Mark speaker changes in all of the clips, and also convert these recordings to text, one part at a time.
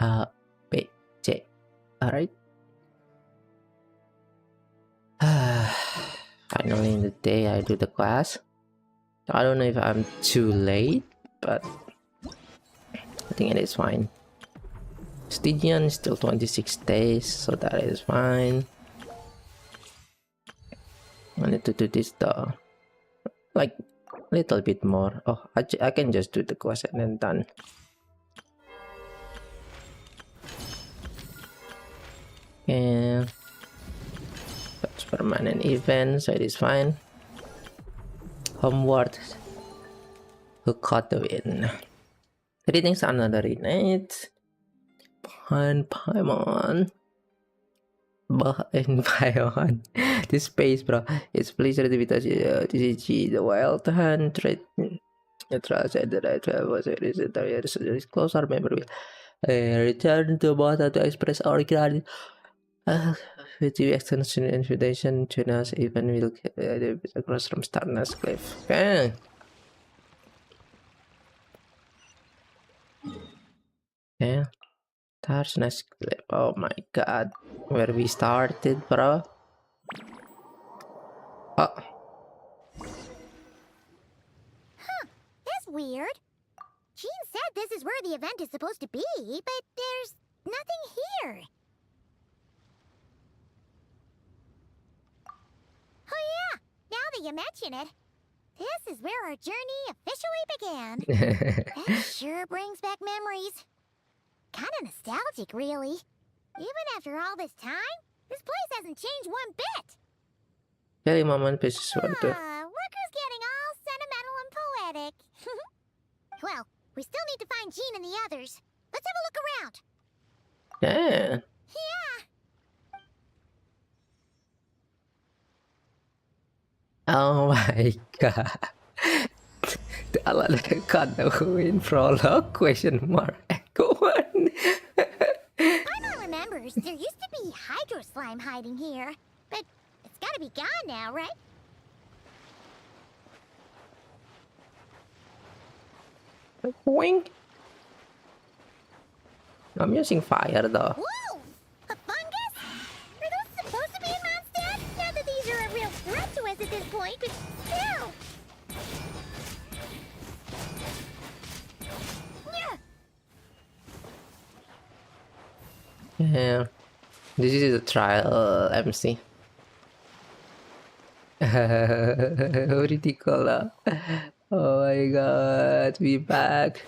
Speaker 1: A, B, C. Alright. Finally in the day I do the class. I don't know if I'm too late, but I think it is fine. Stygian is still 26 days, so that is fine. I need to do this though, like a little bit more. Oh, I can just do the quest and then done. And that's permanent event, so it is fine. Homeward, who caught the win? Greetings, another innate. Paimon. In Paimon. This space, bro. It's pleasure to be touched. TCG, the wild hand, trade. The trust and the right was it is it close our memory. Return to Bota to express our gratitude. With the extension and invitation to us, even will across from Starness Cliff. Okay. Yeah. Starness Cliff. Oh my god. Where we started, bro. Oh.
Speaker 2: Huh. That's weird. Jean said this is where the event is supposed to be, but there's nothing here. Oh yeah, now that you mention it, this is where our journey officially began. That sure brings back memories. Kinda nostalgic, really. Even after all this time, this place hasn't changed one bit.
Speaker 1: Kali momen sesuatu.
Speaker 2: Look who's getting all sentimental and poetic. Well, we still need to find Jean and the others. Let's have a look around.
Speaker 1: Yeah.
Speaker 2: Yeah.
Speaker 1: Oh my god. The Aladdin got the win prologue question mark. Go on.
Speaker 2: Paimon remembers there used to be hydro slime hiding here, but it's gotta be gone now, right?
Speaker 1: Wink. I'm using fire though.
Speaker 2: Whoa! A fungus? Are those supposed to be in Mondstadt? Not that these are a real threat to us at this point, but still!
Speaker 1: Yeah. This is a trial MC. Ridiculous. Oh my god, we back.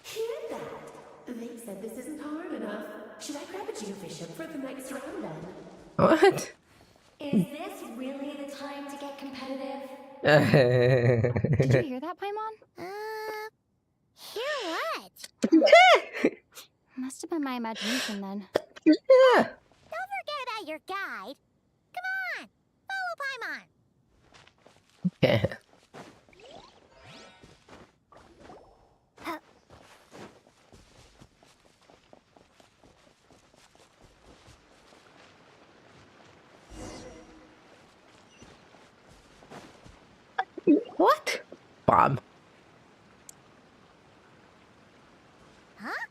Speaker 3: Hear that? They said this isn't hard enough. Should I grab a geofishing for the next round then?
Speaker 1: What?
Speaker 3: Is this really the time to get competitive?
Speaker 4: Did you hear that, Paimon?
Speaker 2: Hear what?
Speaker 4: Must have been my imagination then.
Speaker 1: Yeah.
Speaker 2: Don't forget about your guide. Come on, follow Paimon.
Speaker 1: Yeah. What? Bomb.
Speaker 2: Huh?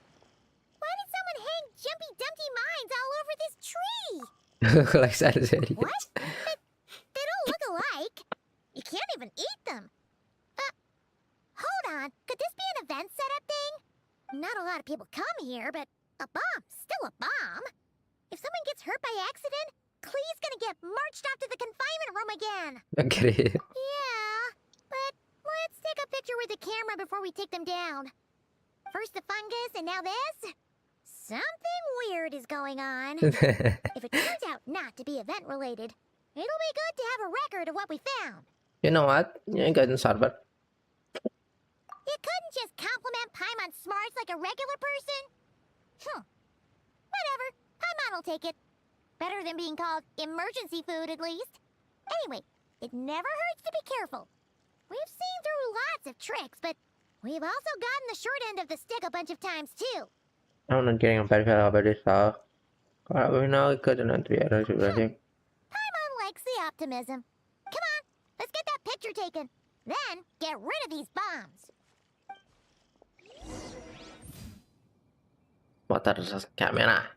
Speaker 2: Why did someone hang Jumpy Dumpty mines all over this tree?
Speaker 1: Like Saturday.
Speaker 2: What? They don't look alike. You can't even eat them. Hold on. Could this be an event setup thing? Not a lot of people come here, but a bomb's still a bomb. If someone gets hurt by accident, Clee's gonna get marched off to the confinement room again.
Speaker 1: Okay.
Speaker 2: Yeah, but let's take a picture with the camera before we take them down. First the fungus, and now this? Something weird is going on. If it turns out not to be event-related, it'll be good to have a record of what we found.
Speaker 1: You know what? You ain't got in server.
Speaker 2: You couldn't just compliment Paimon's smarts like a regular person? Whatever. Paimon will take it. Better than being called emergency food, at least. Anyway, it never hurts to be careful. We've seen through lots of tricks, but we've also gotten the short end of the stick a bunch of times, too.
Speaker 1: I'm not getting a bad feel about this though. We know it couldn't be a
Speaker 2: Paimon likes the optimism. Come on, let's get that picture taken. Then, get rid of these bombs.
Speaker 1: Water camera.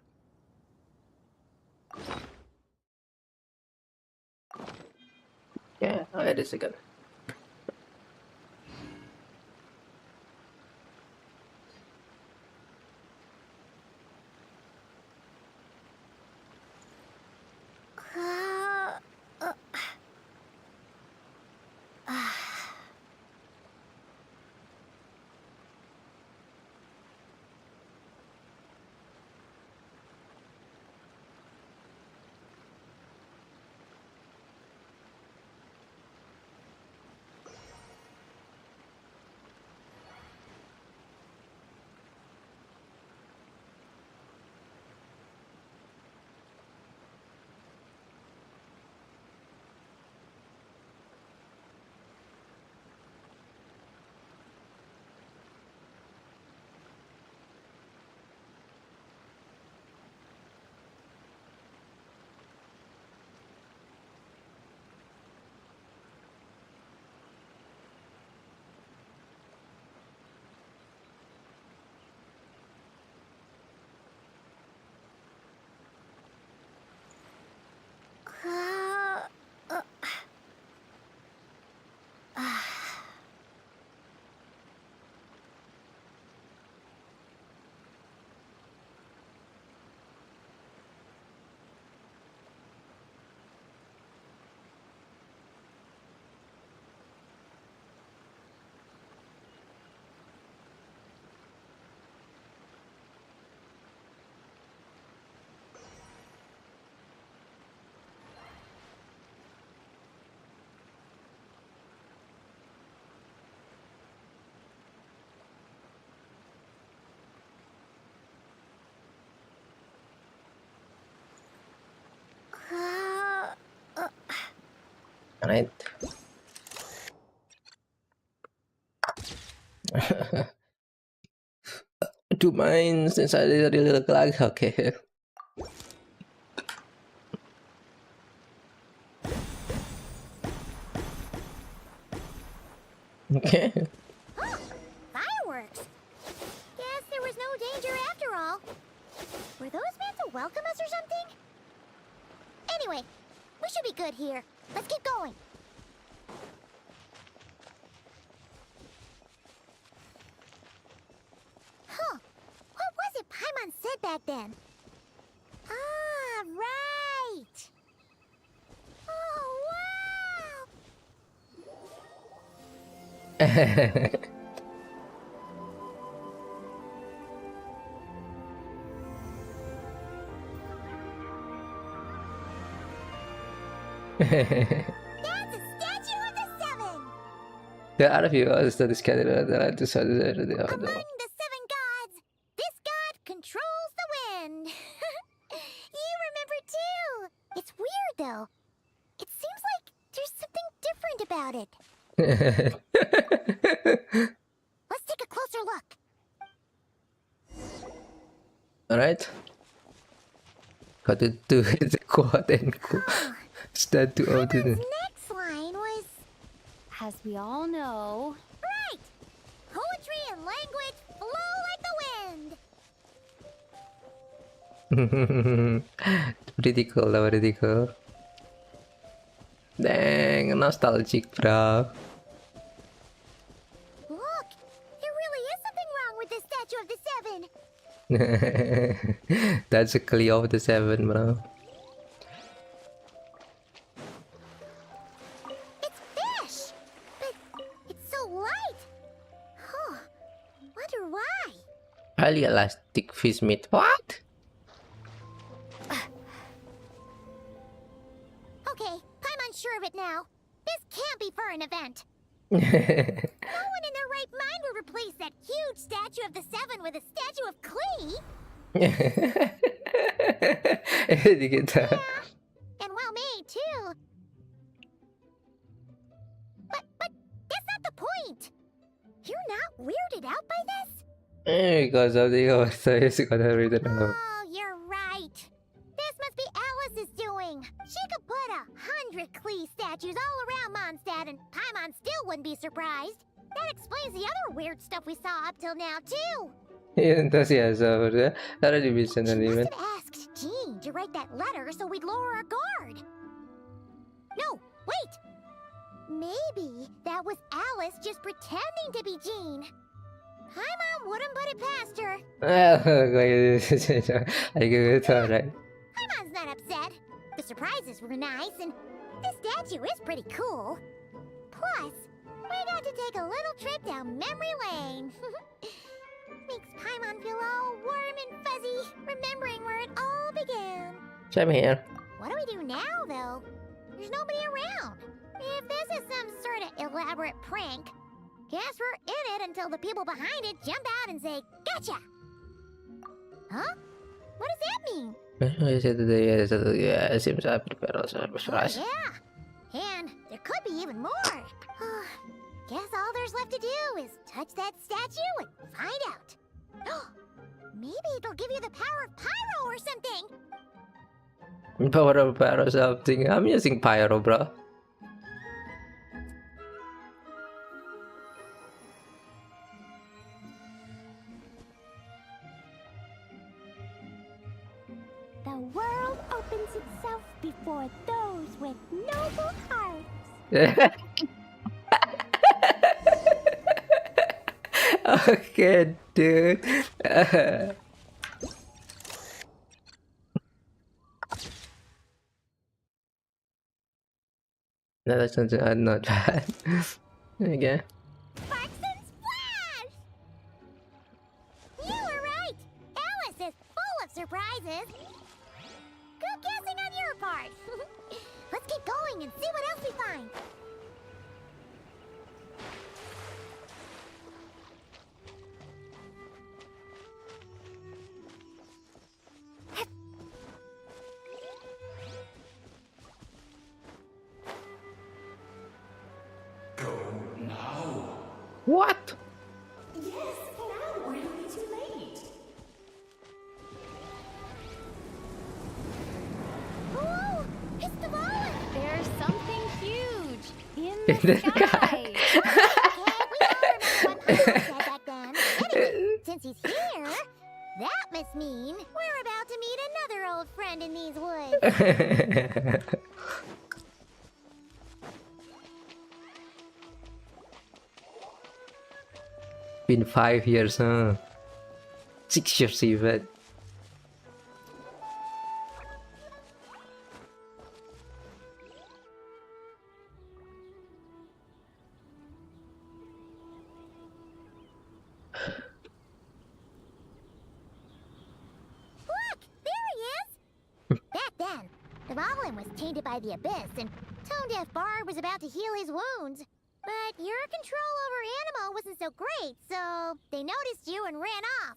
Speaker 1: Yeah, wait a second.
Speaker 2: Uh, uh, uh.
Speaker 1: Alright. Do mine since I really look like okay. Okay.
Speaker 2: Fireworks! Guess there was no danger after all. Were those meant to welcome us or something? Anyway, we should be good here. Let's keep going. Huh. What was it Paimon said back then? Ah, right! Oh, wow! That's a statue of the seven!
Speaker 1: There are a few others that is kind of
Speaker 2: Among the seven gods, this god controls the wind. You remember too. It's weird though. It seems like there's something different about it. Let's take a closer look.
Speaker 1: Alright. Got to do the quote and quote. Statue of
Speaker 2: Paimon's
Speaker 1: the.
Speaker 2: next line was
Speaker 4: As we all know,
Speaker 2: right. Poetry and language flow like the wind.
Speaker 1: Pretty cool, though, pretty cool. Dang, nostalgic, bro.
Speaker 2: Look, there really is something wrong with this statue of the seven.
Speaker 1: That's a Cleo of the Seven, bro.
Speaker 2: It's fish, but it's so light. Huh. Wonder why.
Speaker 1: Highly elastic fish meat. What?
Speaker 2: Okay, Paimon's sure of it now. This can't be for an event. No one in their right mind would replace that huge statue of the seven with a statue of Klee.
Speaker 1: Did get that?
Speaker 2: And well made too. But that's not the point. You're not weirded out by this?
Speaker 1: Because of the oversize, gonna read it now.
Speaker 2: Oh, you're right. This must be Alice's doing. She could put 100 Klee statues all around Mondstadt and Paimon still wouldn't be surprised. That explains the other weird stuff we saw up till now, too.
Speaker 1: Enthusiasm, bro. Karena bisa
Speaker 2: She
Speaker 1: nanti,
Speaker 2: must
Speaker 1: man.
Speaker 2: have asked Jean to write that letter so we'd lower our guard. No, wait. Maybe that was Alice just pretending to be Jean. Paimon wouldn't put it past her.
Speaker 1: I give it a right.
Speaker 2: Paimon's not upset. The surprises were nice, and this statue is pretty cool. Plus, we got to take a little trip down memory lane. Makes Paimon feel all warm and fuzzy, remembering where it all began.
Speaker 1: Same here.
Speaker 2: What do we do now, though? There's nobody around. If this is some sort of elaborate prank, guess we're in it until the people behind it jump out and say, "Gotcha!" Huh? What does that mean?
Speaker 1: Yeah, seems I prepare also
Speaker 2: Oh,
Speaker 1: surprise.
Speaker 2: yeah. And there could be even more. Guess all there's left to do is touch that statue and find out. Maybe it'll give you the power of pyro or something.
Speaker 1: Power of pyro something. I'm using pyro, bro.
Speaker 4: The world opens itself before those with noble hearts.
Speaker 1: Okay, dude. No, that's not bad. Okay.
Speaker 2: Sparks and splash! You were right. Alice is full of surprises. Good guessing on your part. Let's keep going and see what else we find.
Speaker 1: What?
Speaker 3: Yes, now or it'll be too late.
Speaker 2: Oh, it's the ball.
Speaker 4: There's something huge in
Speaker 1: In
Speaker 4: the
Speaker 1: the
Speaker 4: sky.
Speaker 2: Okay, we all remember what Papa said back then. Anyway, since he's here, that must mean we're about to meet another old friend in these woods.
Speaker 1: Been 5 years, huh? 6 years even.
Speaker 2: Look, there he is. Back then, the Goblin was tainted by the abyss, and Tone Deaf Bard was about to heal his wounds. But your control over Animo wasn't so great, so they noticed you and ran off.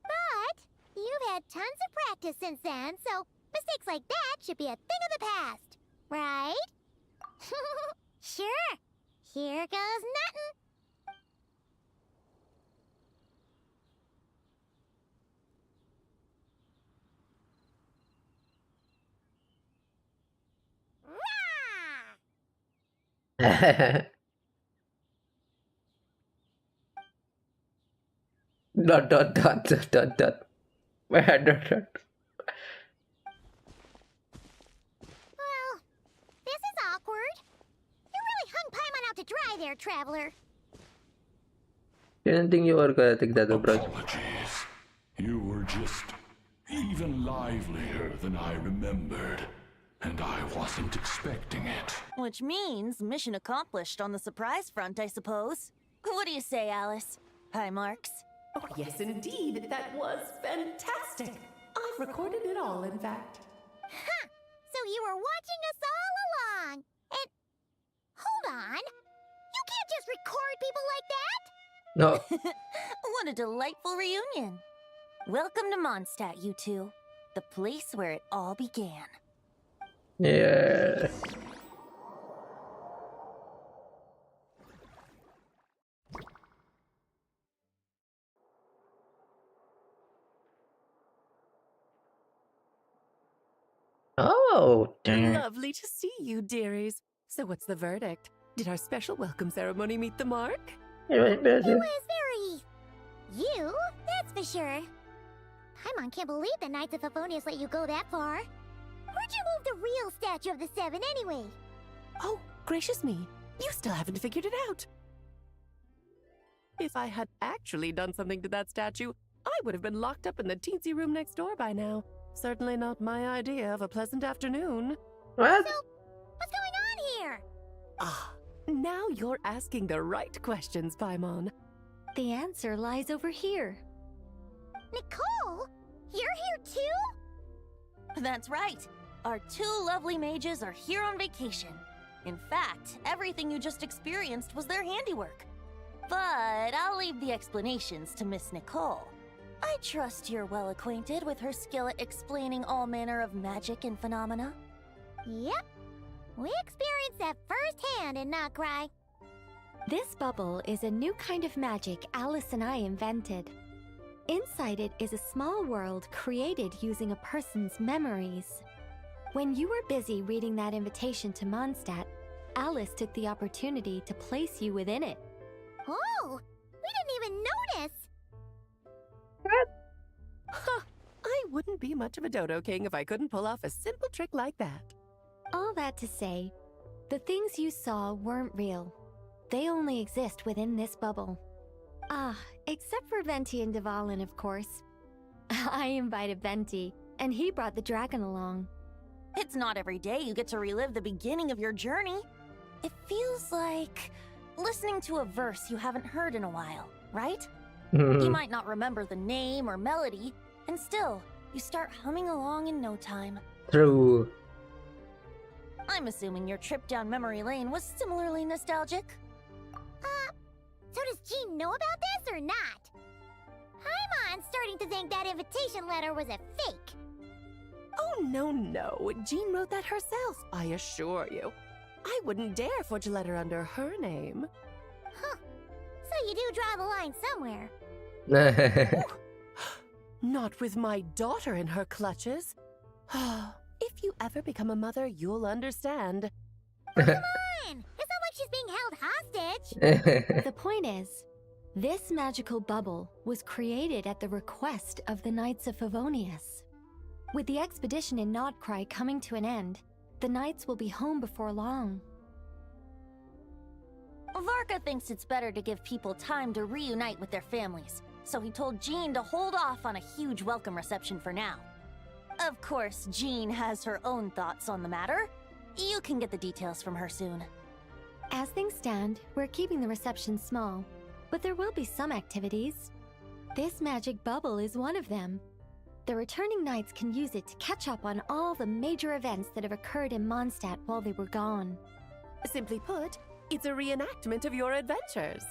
Speaker 2: But you've had tons of practice since then, so mistakes like that should be a thing of the past, right? Sure. Here goes nothing. Rah!
Speaker 1: Dot. Where dot.
Speaker 2: Well, this is awkward. You really hung Paimon out to dry there, traveler.
Speaker 1: Didn't think you were gonna take that approach.
Speaker 5: Apologies. You were just even livelier than I remembered. And I wasn't expecting it.
Speaker 6: Which means mission accomplished on the surprise front, I suppose. What do you say, Alice? Hi, Marks.
Speaker 3: Oh, yes, indeed. That was fantastic. I've recorded it all, in fact.
Speaker 2: Huh! So you were watching us all along. And hold on. You can't just record people like that.
Speaker 1: No.
Speaker 6: What a delightful reunion. Welcome to Mondstadt, you two. The place where it all began.
Speaker 1: Yeah. Oh, damn.
Speaker 7: Lovely to see you, dearies. So what's the verdict?
Speaker 3: Did our special welcome ceremony meet the mark?
Speaker 2: It was very... you, that's for sure. Paimon can't believe the Knights of Favonius let you go that far. Where'd you move the real statue of the Seven anyway?
Speaker 3: Oh, gracious me. You still haven't figured it out. If I had actually done something to that statue, I would have been locked up in the teensy room next door by now. Certainly not my idea of a pleasant afternoon.
Speaker 1: What?
Speaker 2: So, what's going on here?
Speaker 3: Ah, now you're asking the right questions, Paimon.
Speaker 6: The answer lies over here.
Speaker 2: Nicole? You're here too?
Speaker 6: That's right. Our two lovely mages are here on vacation. In fact, everything you just experienced was their handiwork. But I'll leave the explanations to Miss Nicole. I trust you're well acquainted with her skill at explaining all manner of magic and phenomena.
Speaker 2: Yep. We experienced that firsthand in Noctri.
Speaker 4: This bubble is a new kind of magic Alice and I invented. Inside it is a small world created using a person's memories. When you were busy reading that invitation to Mondstadt, Alice took the opportunity to place you within it.
Speaker 2: Oh, we didn't even notice.
Speaker 3: Ha! I wouldn't be much of a dodo king if I couldn't pull off a simple trick like that.
Speaker 4: All that to say, the things you saw weren't real. They only exist within this bubble. Ah, except for Venti and Dvalin, of course. I invited Venti, and he brought the dragon along.
Speaker 6: It's not every day you get to relive the beginning of your journey. It feels like listening to a verse you haven't heard in a while, right? You might not remember the name or melody, and still, you start humming along in no time.
Speaker 1: True.
Speaker 6: I'm assuming your trip down memory lane was similarly nostalgic.
Speaker 2: So does Jean know about this or not? Paimon's starting to think that invitation letter was a fake.
Speaker 3: Oh, no. Jean wrote that herself, I assure you. I wouldn't dare forge a letter under her name.
Speaker 2: Huh. So you do draw the line somewhere.
Speaker 3: Not with my daughter in her clutches. If you ever become a mother, you'll understand.
Speaker 2: Come on! It's not like she's being held hostage.
Speaker 4: The point is, this magical bubble was created at the request of the Knights of Favonius. With the expedition in Nodcry coming to an end, the Knights will be home before long.
Speaker 6: Varka thinks it's better to give people time to reunite with their families, so he told Jean to hold off on a huge welcome reception for now. Of course, Jean has her own thoughts on the matter. You can get the details from her soon.
Speaker 4: As things stand, we're keeping the reception small, but there will be some activities. This magic bubble is one of them. The returning knights can use it to catch up on all the major events that have occurred in Mondstadt while they were gone.
Speaker 3: Simply put, it's a reenactment of your adventures.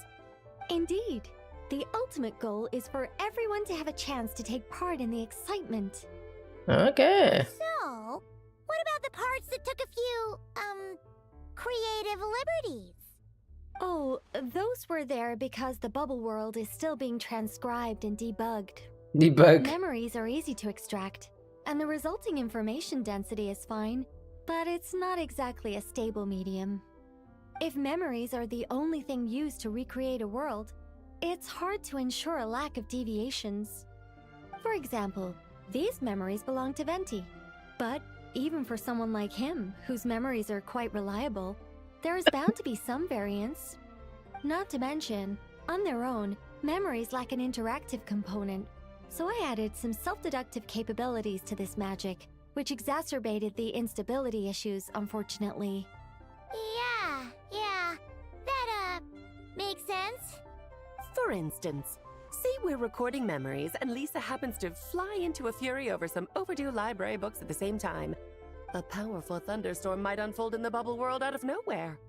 Speaker 4: Indeed. The ultimate goal is for everyone to have a chance to take part in the excitement.
Speaker 1: Okay.
Speaker 2: So, what about the parts that took a few, creative liberties?
Speaker 4: Oh, those were there because the bubble world is still being transcribed and debugged.
Speaker 1: Debug.
Speaker 4: Memories are easy to extract, and the resulting information density is fine, but it's not exactly a stable medium. If memories are the only thing used to recreate a world, it's hard to ensure a lack of deviations. For example, these memories belong to Venti, but even for someone like him, whose memories are quite reliable, there is bound to be some variance. Not to mention, on their own, memories lack an interactive component, so I added some self-deductive capabilities to this magic, which exacerbated the instability issues, unfortunately.
Speaker 2: Yeah. That, makes sense.
Speaker 3: For instance, say we're recording memories and Lisa happens to fly into a fury over some overdue library books at the same time. A powerful thunderstorm might unfold in the bubble world out of nowhere.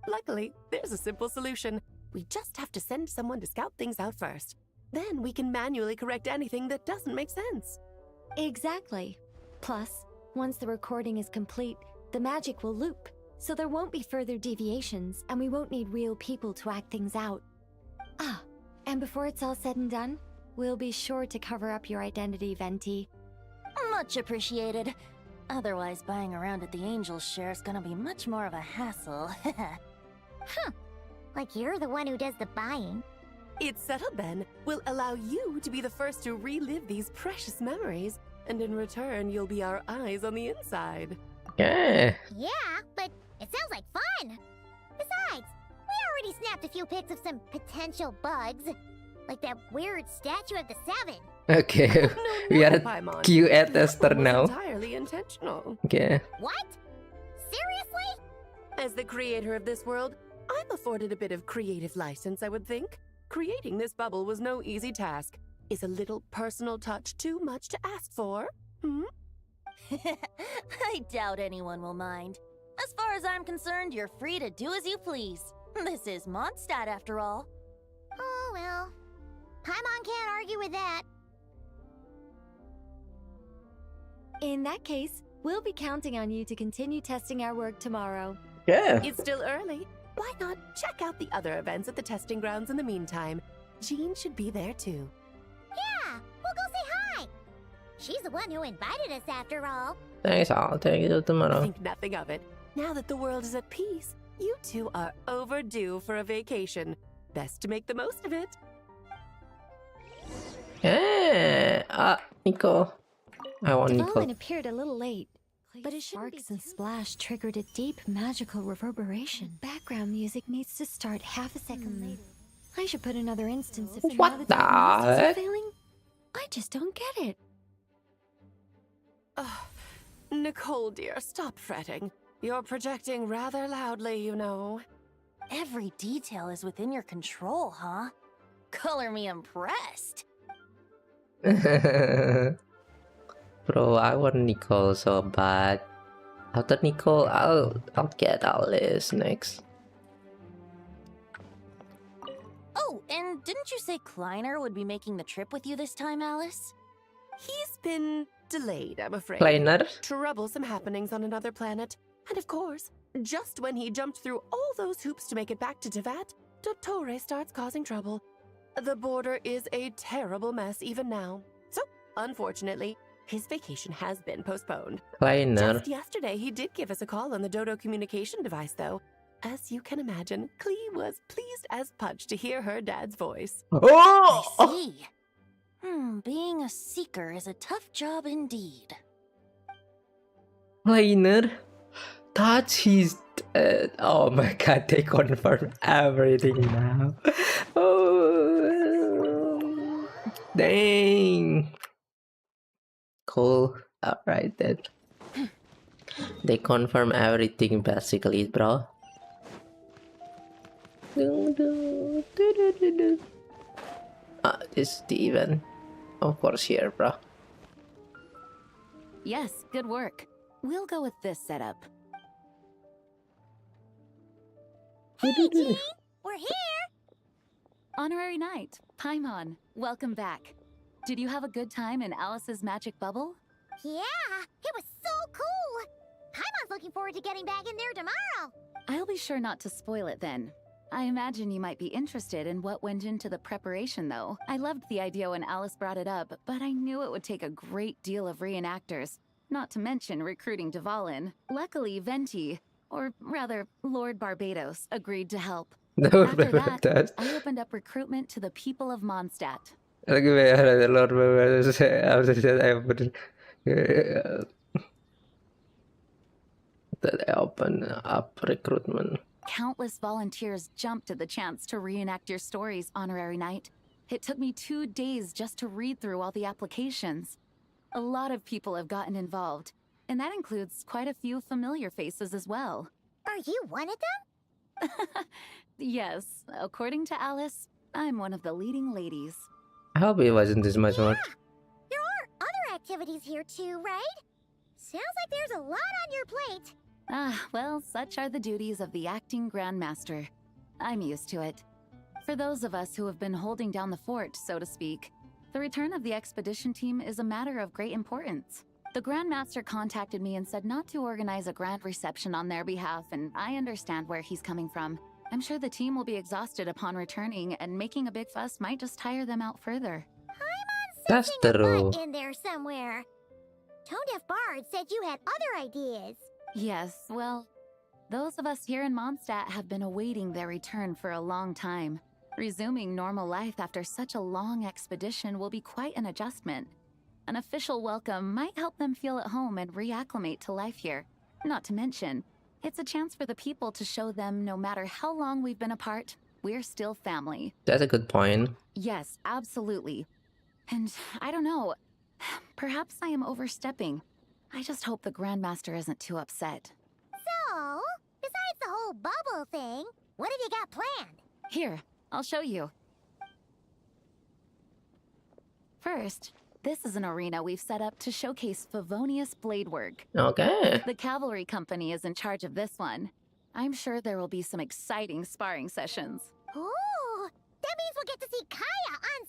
Speaker 3: Luckily, there's a simple solution. We just have to send someone to scout things out first. Then we can manually correct anything that doesn't make sense.
Speaker 4: Exactly. Plus, once the recording is complete, the magic will loop, so there won't be further deviations, and we won't need real people to act things out. Ah, and before it's all said and done, we'll be sure to cover up your identity, Venti.
Speaker 6: Much appreciated. Otherwise, buying around at the Angel's share is gonna be much more of a hassle.
Speaker 2: Like you're the one who does the buying.
Speaker 3: It's settled then. We'll allow you to be the first to relive these precious memories, and in return, you'll be our eyes on the inside.
Speaker 1: Yeah.
Speaker 2: Yeah, but it sounds like fun. Besides, we already snapped a few pics of some potential bugs. Like that weird statue of the Seven.
Speaker 1: Okay.
Speaker 3: No,
Speaker 1: We are
Speaker 3: Paimon.
Speaker 1: QA
Speaker 3: That
Speaker 1: tester
Speaker 3: one was
Speaker 1: now.
Speaker 3: entirely intentional.
Speaker 1: Okay.
Speaker 2: What? Seriously?
Speaker 3: As the creator of this world, I'm afforded a bit of creative license, I would think. Creating this bubble was no easy task. Is a little personal touch too much to ask for?
Speaker 6: I doubt anyone will mind. As far as I'm concerned, you're free to do as you please. This is Mondstadt, after all.
Speaker 2: Oh, well. Paimon can't argue with that.
Speaker 4: In that case, we'll be counting on you to continue testing our work tomorrow.
Speaker 1: Yeah.
Speaker 3: It's still early. Why not check out the other events at the testing grounds in the meantime? Jean should be there too.
Speaker 2: Yeah, we'll go say hi. She's the one who invited us after all.
Speaker 1: Thanks, I'll take you tomorrow.
Speaker 3: Think nothing of it. Now that the world is at peace, you two are overdue for a vacation. Best to make the most of it.
Speaker 1: Yeah. Nico. I want Nico.
Speaker 4: Development appeared a little late, but his sparks and splash triggered a deep magical reverberation. Background music needs to start half a second late. I should put another instance if
Speaker 1: What
Speaker 4: now the
Speaker 1: the
Speaker 4: diagnostics are
Speaker 1: heck?
Speaker 4: failing. I just don't get it.
Speaker 3: Nicole, dear, stop fretting. You're projecting rather loudly, you know.
Speaker 6: Every detail is within your control, huh? Color me impressed.
Speaker 1: Bro, I want Nicole so bad. After Nicole, I'll get Alice next.
Speaker 6: Oh, and didn't you say Kleiner would be making the trip with you this time, Alice?
Speaker 3: He's been delayed, I'm afraid.
Speaker 1: Kleiner?
Speaker 3: Troublesome happenings on another planet. And of course, just when he jumped through all those hoops to make it back to Tevat, Dottore starts causing trouble. The border is a terrible mess even now. So, unfortunately, his vacation has been postponed.
Speaker 1: Kleiner.
Speaker 3: Just yesterday, he did give us a call on the Dodo communication device, though. As you can imagine, Klee was pleased as punch to hear her dad's voice.
Speaker 1: Oh!
Speaker 6: I see. Being a seeker is a tough job indeed.
Speaker 1: Kleiner? That's his dad. Oh my god, they confirm everything now. Oh, dang. Cool. Alright then. They confirm everything basically, bro. This is the event. Of course here, bro.
Speaker 7: Yes, good work. We'll go with this setup.
Speaker 2: Hey, Jean! We're here!
Speaker 7: Honorary Knight, Paimon, welcome back. Did you have a good time in Alice's magic bubble?
Speaker 2: Yeah, it was so cool! Paimon's looking forward to getting back in there tomorrow!
Speaker 7: I'll be sure not to spoil it then. I imagine you might be interested in what went into the preparation, though. I loved the idea when Alice brought it up, but I knew it would take a great deal of reenactors, not to mention recruiting Dvalin. Luckily, Venti, or rather, Lord Barbados, agreed to help. After that, I opened up recruitment to the people of Mondstadt.
Speaker 1: That I open up recruitment.
Speaker 7: Countless volunteers jumped at the chance to reenact your stories, Honorary Knight. It took me 2 days just to read through all the applications. A lot of people have gotten involved, and that includes quite a few familiar faces as well.
Speaker 2: Are you one of them?
Speaker 7: Yes, according to Alice, I'm one of the leading ladies.
Speaker 1: I hope it wasn't this much more.
Speaker 2: There are other activities here too, right? Sounds like there's a lot on your plate.
Speaker 7: Ah, well, such are the duties of the acting Grandmaster. I'm used to it. For those of us who have been holding down the fort, so to speak, the return of the expedition team is a matter of great importance. The Grandmaster contacted me and said not to organize a grand reception on their behalf, and I understand where he's coming from. I'm sure the team will be exhausted upon returning, and making a big fuss might just tire them out further.
Speaker 2: Paimon's
Speaker 1: That's
Speaker 2: sensing a
Speaker 1: true.
Speaker 2: butt in there somewhere. Tone-deaf bard said you had other ideas.
Speaker 7: Yes, well, those of us here in Mondstadt have been awaiting their return for a long time. Resuming normal life after such a long expedition will be quite an adjustment. An official welcome might help them feel at home and reacclimate to life here. Not to mention, it's a chance for the people to show them no matter how long we've been apart, we're still family.
Speaker 1: That's a good point.
Speaker 7: Yes, absolutely. And I don't know, perhaps I am overstepping. I just hope the Grandmaster isn't too upset.
Speaker 2: So, besides the whole bubble thing, what have you got planned?
Speaker 7: Here, I'll show you. First, this is an arena we've set up to showcase Favonius blade work.
Speaker 1: Okay.
Speaker 7: The cavalry company is in charge of this one. I'm sure there will be some exciting sparring sessions.
Speaker 2: Ooh, that means we'll get to see Kaya on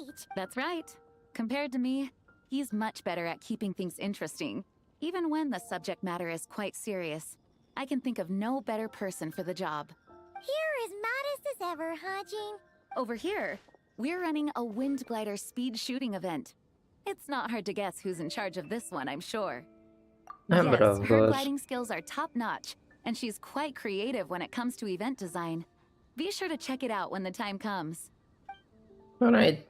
Speaker 2: stage!
Speaker 7: That's right. Compared to me, he's much better at keeping things interesting. Even when the subject matter is quite serious, I can think of no better person for the job.
Speaker 2: You're as modest as ever, huh, Jean?
Speaker 7: Over here, we're running a wind glider speed shooting event. It's not hard to guess who's in charge of this one, I'm sure.
Speaker 1: But
Speaker 7: Yes,
Speaker 1: of
Speaker 7: her
Speaker 1: course.
Speaker 7: gliding skills are top-notch, and she's quite creative when it comes to event design. Be sure to check it out when the time comes.
Speaker 1: Alright.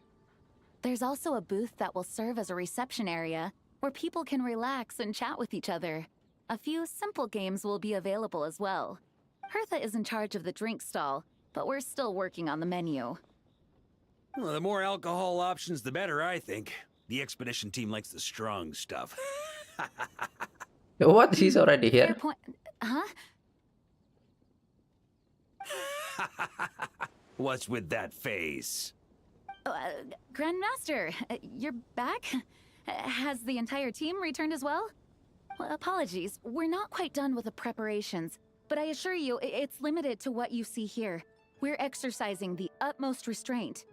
Speaker 7: There's also a booth that will serve as a reception area where people can relax and chat with each other. A few simple games will be available as well. Hertha is in charge of the drink stall, but we're still working on the menu.
Speaker 8: Well, the more alcohol options, the better, I think. The expedition team likes the strong stuff.
Speaker 1: What? He's already
Speaker 7: Fair
Speaker 1: here?
Speaker 7: point. Huh?
Speaker 8: What's with that face?
Speaker 7: Grandmaster, you're back? Has the entire team returned as well? Well, apologies, we're not quite done with the preparations, but I assure you, it's limited to what you see here. We're exercising the utmost restraint.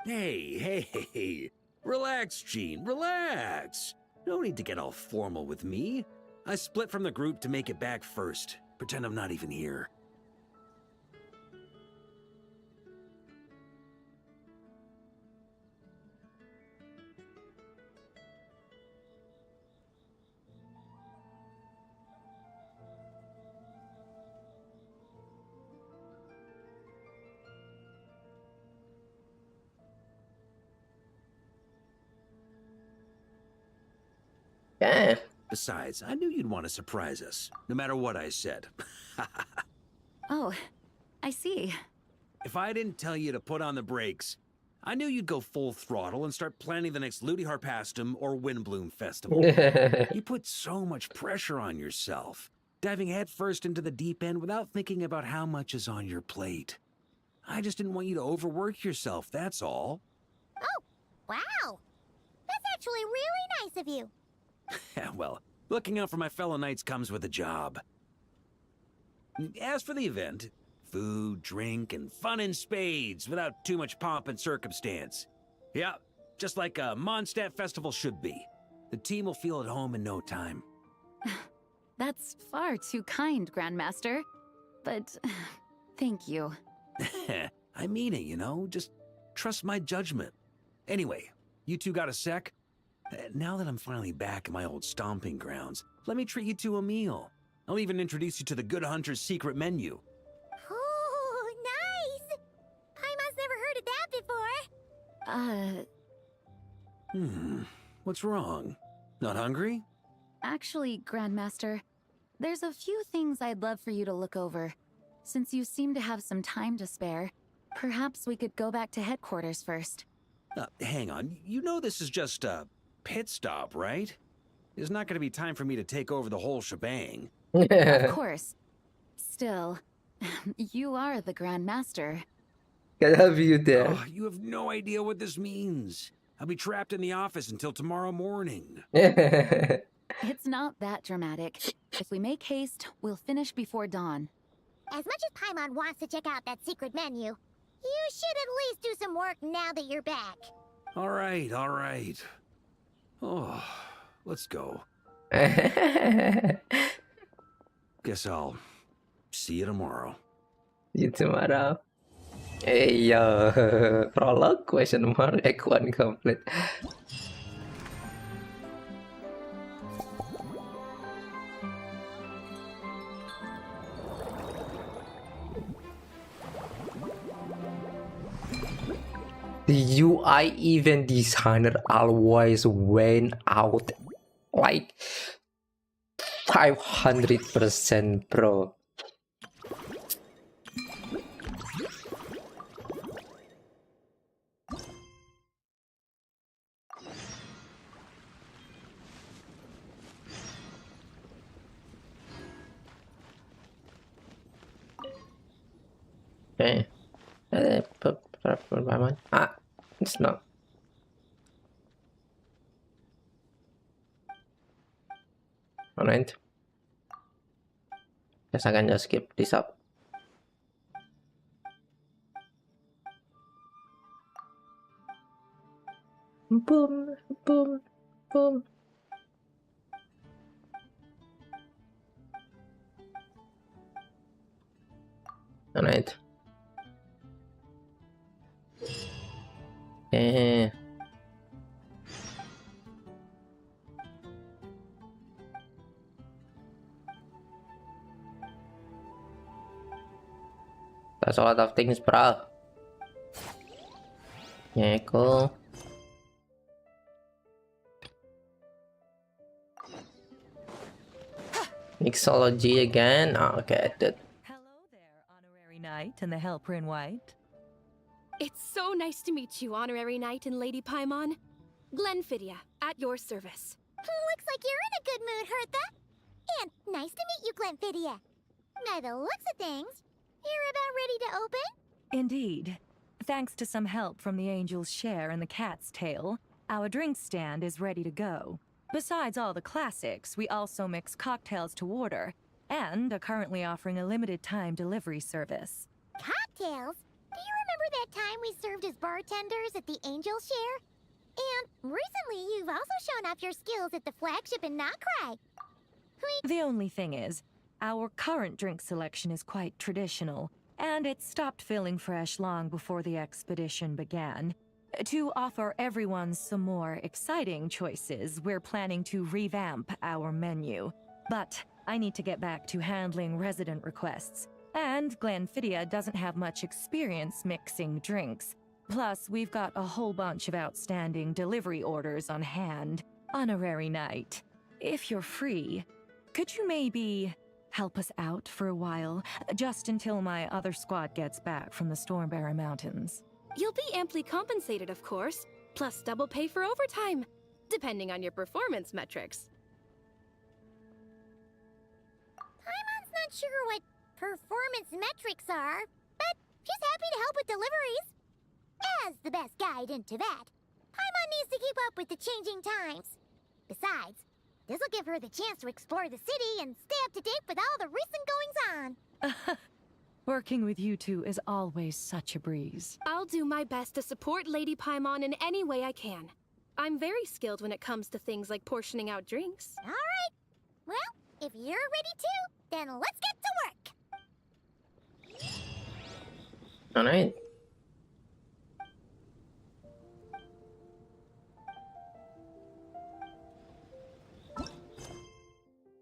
Speaker 8: Hey. Relax, Jean, relax. No need to get all formal with me. I split from the group to make it back first. Pretend I'm not even here.
Speaker 1: Yeah.
Speaker 8: Besides, I knew you'd want to surprise us, no matter what I said.
Speaker 7: Oh, I see.
Speaker 8: If I didn't tell you to put on the brakes, I knew you'd go full throttle and start planning the next Ludi Harpastum or Windbloom Festival. You put so much pressure on yourself, diving headfirst into the deep end without thinking about how much is on your plate. I just didn't want you to overwork yourself, that's all.
Speaker 2: Oh, wow! That's actually really nice of you.
Speaker 8: Well, looking out for my fellow knights comes with a job. As for the event, food, drink, and fun in spades without too much pomp and circumstance. Yeah, just like a Mondstadt festival should be. The team will feel at home in no time.
Speaker 7: That's far too kind, Grandmaster. But thank you.
Speaker 8: I mean it, you know? Just trust my judgment. Anyway, you two got a sec? Now that I'm finally back in my old stomping grounds, let me treat you to a meal. I'll even introduce you to the Good Hunter's secret menu.
Speaker 2: Ooh, nice! Paimon's never heard of that before.
Speaker 8: What's wrong? Not hungry?
Speaker 7: Actually, Grandmaster, there's a few things I'd love for you to look over. Since you seem to have some time to spare, perhaps we could go back to headquarters first.
Speaker 8: Hang on, you know this is just a pit stop, right? There's not going to be time for me to take over the whole shebang.
Speaker 7: Of course. Still, you are the Grandmaster.
Speaker 1: Gotta have you there.
Speaker 8: Oh, you have no idea what this means. I'll be trapped in the office until tomorrow morning.
Speaker 7: It's not that dramatic. If we make haste, we'll finish before dawn.
Speaker 2: As much as Paimon wants to check out that secret menu, you should at least do some work now that you're back.
Speaker 8: All right. Oh, let's go. Guess I'll see you tomorrow.
Speaker 1: See you tomorrow. Hey yo, prologue question mark Act 1 complete. The UI event designer always went out like 500%, bro. Okay. Ah, it's not. Alright. Guess I can just skip this up. Boom, boom, boom. Alright. Eh. That's a lot of things, bro. Yeah, cool. Mixology again. Oh, okay, that.
Speaker 9: Hello there, Honorary Knight and the Helper in White.
Speaker 10: It's so nice to meet you, Honorary Knight and Lady Paimon. Glenfidia, at your service.
Speaker 2: Looks like you're in a good mood, Hertha. And nice to meet you, Glenfidia. By the looks of things, you're about ready to open?
Speaker 9: Indeed. Thanks to some help from the Angel's Share and the Cat's Tail, our drink stand is ready to go. Besides all the classics, we also mix cocktails to order, and are currently offering a limited-time delivery service.
Speaker 2: Cocktails? Do you remember that time we served as bartenders at the Angel Share? And recently you've also shown off your skills at the flagship in Nokrai.
Speaker 9: The only thing is, our current drink selection is quite traditional, and it stopped feeling fresh long before the expedition began. To offer everyone some more exciting choices, we're planning to revamp our menu. But I need to get back to handling resident requests, and Glenfidia doesn't have much experience mixing drinks. Plus, we've got a whole bunch of outstanding delivery orders on hand. Honorary Knight, if you're free, could you maybe help us out for a while, just until my other squad gets back from the Stormbearer Mountains?
Speaker 10: You'll be amply compensated, of course, plus double pay for overtime, depending on your performance metrics.
Speaker 2: Paimon's not sure what performance metrics are, but she's happy to help with deliveries. As the best guide into that, Paimon needs to keep up with the changing times. Besides, this will give her the chance to explore the city and stay up to date with all the recent goings-on.
Speaker 9: Working with you two is always such a breeze.
Speaker 10: I'll do my best to support Lady Paimon in any way I can. I'm very skilled when it comes to things like portioning out drinks.
Speaker 2: All right. Well, if you're ready too, then let's get to work.
Speaker 1: All right.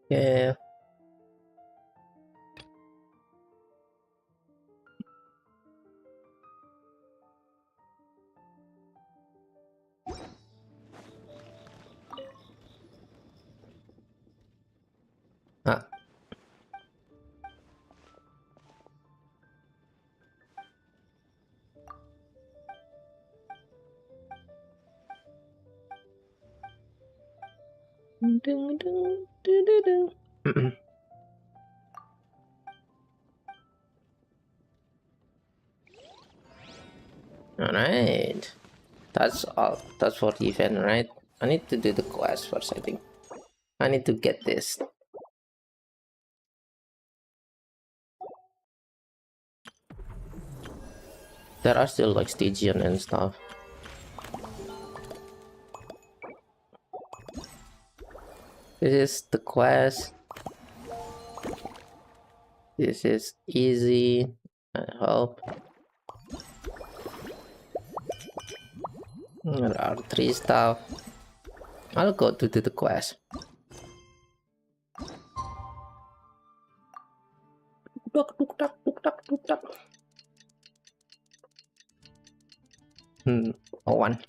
Speaker 1: Yeah. Ah. Ding, ding, ding, ding, ding. All right. That's all. That's for the event, right? I need to do the quest first, I think. I need to get this. There are still like Stygian and stuff. This is the quest. This is easy, I hope. There are 3 stuff. I'll go to do the quest. One.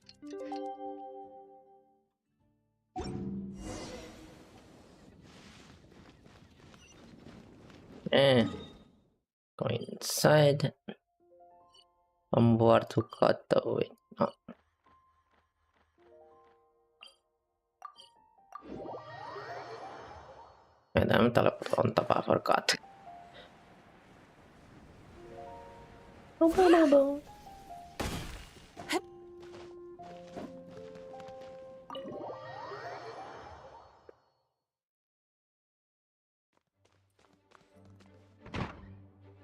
Speaker 1: Go inside. Where to cut the way? Oh. And I'm teleport on top. I forgot.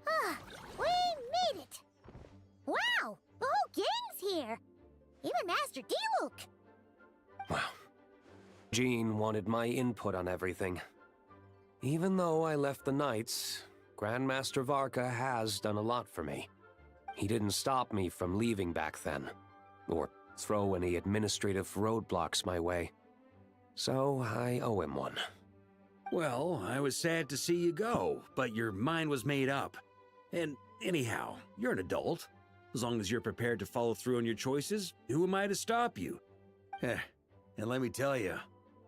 Speaker 2: Ah, we made it! Wow, the whole gang's here! Even Master D-Luke!
Speaker 11: Wow. Jean wanted my input on everything. Even though I left the Knights, Grandmaster Varka has done a lot for me. He didn't stop me from leaving back then, or throw any administrative roadblocks my way. So I owe him one.
Speaker 8: Well, I was sad to see you go, but your mind was made up. And anyhow, you're an adult. As long as you're prepared to follow through on your choices, who am I to stop you? And let me tell you,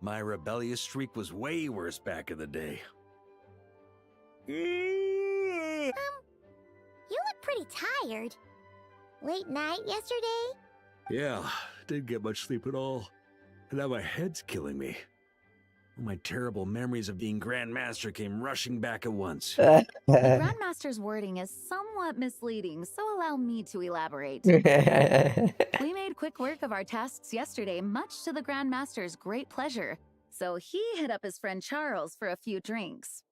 Speaker 8: my rebellious streak was way worse back in the day.
Speaker 2: You look pretty tired. Late night yesterday?
Speaker 8: Yeah, didn't get much sleep at all. And now my head's killing me. All my terrible memories of being Grandmaster came rushing back at once.
Speaker 7: The Grandmaster's wording is somewhat misleading, so allow me to elaborate. We made quick work of our tasks yesterday, much to the Grandmaster's great pleasure. So he hit up his friend Charles for a few drinks.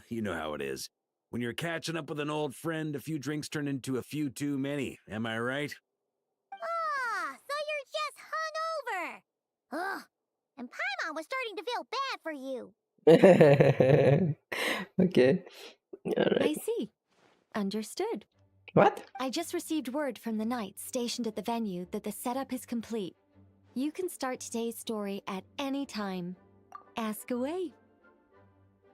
Speaker 8: You know how it is. When you're catching up with an old friend, a few drinks turn into a few too many. Am I right?
Speaker 2: Ah, so you're just hungover! Ugh, and Paimon was starting to feel bad for you.
Speaker 1: Okay.
Speaker 4: I
Speaker 1: Alright.
Speaker 4: see. Understood.
Speaker 1: What?
Speaker 4: I just received word from the knights stationed at the venue that the setup is complete. You can start today's story at any time. Ask away.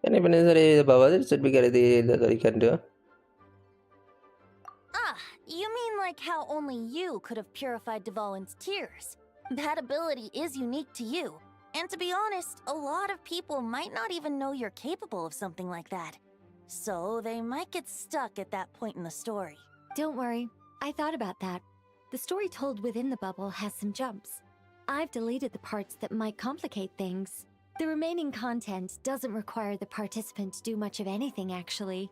Speaker 1: Kan benar dari bawah itu should be dari kan do.
Speaker 6: Ah, you mean like how only you could have purified Dvalin's tears? That ability is unique to you. And to be honest, a lot of people might not even know you're capable of something like that. So they might get stuck at that point in the story.
Speaker 4: Don't worry. I thought about that. The story told within the bubble has some jumps. I've deleted the parts that might complicate things. The remaining content doesn't require the participant to do much of anything, actually.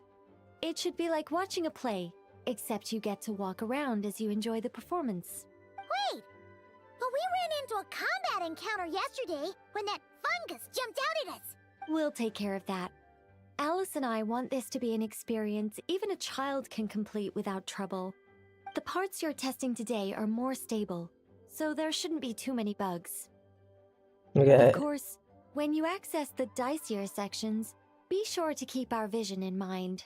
Speaker 4: It should be like watching a play, except you get to walk around as you enjoy the performance.
Speaker 2: Wait! But we ran into a combat encounter yesterday when that fungus jumped out at us.
Speaker 4: We'll take care of that. Alice and I want this to be an experience even a child can complete without trouble. The parts you're testing today are more stable, so there shouldn't be too many bugs.
Speaker 1: Okay.
Speaker 4: Of course, when you access the dicier sections, be sure to keep our vision in mind.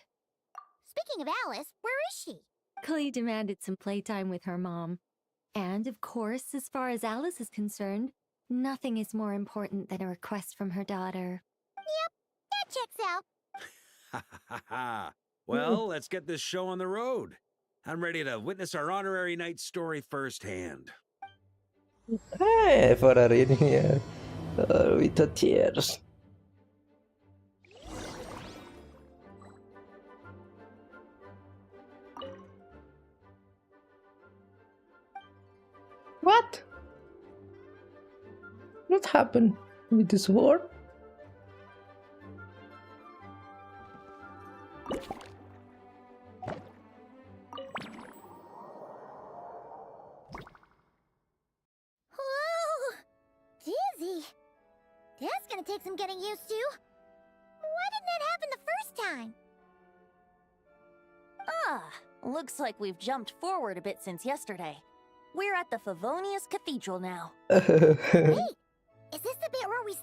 Speaker 2: Speaking of Alice, where is she?
Speaker 4: Klee demanded some playtime with her mom. And of course, as far as Alice is concerned, nothing is more important than a request from her daughter.
Speaker 2: Yep, that checks out.
Speaker 8: Ha ha ha. Well, let's get this show on the road. I'm ready to witness our honorary knight story firsthand.
Speaker 1: Hey, for hari ini ya. With the tears. What? What happened with this war?
Speaker 2: Whoa! Dizzy. That's gonna take some getting used to. Why didn't that happen the first time?
Speaker 6: Ah, looks like we've jumped forward a bit since yesterday. We're at the Favonius Cathedral now.
Speaker 2: Wait, is this the bit where we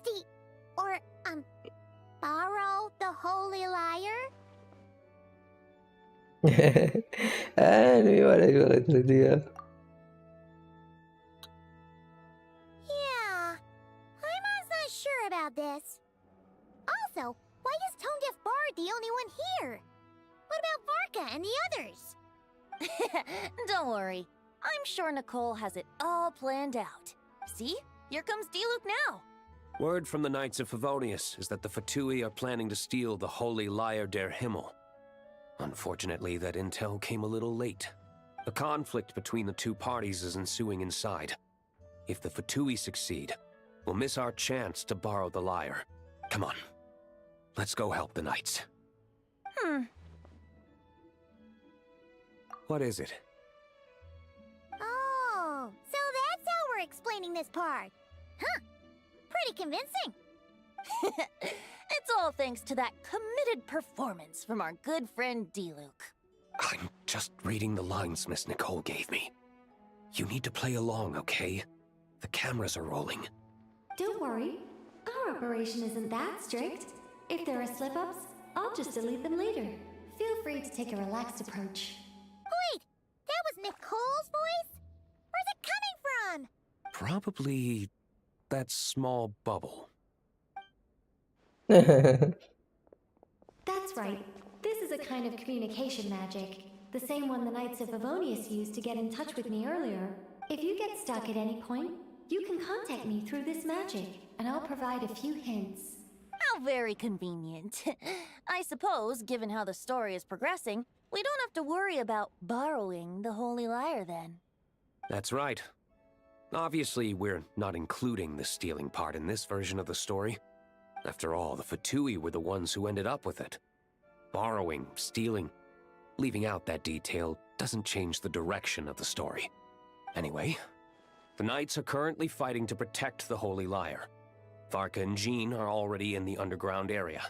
Speaker 2: borrow the Holy Liar?
Speaker 1: Ini mana itu dia?
Speaker 2: Yeah, Paimon's not sure about this. Also, why is Tone Deaf Bard the only one here? What about Varka and the others?
Speaker 6: Don't worry. I'm sure Nicole has it all planned out. See? Here comes Diluc now.
Speaker 11: Word from the Knights of Favonius is that the Fatui are planning to steal the Holy Lyre der Himmel. Unfortunately, that intel came a little late. A conflict between the two parties is ensuing inside. If the Fatui succeed, we'll miss our chance to borrow the lyre. Come on. Let's go help the Knights. What is it?
Speaker 2: Oh, so that's how we're explaining this part. Huh. Pretty convincing.
Speaker 6: It's all thanks to that committed performance from our good friend Diluc.
Speaker 11: I'm just reading the lines Miss Nicole gave me. You need to play along, okay? The cameras are rolling.
Speaker 4: Don't worry. Our operation isn't that strict. If there are slip-ups, I'll just delete them later. Feel free to take a relaxed approach.
Speaker 2: Wait, that was Nicole's voice? Where's it coming from?
Speaker 11: Probably that small bubble.
Speaker 4: That's right. This is a kind of communication magic. The same one the Knights of Favonius used to get in touch with me earlier. If you get stuck at any point, you can contact me through this magic, and I'll provide a few hints.
Speaker 6: How very convenient. I suppose, given how the story is progressing, we don't have to worry about borrowing the Holy Lyre then.
Speaker 11: That's right. Obviously, we're not including the stealing part in this version of the story. After all, the Fatui were the ones who ended up with it. Borrowing, stealing, leaving out that detail doesn't change the direction of the story. Anyway, the Knights are currently fighting to protect the Holy Lyre. Varka and Jean are already in the underground area.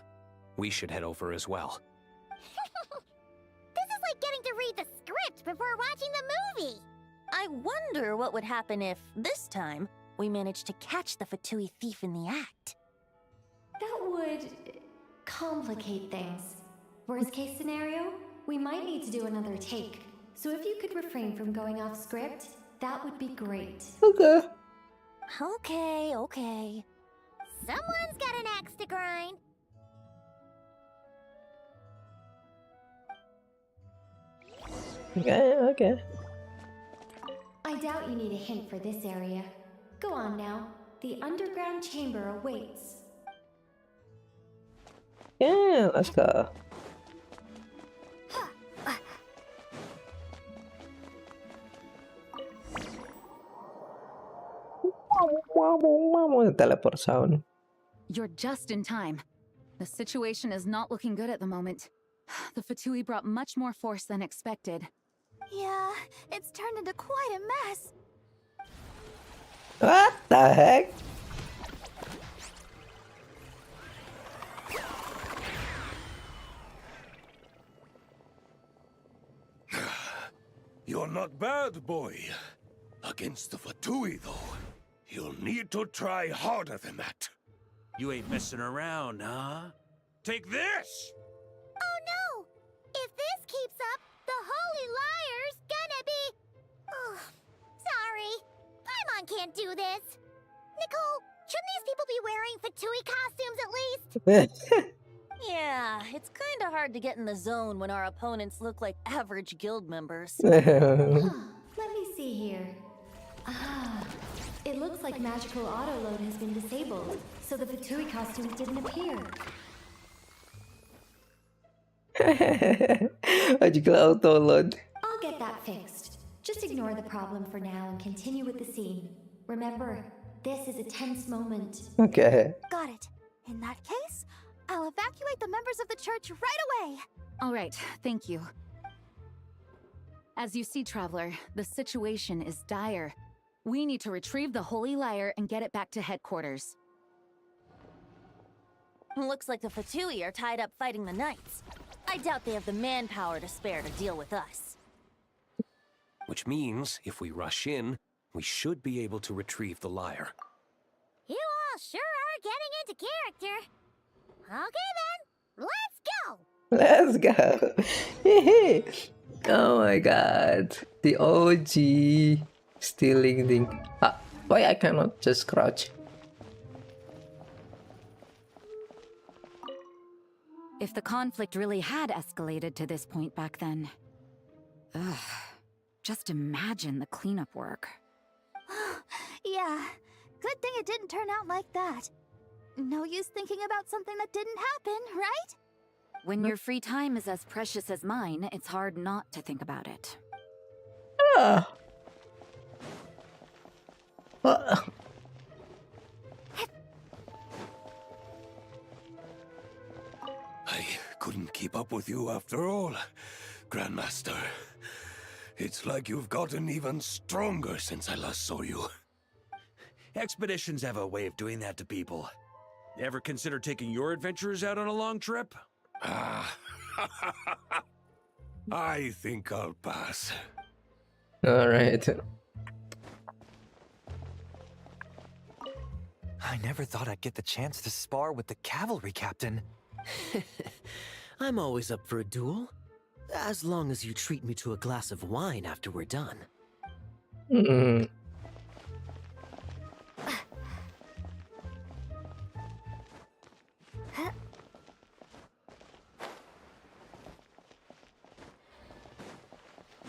Speaker 11: We should head over as well.
Speaker 2: This is like getting to read the script before watching the movie.
Speaker 6: I wonder what would happen if, this time, we managed to catch the Fatui thief in the act.
Speaker 4: That would complicate things. Worst case scenario, we might need to do another take. So if you could refrain from going off script, that would be great.
Speaker 1: Okay.
Speaker 6: Okay.
Speaker 2: Someone's got an axe to grind.
Speaker 1: Okay.
Speaker 4: I doubt you need a hint for this area. Go on now. The underground chamber awaits.
Speaker 1: Yeah, let's go. Teleport sound.
Speaker 7: You're just in time. The situation is not looking good at the moment. The Fatui brought much more force than expected.
Speaker 2: Yeah, it's turned into quite a mess.
Speaker 1: What the heck?
Speaker 5: You're not bad, boy. Against the Fatui, though, you'll need to try harder than that.
Speaker 8: You ain't messing around, huh? Take this!
Speaker 2: Oh no! If this keeps up, the Holy Lyre's gonna be... Oh, sorry. Paimon can't do this. Nicole, shouldn't these people be wearing Fatui costumes at least?
Speaker 6: Yeah, it's kinda hard to get in the zone when our opponents look like average guild members.
Speaker 4: Let me see here. It looks like magical autoload has been disabled, so the Fatui costumes didn't appear.
Speaker 1: Magical auto load.
Speaker 4: I'll get that fixed. Just ignore the problem for now and continue with the scene. Remember, this is a tense moment.
Speaker 1: Okay.
Speaker 2: Got it. In that case, I'll evacuate the members of the church right away.
Speaker 7: All right, thank you. As you see, Traveler, the situation is dire. We need to retrieve the Holy Lyre and get it back to headquarters.
Speaker 6: Looks like the Fatui are tied up fighting the Knights. I doubt they have the manpower to spare to deal with us.
Speaker 11: Which means, if we rush in, we should be able to retrieve the lyre.
Speaker 2: You all sure are getting into character. Okay then, let's go.
Speaker 1: Let's go. Oh my god. The OG stealing thing. Why I cannot just crouch?
Speaker 7: If the conflict really had escalated to this point back then... Ugh.
Speaker 12: Just imagine the cleanup work.
Speaker 2: Yeah, good thing it didn't turn out like that. No use thinking about something that didn't happen, right?
Speaker 12: When your free time is as precious as mine, it's hard not to think about it.
Speaker 1: Ah. Ah.
Speaker 5: I couldn't keep up with you after all, Grandmaster. It's like you've gotten even stronger since I last saw you.
Speaker 8: Expeditions have a way of doing that to people. Ever consider taking your adventurers out on a long trip?
Speaker 5: Ah, I think I'll pass.
Speaker 1: All right.
Speaker 13: I never thought I'd get the chance to spar with the cavalry captain.
Speaker 14: I'm always up for a duel. As long as you treat me to a glass of wine after we're done.
Speaker 1: Mm.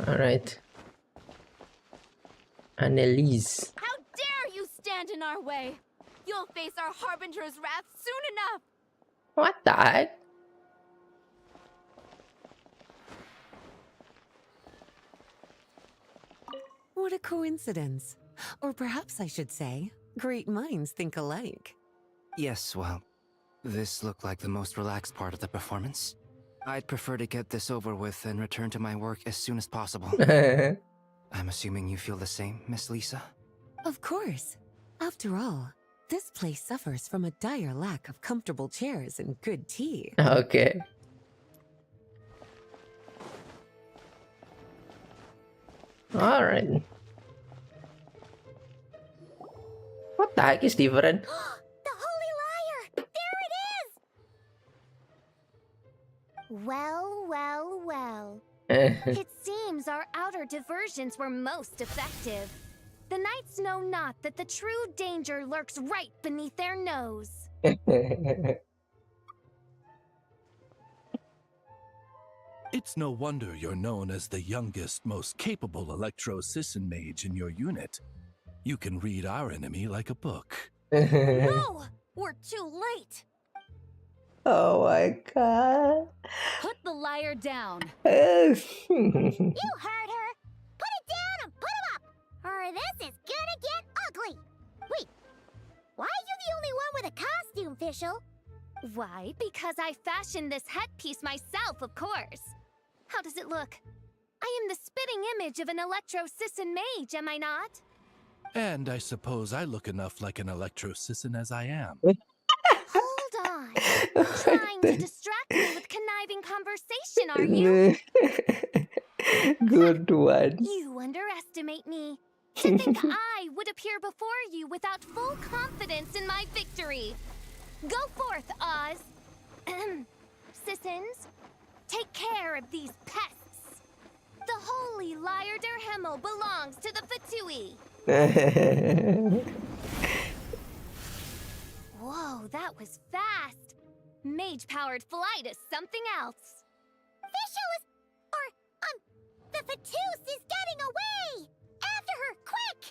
Speaker 1: All right. Annelise.
Speaker 15: How dare you stand in our way? You'll face our Harbinger's wrath soon enough!
Speaker 1: What the heck?
Speaker 3: What a coincidence. Or perhaps I should say, great minds think alike.
Speaker 13: Yes, well, this looked like the most relaxed part of the performance. I'd prefer to get this over with and return to my work as soon as possible. I'm assuming you feel the same, Miss Lisa?
Speaker 3: Of course. After all, this place suffers from a dire lack of comfortable chairs and good tea.
Speaker 1: Okay. All right. What the heck is different?
Speaker 2: The Holy Liar! There it is! Well, well, well. It seems our outer diversions were most effective. The knights know not that the true danger lurks right beneath their nose.
Speaker 16: It's no wonder you're known as the youngest, most capable Electro-Sisson mage in your unit. You can read our enemy like a book.
Speaker 15: No! We're too late!
Speaker 1: Oh my god.
Speaker 15: Put the liar down!
Speaker 2: You heard her! Put it down and put him up! Or this is gonna get ugly! Wait, why are you the only one with a costume, Fischl?
Speaker 15: Why? Because I fashioned this headpiece myself, of course. How does it look? I am the spitting image of an Electro-Sisson mage, am I not?
Speaker 16: And I suppose I look enough like an Electro-Sisson as I am.
Speaker 2: Hold on. Trying to distract me with conniving conversation, are you?
Speaker 1: Good one.
Speaker 2: You underestimate me. To think I would appear before you without full confidence in my victory. Go forth, Oz. Sissons, take care of these pests. The holy Liar der Himmel belongs to the Fatui. Whoa, that was fast. Mage-powered flight is something else. Fischl is... the Fatus is getting away! After her, quick!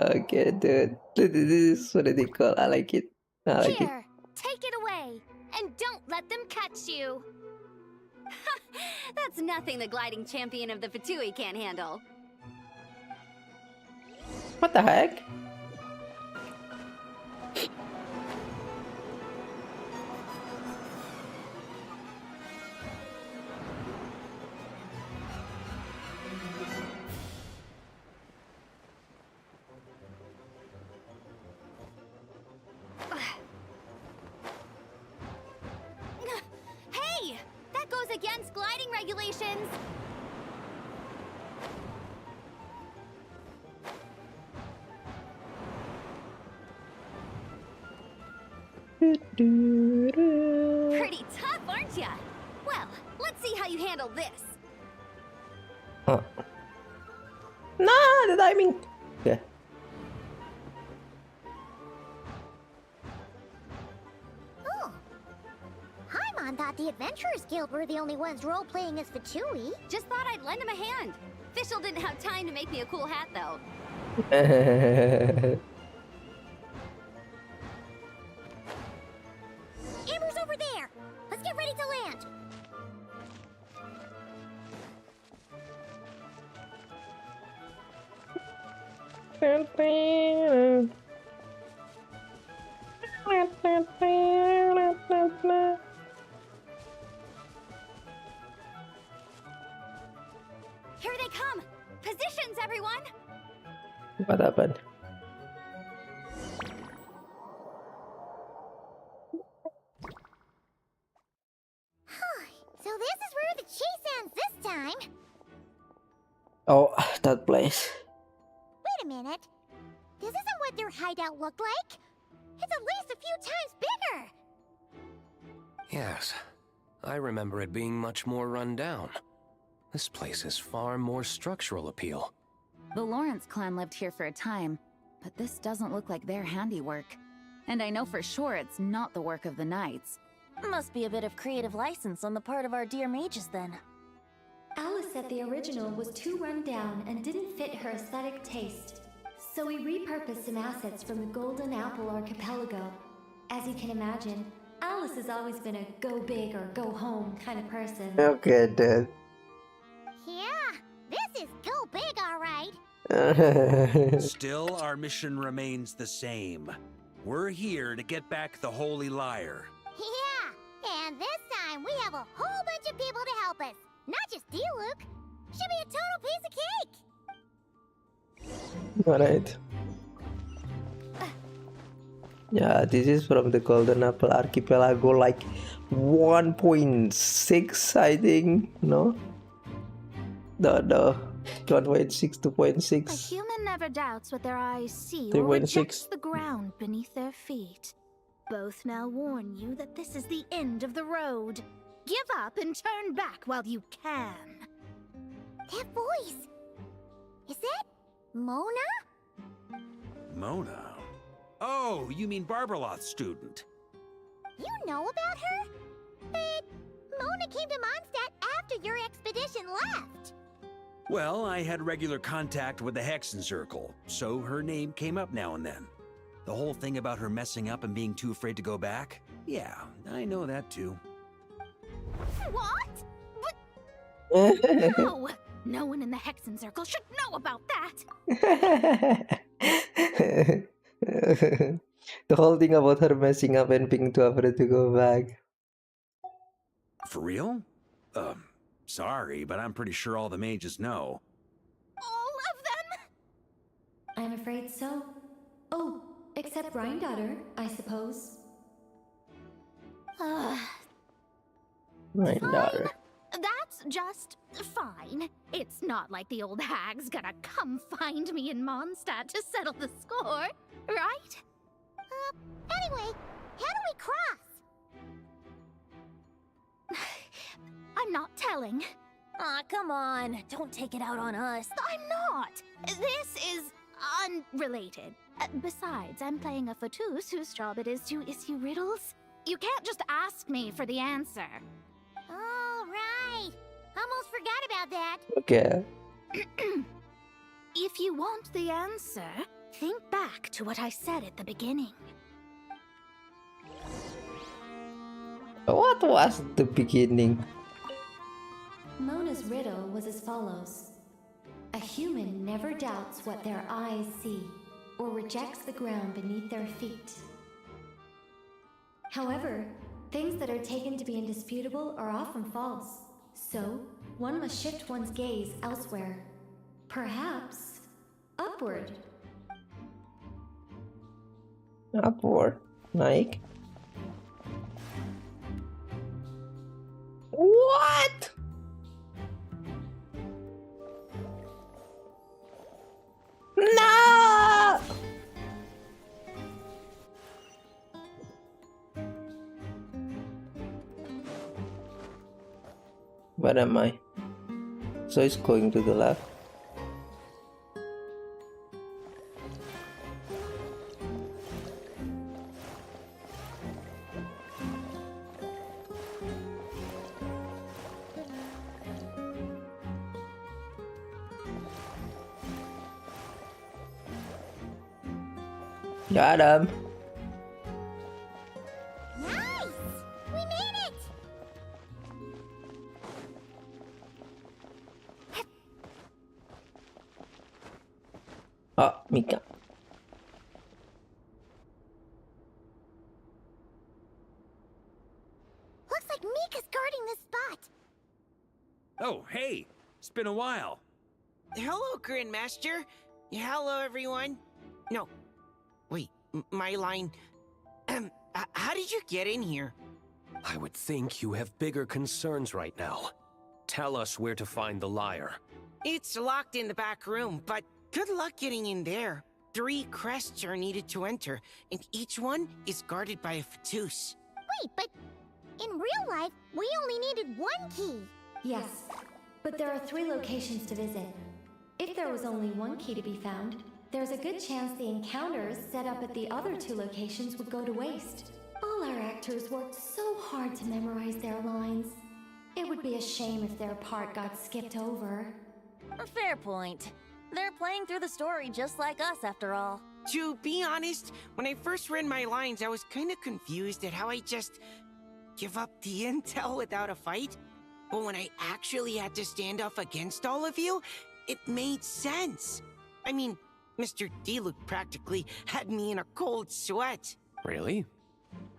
Speaker 1: Okay, dude. This is really cool. I like it. I like it.
Speaker 2: Here, take it away, and don't let them catch you.
Speaker 15: That's nothing the gliding champion of the Fatui can't handle.
Speaker 1: What the heck?
Speaker 2: Hey! That goes against gliding regulations!
Speaker 15: Pretty tough, aren't ya? Well, let's see how you handle this.
Speaker 1: Oh. Nah, the timing. Yeah.
Speaker 2: Oh, I'm Paimon thought the Adventurers Guild were the only ones role-playing as Fatui.
Speaker 15: Just thought I'd lend him a hand. Fischl didn't have time to make me a cool hat, though.
Speaker 2: Amber's over there! Let's get ready to land!
Speaker 15: Here they come! Positions, everyone!
Speaker 1: What happened?
Speaker 2: So this is where the chase ends this time.
Speaker 1: Oh, that place.
Speaker 2: Wait a minute. This isn't what their hideout looked like. It's at least a few times bigger.
Speaker 11: Yes, I remember it being much more run down. This place has far more structural appeal.
Speaker 7: The Lawrence clan lived here for a time, but this doesn't look like their handiwork. And I know for sure it's not the work of the knights.
Speaker 6: Must be a bit of creative license on the part of our dear mages, then.
Speaker 4: Alice said the original was too run down and didn't fit her aesthetic taste. So we repurposed some assets from the Golden Apple Archipelago. As you can imagine, Alice has always been a go big or go home kind of person.
Speaker 1: Okay, dude.
Speaker 2: Yeah, this is go big, all right.
Speaker 8: Still, our mission remains the same. We're here to get back the Holy Lyre.
Speaker 2: Yeah, and this time we have a whole bunch of people to help us. Not just you, Luke. Should be a total piece of cake.
Speaker 1: Alright. Yeah, this is from the Golden Apple Archipelago, like 1.6, I think. No? No. 1.6, 2.6.
Speaker 17: A human never doubts what their eyes see or
Speaker 1: 3.6.
Speaker 17: rejects the ground beneath their feet. Both now warn you that this is the end of the road. Give up and turn back while you can.
Speaker 2: That voice. Is that Mona?
Speaker 8: Mona? Oh, you mean Barbarloth's student.
Speaker 2: You know about her? But Mona came to Mondstadt after your expedition left.
Speaker 8: Well, I had regular contact with the Hexen Circle, so her name came up now and then. The whole thing about her messing up and being too afraid to go back? Yeah, I know that too.
Speaker 17: What? No! No one in the Hexen Circle should know about that!
Speaker 1: The whole thing about her messing up and being too afraid to go back.
Speaker 8: For real? Sorry, but I'm pretty sure all the mages know.
Speaker 17: All of them?
Speaker 4: I'm afraid so. Oh, except Rhindaughter, I suppose.
Speaker 1: Rhindaughter.
Speaker 17: That's just fine. It's not like the old hag's gonna come find me in Mondstadt to settle the score, right?
Speaker 2: Anyway, how do we cross?
Speaker 17: I'm not telling.
Speaker 6: Aw, come on. Don't take it out on us.
Speaker 17: I'm not. This is unrelated. Besides, I'm playing a fatus whose job it is to issue riddles. You can't just ask me for the answer.
Speaker 2: All right. Almost forgot about that.
Speaker 1: Okay.
Speaker 17: If you want the answer, think back to what I said at the beginning.
Speaker 1: What was the beginning?
Speaker 4: Mona's riddle was as follows. A human never doubts what their eyes see, or rejects the ground beneath their feet. However, things that are taken to be indisputable are often false. So, one must shift one's gaze elsewhere. Perhaps, upward.
Speaker 1: Upward. Naik. What? No! Where am I? So it's going to the left. Got him.
Speaker 2: Nice! We made it!
Speaker 1: Oh, Mika.
Speaker 2: Looks like Mika's guarding this spot.
Speaker 8: Oh, hey! It's been a while.
Speaker 18: Hello, Grandmaster. Hello, everyone. No. Wait, my line. How did you get in here?
Speaker 11: I would think you have bigger concerns right now. Tell us where to find the lyre.
Speaker 18: It's locked in the back room, but good luck getting in there. 3 crests are needed to enter, and each one is guarded by a Fatus.
Speaker 2: Wait, but in real life, we only needed 1 key.
Speaker 4: Yes, but there are 3 locations to visit. If there was only 1 key to be found, there's a good chance the encounters set up at the other 2 locations would go to waste. All our actors worked so hard to memorize their lines. It would be a shame if their part got skipped over.
Speaker 6: A fair point. They're playing through the story just like us, after all.
Speaker 18: To be honest, when I first read my lines, I was kind of confused at how I just give up the intel without a fight. But when I actually had to stand up against all of you, it made sense. I mean, Mr. Diluc practically had me in a cold sweat.
Speaker 11: Really?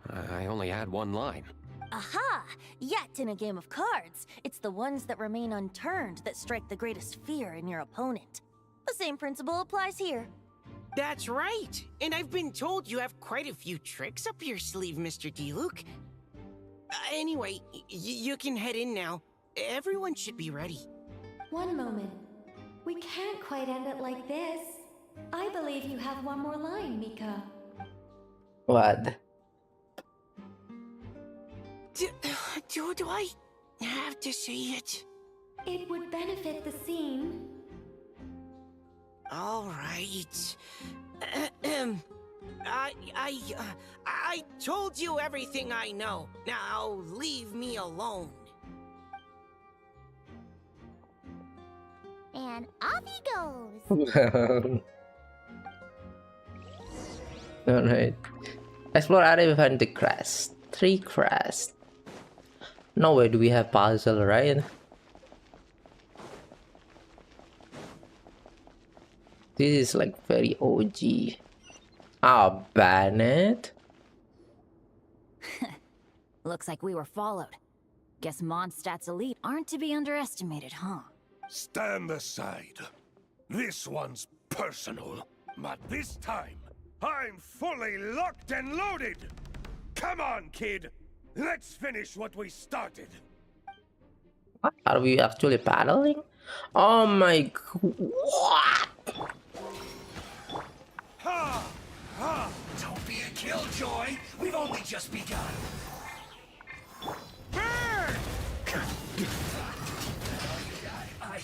Speaker 11: I only had 1 line.
Speaker 6: Aha! Yet in a game of cards, it's the ones that remain unturned that strike the greatest fear in your opponent. The same principle applies here.
Speaker 18: That's right! And I've been told you have quite a few tricks up your sleeve, Mr. Diluc. Anyway, you can head in now. Everyone should be ready.
Speaker 4: One moment. We can't quite end it like this. I believe you have 1 more line, Mika.
Speaker 1: What?
Speaker 18: Do I have to say it?
Speaker 4: It would benefit the scene.
Speaker 18: All right. I told you everything I know. Now leave me alone.
Speaker 2: And off he goes.
Speaker 1: Alright. Explore area behind the crest. 3 crests. Nowhere do we have puzzle, right? This is like very OG. Ah, Bennett.
Speaker 12: Looks like we were followed. Guess Mondstadt's elite aren't to be underestimated, huh?
Speaker 5: Stand aside. This one's personal. But this time, I'm fully locked and loaded! Come on, kid! Let's finish what we started!
Speaker 1: What? Are we actually battling? Oh my... What?
Speaker 5: Ha! Ha! Don't be a killjoy! We've only just begun! Burn!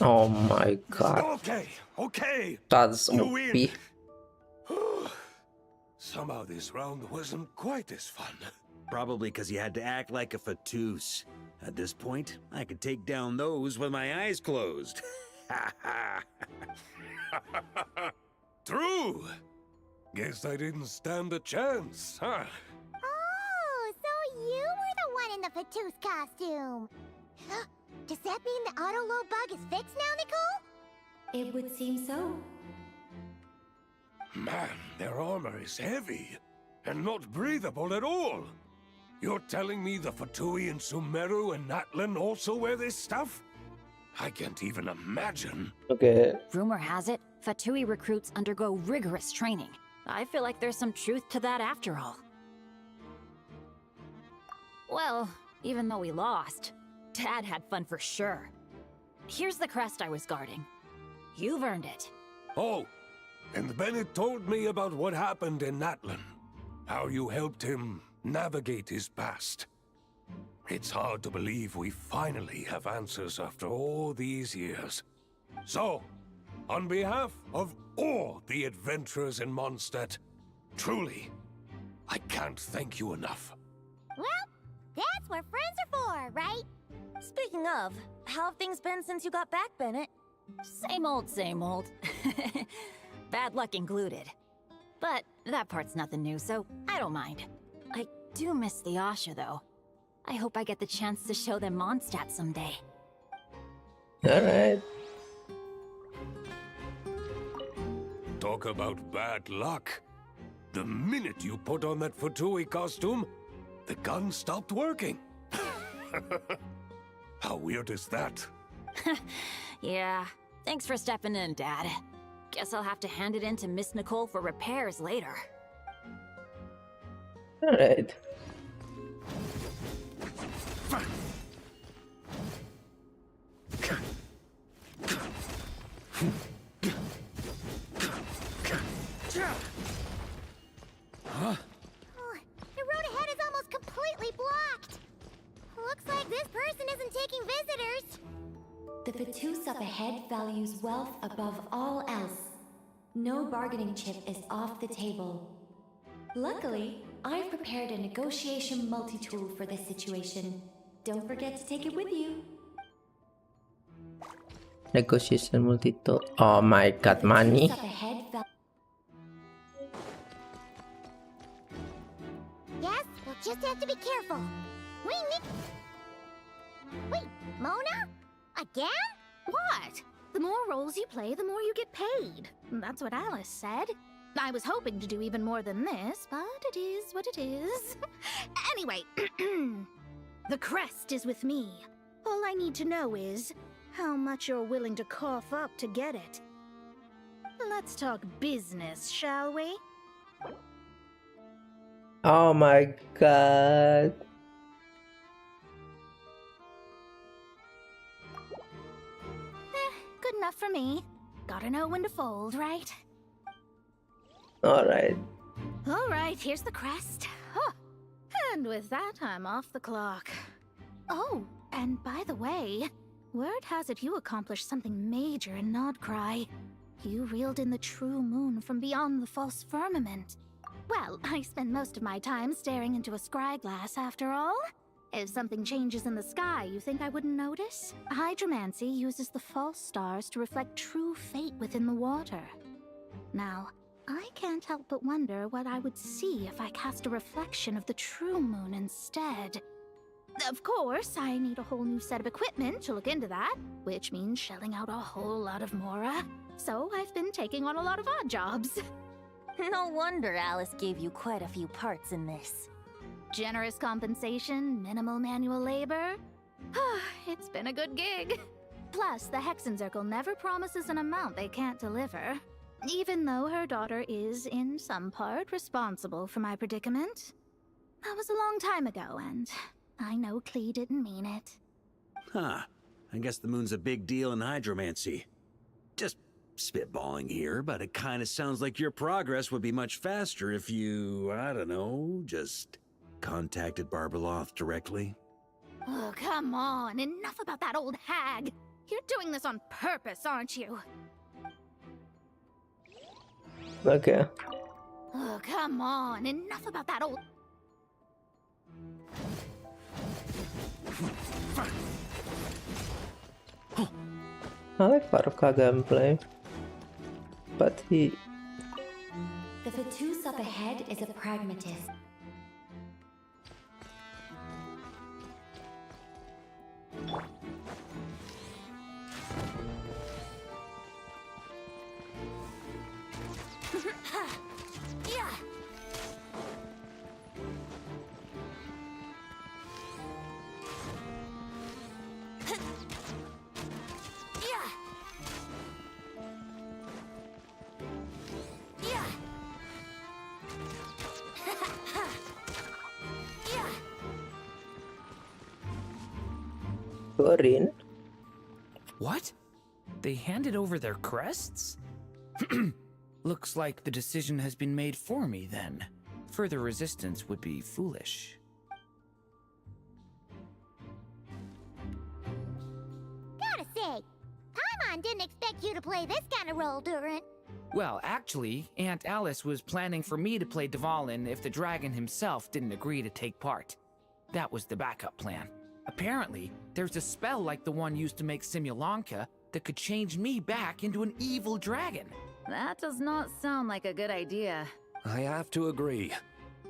Speaker 1: Oh my god.
Speaker 5: Okay, okay.
Speaker 1: That's
Speaker 5: You
Speaker 1: OP.
Speaker 5: win. Somehow this round wasn't quite as fun.
Speaker 8: Probably because you had to act like a Fatus. At this point, I could take down those with my eyes closed.
Speaker 5: True. Guess I didn't stand a chance, huh?
Speaker 2: Oh, so you were the one in the Fatus costume. Does that mean the auto-load bug is fixed now, Nicole?
Speaker 4: It would seem so.
Speaker 5: Man, their armor is heavy and not breathable at all. You're telling me the Fatui in Sumeru and Natlan also wear this stuff? I can't even imagine.
Speaker 1: Okay.
Speaker 12: Rumor has it, Fatui recruits undergo rigorous training. I feel like there's some truth to that after all. Well, even though we lost, Dad had fun for sure. Here's the crest I was guarding. You've earned it.
Speaker 5: Oh, and Bennett told me about what happened in Natlan. How you helped him navigate his past. It's hard to believe we finally have answers after all these years. So, on behalf of all the adventurers in Mondstadt, truly, I can't thank you enough.
Speaker 2: Well, that's what friends are for, right?
Speaker 6: Speaking of, how have things been since you got back, Bennett?
Speaker 12: Same old, same old. Bad luck included. But that part's nothing new, so I don't mind. I do miss the Asha, though. I hope I get the chance to show them Mondstadt someday.
Speaker 1: Alright.
Speaker 5: Talk about bad luck. The minute you put on that Futui costume, the gun stopped working. How weird is that?
Speaker 12: Yeah, thanks for stepping in, Dad. Guess I'll have to hand it in to Miss Nicole for repairs later.
Speaker 1: Alright.
Speaker 2: Oh, the road ahead is almost completely blocked. Looks like this person isn't taking visitors.
Speaker 4: The Vatus up ahead values wealth above all else. No bargaining chip is off the table. Luckily, I've prepared a negotiation multi-tool for this situation. Don't forget to take it with you.
Speaker 1: Negotiation multi-tool. Oh my god, money.
Speaker 2: Yes, we'll just have to be careful. We need... Wait, Mona? Again?
Speaker 17: What? The more roles you play, the more you get paid. That's what Alice said. I was hoping to do even more than this, but it is what it is. Anyway, the crest is with me. All I need to know is how much you're willing to cough up to get it. Let's talk business, shall we?
Speaker 1: Oh my god.
Speaker 17: Good enough for me. Gotta know when to fold, right?
Speaker 1: Alright.
Speaker 17: Alright, here's the crest. Huh. And with that, I'm off the clock. Oh, and by the way, word has it you accomplished something major in Nodcry. You reeled in the true moon from beyond the false firmament. Well, I spend most of my time staring into a scry glass after all. If something changes in the sky, you think I wouldn't notice? Hydromancy uses the false stars to reflect true fate within the water. Now, I can't help but wonder what I would see if I cast a reflection of the true moon instead. Of course, I need a whole new set of equipment to look into that, which means shelling out a whole lot of mora. So I've been taking on a lot of odd jobs.
Speaker 6: No wonder Alice gave you quite a few parts in this.
Speaker 17: Generous compensation, minimal manual labor. It's been a good gig. Plus, the Hexenzirkel never promises an amount they can't deliver. Even though her daughter is, in some part, responsible for my predicament. That was a long time ago, and I know Klee didn't mean it.
Speaker 8: Huh. I guess the moon's a big deal in hydromancy. Just spitballing here, but it kind of sounds like your progress would be much faster if you, I don't know, just contacted Barbeloth directly.
Speaker 17: Oh, come on. Enough about that old hag. You're doing this on purpose, aren't you?
Speaker 1: Okay.
Speaker 17: Oh, come on. Enough about that old...
Speaker 1: I like Barca gameplay, but he...
Speaker 4: The Vatus up ahead is a pragmatist.
Speaker 1: Corin?
Speaker 19: What? They handed over their crests? Looks like the decision has been made for me, then. Further resistance would be foolish.
Speaker 2: Gotta say, Paimon didn't expect you to play this kind of role, Durin.
Speaker 19: Well, actually, Aunt Alice was planning for me to play Dvalin if the dragon himself didn't agree to take part. That was the backup plan. Apparently, there's a spell like the one used to make Simulanka that could change me back into an evil dragon.
Speaker 7: That does not sound like a good idea.
Speaker 11: I have to agree.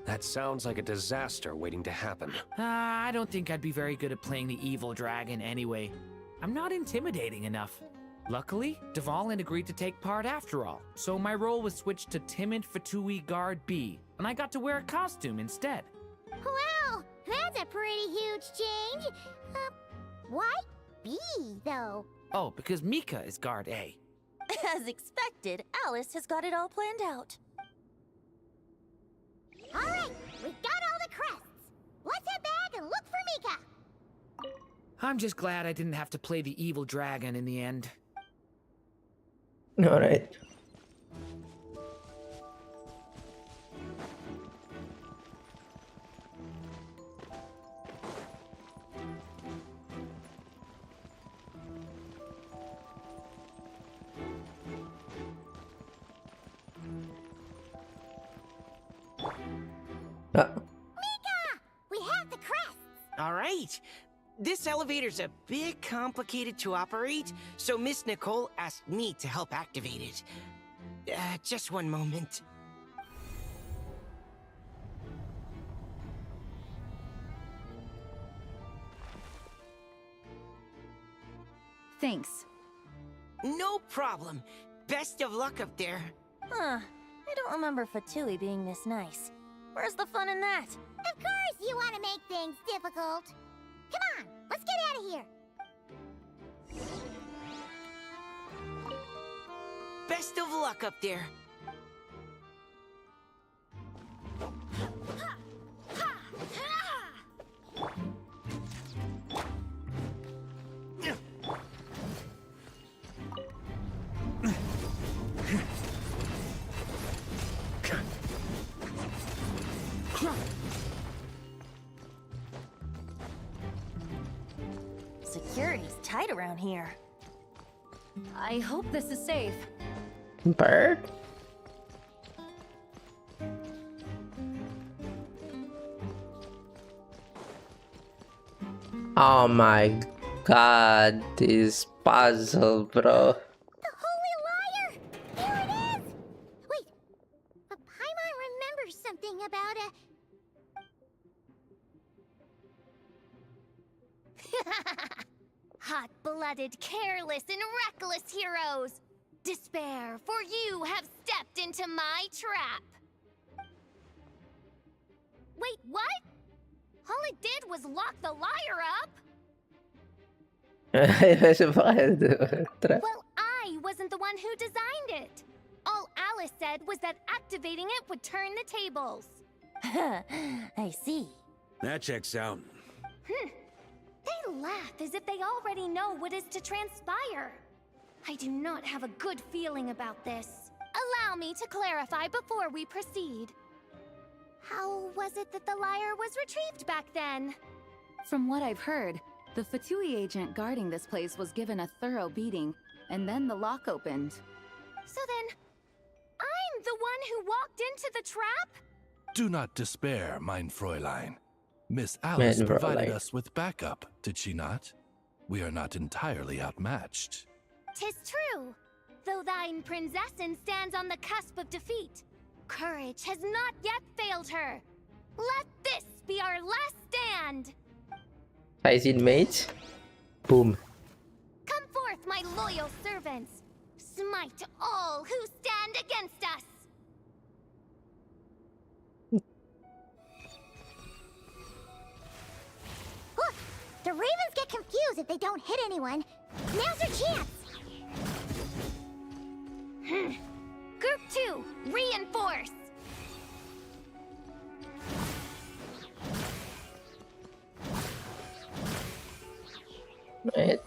Speaker 11: That sounds like a disaster waiting to happen.
Speaker 19: I don't think I'd be very good at playing the evil dragon anyway. I'm not intimidating enough. Luckily, Dvalin agreed to take part after all, so my role was switched to Timid Fatui Guard B, and I got to wear a costume instead.
Speaker 2: Wow, that's a pretty huge change. Why B, though?
Speaker 19: Oh, because Mika is Guard A.
Speaker 6: As expected, Alice has got it all planned out.
Speaker 2: All right, we got all the crests. Let's head back and look for Mika.
Speaker 19: I'm just glad I didn't have to play the evil dragon in the end.
Speaker 1: Alright.
Speaker 2: We have the crests.
Speaker 18: All right. This elevator's a bit complicated to operate, so Miss Nicole asked me to help activate it. Just one moment.
Speaker 7: Thanks.
Speaker 18: No problem. Best of luck up there.
Speaker 6: Huh. I don't remember Fatui being this nice. Where's the fun in that?
Speaker 2: Of course you want to make things difficult. Come on, let's get out of here.
Speaker 18: Best of luck up there.
Speaker 6: Security's tight around here.
Speaker 7: I hope this is safe.
Speaker 1: Bird? Oh my god, this puzzle, bro.
Speaker 2: The Holy Liar! There it is! Wait, but Paimon remembers something about a...
Speaker 15: Hot-blooded, careless, and reckless heroes! Despair, for you have stepped into my trap! Wait, what? All it did was lock the liar up? Well, I wasn't the one who designed it. All Alice said was that activating it would turn the tables.
Speaker 6: I see.
Speaker 8: That checks out.
Speaker 15: They laugh as if they already know what is to transpire. I do not have a good feeling about this. Allow me to clarify before we proceed. How was it that the liar was retrieved back then?
Speaker 7: From what I've heard, the Fatui agent guarding this place was given a thorough beating, and then the lock opened.
Speaker 15: So then, I'm the one who walked into the trap?
Speaker 16: Do not despair, mein Fräulein. Miss Alice provided us with backup, did she not? We are not entirely outmatched.
Speaker 15: 'Tis true. Though thine Prinzessin stands on the cusp of defeat, courage has not yet failed her. Let this be our last stand.
Speaker 1: Stygian mage. Boom.
Speaker 15: Come forth, my loyal servants. Smite all who stand against us.
Speaker 2: Look, the Ravens get confused if they don't hit anyone. Now's your chance.
Speaker 15: Group 2, reinforce.
Speaker 1: Right.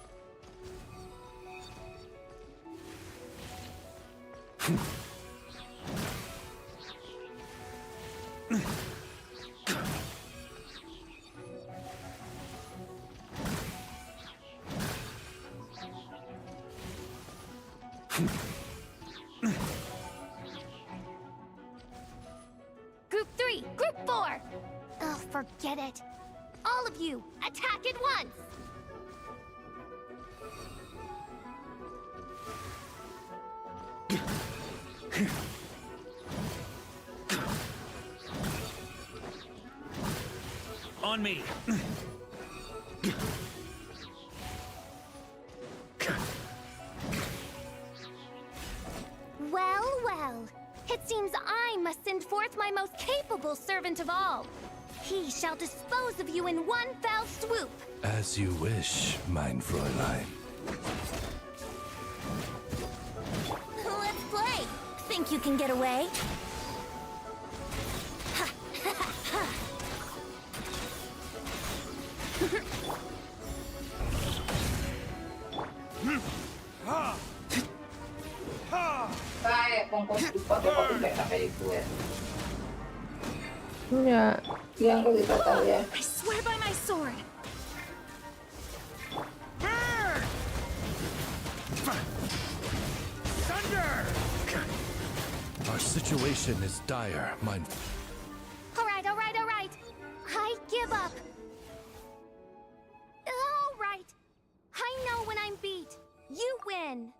Speaker 15: Group 3, Group 4. Oh, forget it. All of you, attack at once.
Speaker 8: On me.
Speaker 15: Well, well. It seems I must send forth my most capable servant of all. He shall dispose of you in one fell swoop.
Speaker 16: As you wish, mein Fräulein.
Speaker 6: Let's play. Think you can get away?
Speaker 1: Ya, yang kita tahu ya.
Speaker 10: I swear by my sword.
Speaker 8: Thunder!
Speaker 16: Our situation is dire, mein.
Speaker 15: All right, all right, all right. I give up. All right. I know when I'm beat. You win.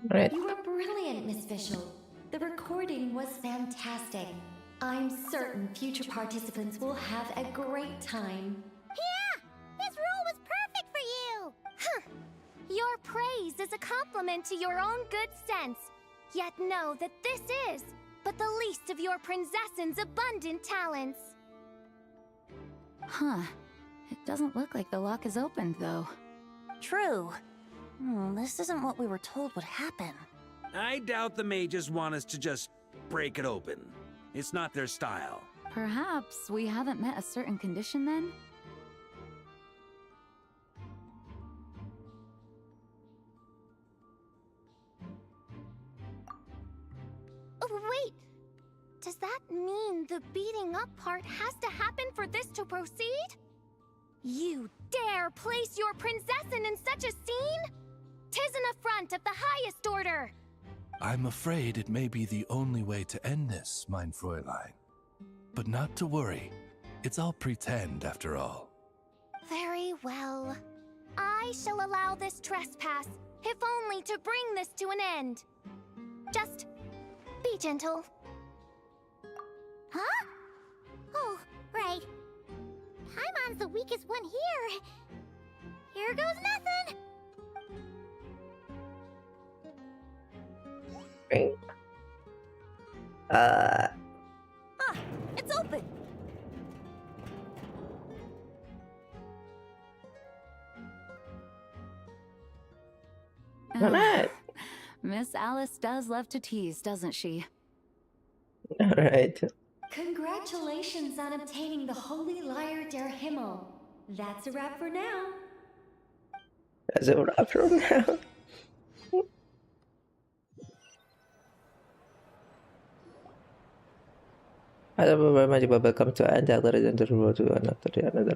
Speaker 1: Right.
Speaker 4: You were brilliant, Miss Fischl. The recording was fantastic. I'm certain future participants will have a great time.
Speaker 2: Yeah! This role was perfect for you!
Speaker 15: Huh. Your praise is a compliment to your own good sense. Yet know that this is but the least of your princess's abundant talents.
Speaker 7: Huh. It doesn't look like the lock is opened, though.
Speaker 6: True. This isn't what we were told would happen.
Speaker 8: I doubt the mages want us to just break it open. It's not their style.
Speaker 7: Perhaps we haven't met a certain condition then?
Speaker 15: Oh, wait! Does that mean the beating up part has to happen for this to proceed? You dare place your princessin in such a scene? 'Tis an affront of the highest order!
Speaker 16: I'm afraid it may be the only way to end this, mein Fräulein. But not to worry. It's all pretend, after all.
Speaker 15: Very well. I shall allow this trespass, if only to bring this to an end. Just be gentle.
Speaker 2: Huh? Oh, right. Paimon's the weakest one here. Here goes nothing.
Speaker 6: It's open.
Speaker 1: Alright.
Speaker 7: Miss Alice does love to tease, doesn't she?
Speaker 1: Alright.
Speaker 4: Congratulations on obtaining the Holy Lyre der Himmel. That's a wrap for now.
Speaker 1: That's a wrap for now. Ada beberapa magic bubble come to end after the interval to another.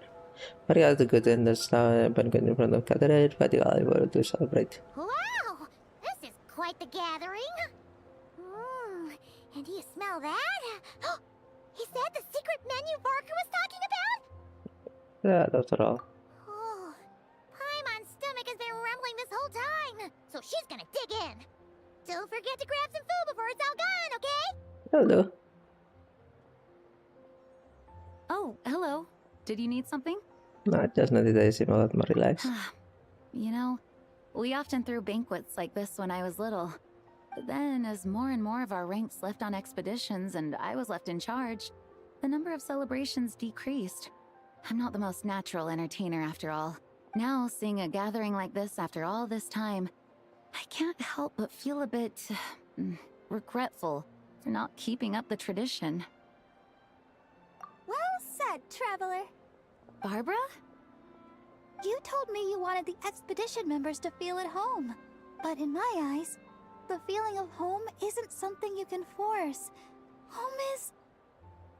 Speaker 1: Mari kita go to the star and go in front of Catherine, but you all want to celebrate.
Speaker 2: Wow! This is quite the gathering. And do you smell that? Is that the secret menu Varka was talking about?
Speaker 1: Yeah, that's all.
Speaker 2: Oh, Paimon's stomach has been rumbling this whole time, so she's gonna dig in. Don't forget to grab some food before it's all gone, okay?
Speaker 1: Hello.
Speaker 7: Oh, hello. Did you need something?
Speaker 1: Just nanti tayo seem a lot more relaxed.
Speaker 7: You know, we often threw banquets like this when I was little. But then, as more and more of our ranks left on expeditions and I was left in charge, the number of celebrations decreased. I'm not the most natural entertainer after all. Now, seeing a gathering like this after all this time, I can't help but feel a bit regretful for not keeping up the tradition.
Speaker 15: Well said, traveler.
Speaker 7: Barbara?
Speaker 15: You told me you wanted the expedition members to feel at home. But in my eyes, the feeling of home isn't something you can force. Home is...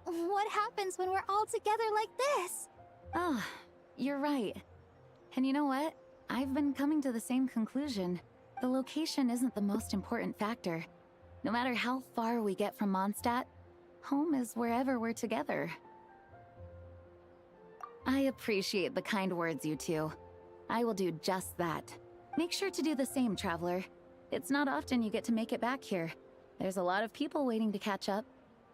Speaker 15: what happens when we're all together like this?
Speaker 7: Ah, you're right. And you know what? I've been coming to the same conclusion. The location isn't the most important factor. No matter how far we get from Mondstadt, Home is wherever we're together. I appreciate the kind words, you two. I will do just that. Make sure to do the same, Traveler. It's not often you get to make it back here. There's a lot of people waiting to catch up.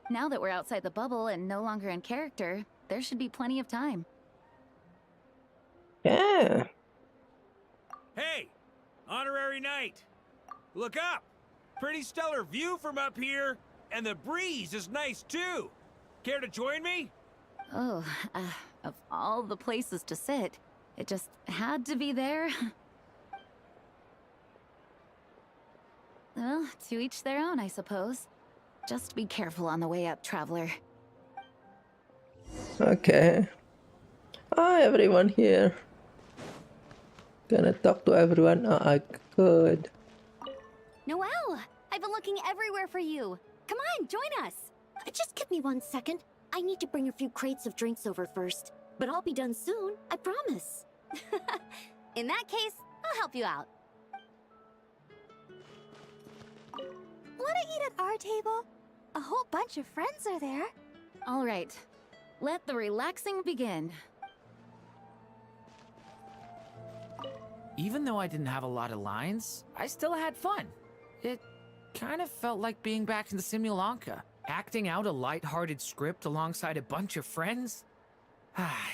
Speaker 7: Now that we're outside the bubble and no longer in character, there should be plenty of time.
Speaker 1: Yeah.
Speaker 8: Hey! Honorary Knight! Look up! Pretty stellar view from up here, and the breeze is nice too! Care to join me?
Speaker 7: Oh, of all the places to sit, it just had to be there. Well, to each their own, I suppose. Just be careful on the way up, Traveler.
Speaker 1: Okay. Hi everyone here. Gonna talk to everyone. Oh, I could.
Speaker 15: Noelle, I've been looking everywhere for you. Come on, join us.
Speaker 2: Just give me 1 second. I need to bring a few crates of drinks over first. But I'll be done soon, I promise.
Speaker 15: In that case, I'll help you out.
Speaker 4: Wanna eat at our table? A whole bunch of friends are there.
Speaker 7: All right, let the relaxing begin.
Speaker 19: Even though I didn't have a lot of lines, I still had fun. It kind of felt like being back in the Simulanka, acting out a light-hearted script alongside a bunch of friends.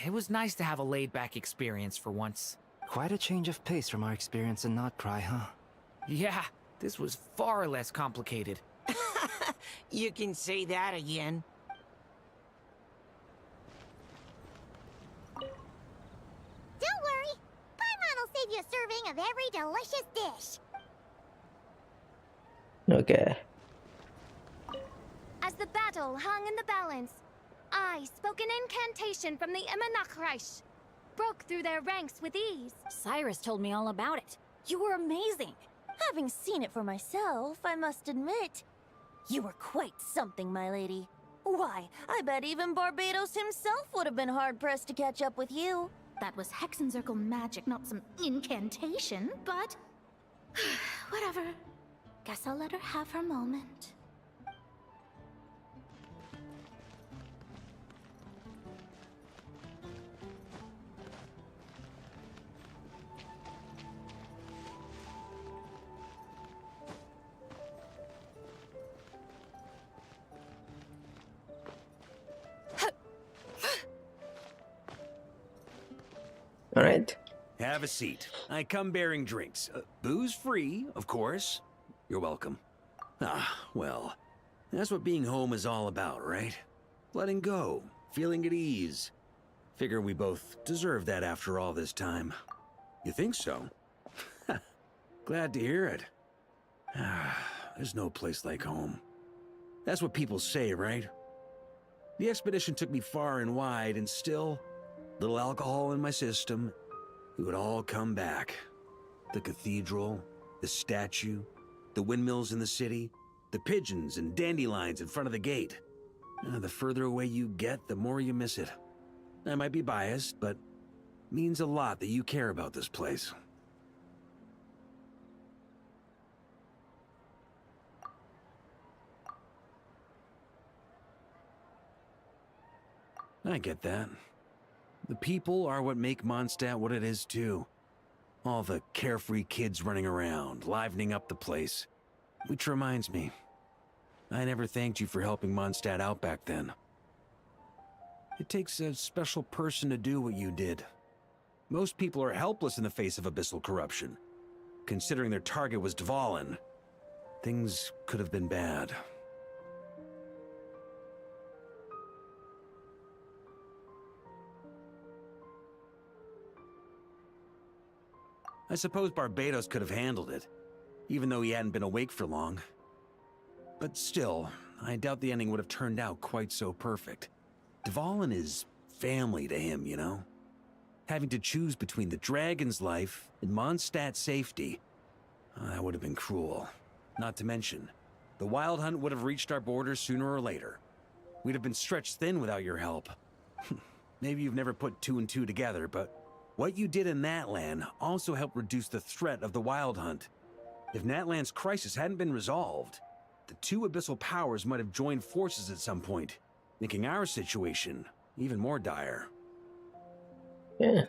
Speaker 19: It was nice to have a laid-back experience for once.
Speaker 13: Quite a change of pace from our experience in Notcry, huh?
Speaker 19: Yeah, this was far less complicated.
Speaker 18: You can say that again.
Speaker 2: Don't worry. Paimon will save you a serving of every delicious dish.
Speaker 1: Okay.
Speaker 15: As the battle hung in the balance, I spoke an incantation from the Imaginarium, broke through their ranks with ease.
Speaker 6: Cyrus told me all about it. You were amazing. Having seen it for myself, I must admit, you were quite something, my lady. Why, I bet even Barbados himself would have been hard-pressed to catch up with you.
Speaker 17: That was Hexencircle magic, not some incantation, but... whatever. Guess I'll let her have her moment.
Speaker 1: All right.
Speaker 8: Have a seat. I come bearing drinks. Booze free, of course. You're welcome. Ah, well, that's what being home is all about, right? Letting go, feeling at ease. Figure we both deserve that after all this time. You think so? Glad to hear it. There's no place like home. That's what people say, right? The expedition took me far and wide, and still, little alcohol in my system, it would all come back. The cathedral, the statue, the windmills in the city, the pigeons and dandelions in front of the gate. The further away you get, the more you miss it. I might be biased, but it means a lot that you care about this place. I get that. The people are what make Mondstadt what it is, too. All the carefree kids running around, livening up the place. Which reminds me, I never thanked you for helping Mondstadt out back then. It takes a special person to do what you did. Most people are helpless in the face of abyssal corruption. Considering their target was Dvalin, things could have been bad. I suppose Barbados could have handled it, even though he hadn't been awake for long. But still, I doubt the ending would have turned out quite so perfect. Dvalin is family to him, you know? Having to choose between the dragon's life and Mondstadt's safety, that would have been cruel. Not to mention, the Wild Hunt would have reached our borders sooner or later. We'd have been stretched thin without your help. Maybe you've never put two and two together, but what you did in Natlan also helped reduce the threat of the Wild Hunt. If Natlan's crisis hadn't been resolved, the two abyssal powers might have joined forces at some point, making our situation even more dire.
Speaker 1: Yeah.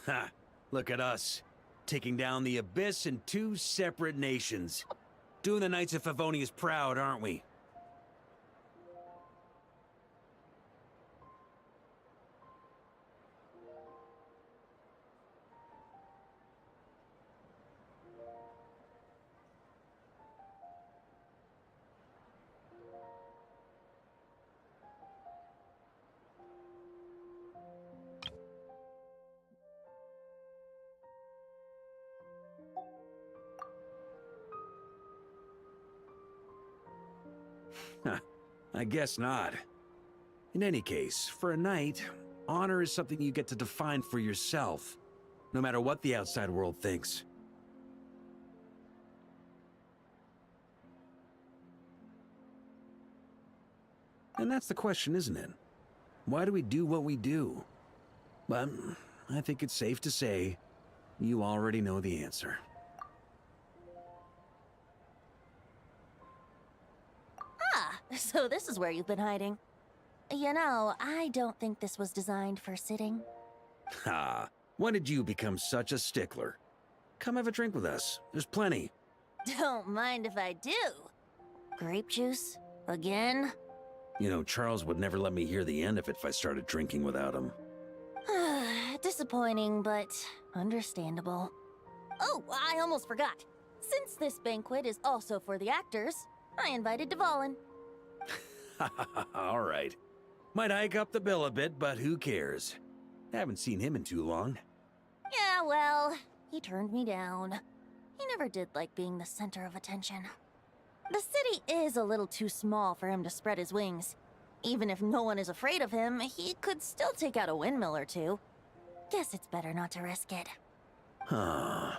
Speaker 8: Ha! Look at us, taking down the Abyss in two separate nations. Doing the Knights of Favonius proud, aren't we? I guess not. In any case, for a knight, honor is something you get to define for yourself, no matter what the outside world thinks. And that's the question, isn't it? Why do we do what we do? Well, I think it's safe to say you already know the answer.
Speaker 6: So this is where you've been hiding. You know, I don't think this was designed for sitting.
Speaker 8: Ha! When did you become such a stickler? Come have a drink with us. There's plenty.
Speaker 6: Don't mind if I do. Grape juice? Again?
Speaker 8: You know, Charles would never let me hear the end of it if I started drinking without him.
Speaker 6: Disappointing, but understandable. Oh, I almost forgot. Since this banquet is also for the actors, I invited Dvalin.
Speaker 8: All right. Might hike up the bill a bit, but who cares? Haven't seen him in too long.
Speaker 6: Yeah, well, he turned me down. He never did like being the center of attention. The city is a little too small for him to spread his wings. Even if no one is afraid of him, he could still take out a windmill or two. Guess it's better not to risk it.
Speaker 8: Huh.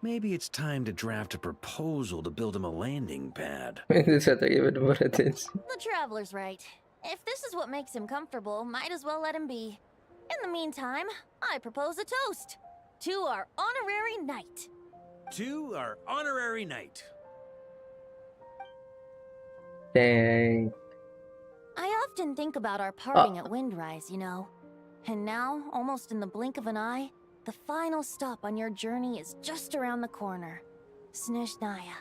Speaker 8: Maybe it's time to draft a proposal to build him a landing pad.
Speaker 6: The traveler's right. If this is what makes him comfortable, might as well let him be. In the meantime, I propose a toast to our honorary knight.
Speaker 8: To our honorary knight.
Speaker 1: Dang.
Speaker 6: I often think about our parting at Windrise, you know. And now, almost in the blink of an eye, the final stop on your journey is just around the corner. Snezhnaya.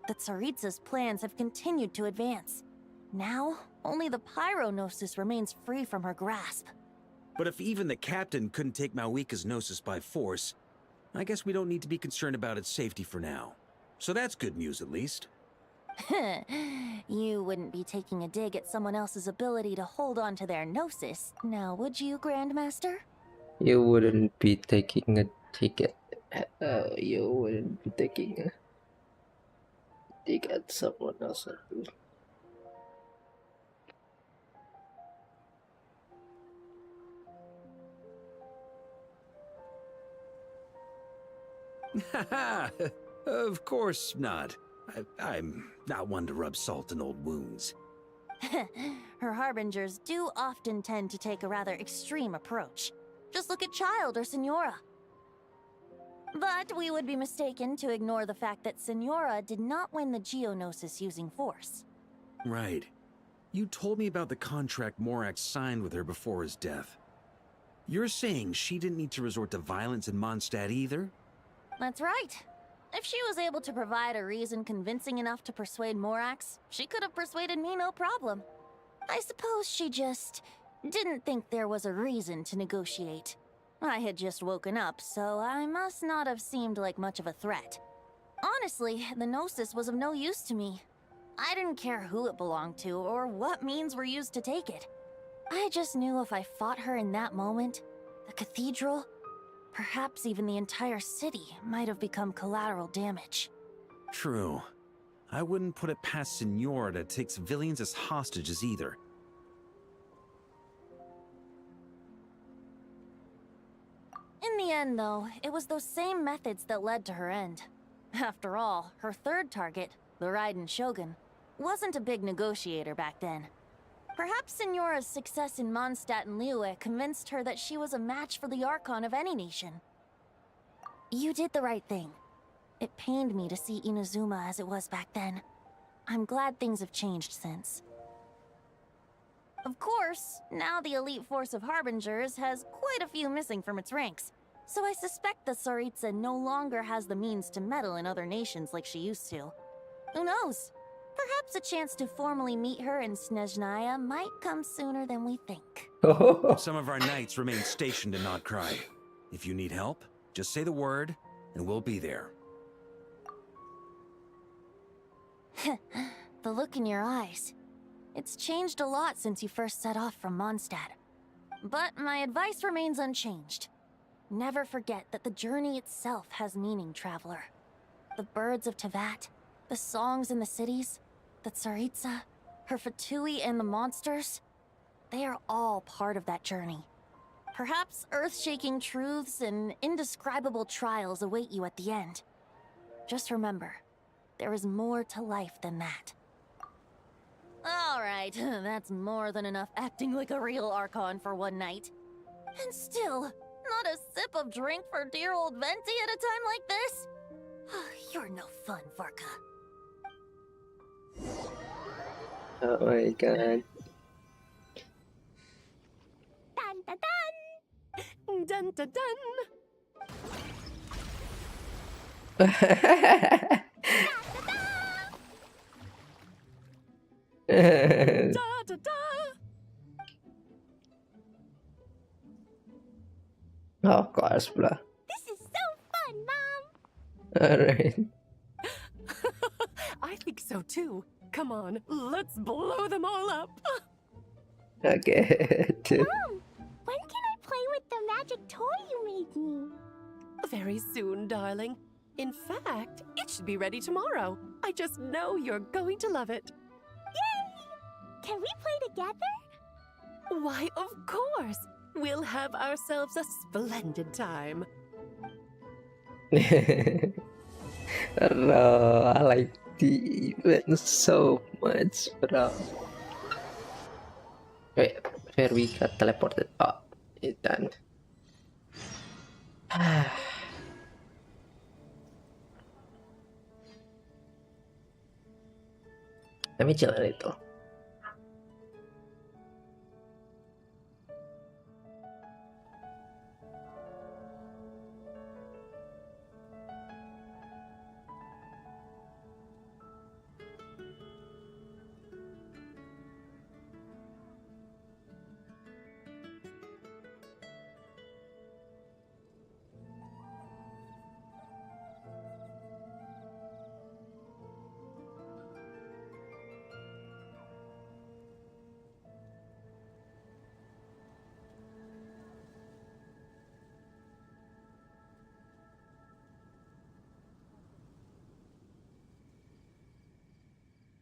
Speaker 6: The Tsaritsa's plans have continued to advance. Now, only the Pyro-Gnosis remains free from her grasp.
Speaker 8: But if even the captain couldn't take Malwika's Gnosis by force, I guess we don't need to be concerned about its safety for now. So that's good news, at least.
Speaker 6: You wouldn't be taking a dig at someone else's ability to hold on to their Gnosis, now would you, Grandmaster?
Speaker 1: You wouldn't be taking a ticket. You wouldn't be taking a dig at someone else.
Speaker 8: Of course not. I'm not one to rub salt in old wounds.
Speaker 6: Her harbingers do often tend to take a rather extreme approach. Just look at Child or Signora. But we would be mistaken to ignore the fact that Signora did not win the Geonosis using force.
Speaker 8: Right. You told me about the contract Morax signed with her before his death. You're saying she didn't need to resort to violence in Mondstadt either?
Speaker 6: That's right. If she was able to provide a reason convincing enough to persuade Morax, she could have persuaded me no problem. I suppose she just didn't think there was a reason to negotiate. I had just woken up, so I must not have seemed like much of a threat. Honestly, the Gnosis was of no use to me. I didn't care who it belonged to or what means were used to take it. I just knew if I fought her in that moment, the cathedral, perhaps even the entire city, might have become collateral damage.
Speaker 8: True. I wouldn't put it past Signora to take civilians as hostages either.
Speaker 6: the end, though, it was those same methods that led to her end. After all, her third target, the Raiden Shogun, wasn't a big negotiator back then. Perhaps Signora's success in Mondstadt and Liyue convinced her that she was a match for the Archon of any nation. You did the right thing. It pained me to see Inazuma as it was back then. I'm glad things have changed since. Of course, now the elite force of Harbingers has quite a few missing from its ranks, so I suspect that Tsaritsa no longer has the means to meddle in other nations like she used to. Who knows? Perhaps a chance to formally meet her in Snezhnaya might come sooner than we think.
Speaker 8: Some of our knights remain stationed in Nodcry. If you need help, just say the word, and we'll be there.
Speaker 6: The look in your eyes. It's changed a lot since you first set off from Mondstadt. But my advice remains unchanged. Never forget that the journey itself has meaning, traveler. The birds of Tevat, the songs in the cities, the Tsaritsa, her Fatui and the monsters, they are all part of that journey. Perhaps earth-shaking truths and indescribable trials await you at the end. Just remember, there is more to life than that. Alright, that's more than enough acting like a real Archon for one night. And still, not a sip of drink for dear old Venti at a time like this? You're no fun, Varka.
Speaker 1: Oh my god.
Speaker 6: Dun dun dun! Dun dun dun! Da, da, da.
Speaker 1: Of course, bro.
Speaker 6: This is so fun, Mom!
Speaker 1: Alright.
Speaker 3: I think so too. Come on, let's blow them all up.
Speaker 1: Okay.
Speaker 2: Mom, when can I play with the magic toy you made me?
Speaker 3: Very soon, darling. In fact, it should be ready tomorrow. I just know you're going to love it.
Speaker 2: Yay! Can we play together?
Speaker 3: Why, of course. We'll have ourselves a splendid time.
Speaker 1: Bro, I like the event so much, bro. Wait, where we got teleported up? It done. Let me chill a little.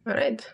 Speaker 1: All right.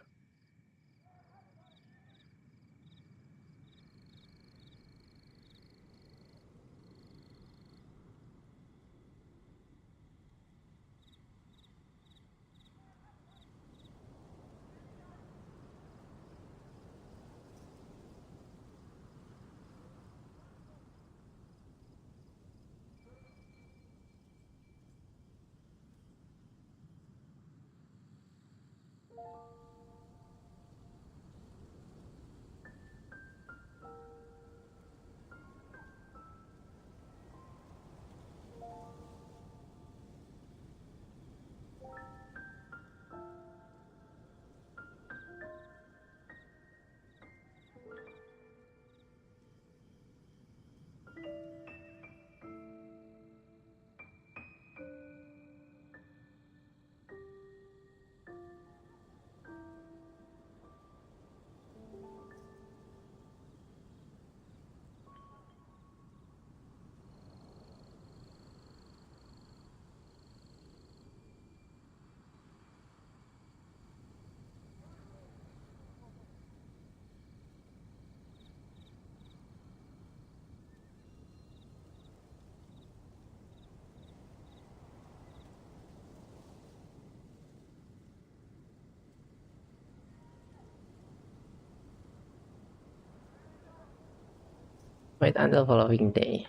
Speaker 1: Wait until following day.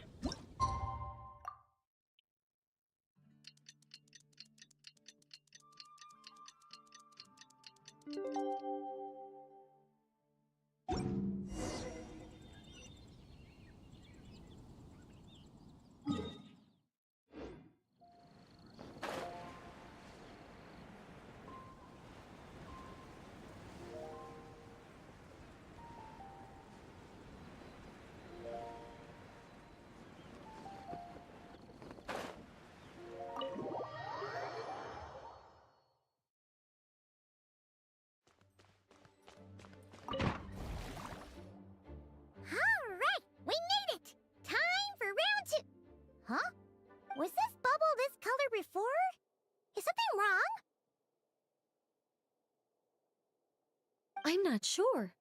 Speaker 2: Alright, we made it! Time for round 2! Huh? Was this bubble this color before? Is something wrong?
Speaker 4: I'm not sure.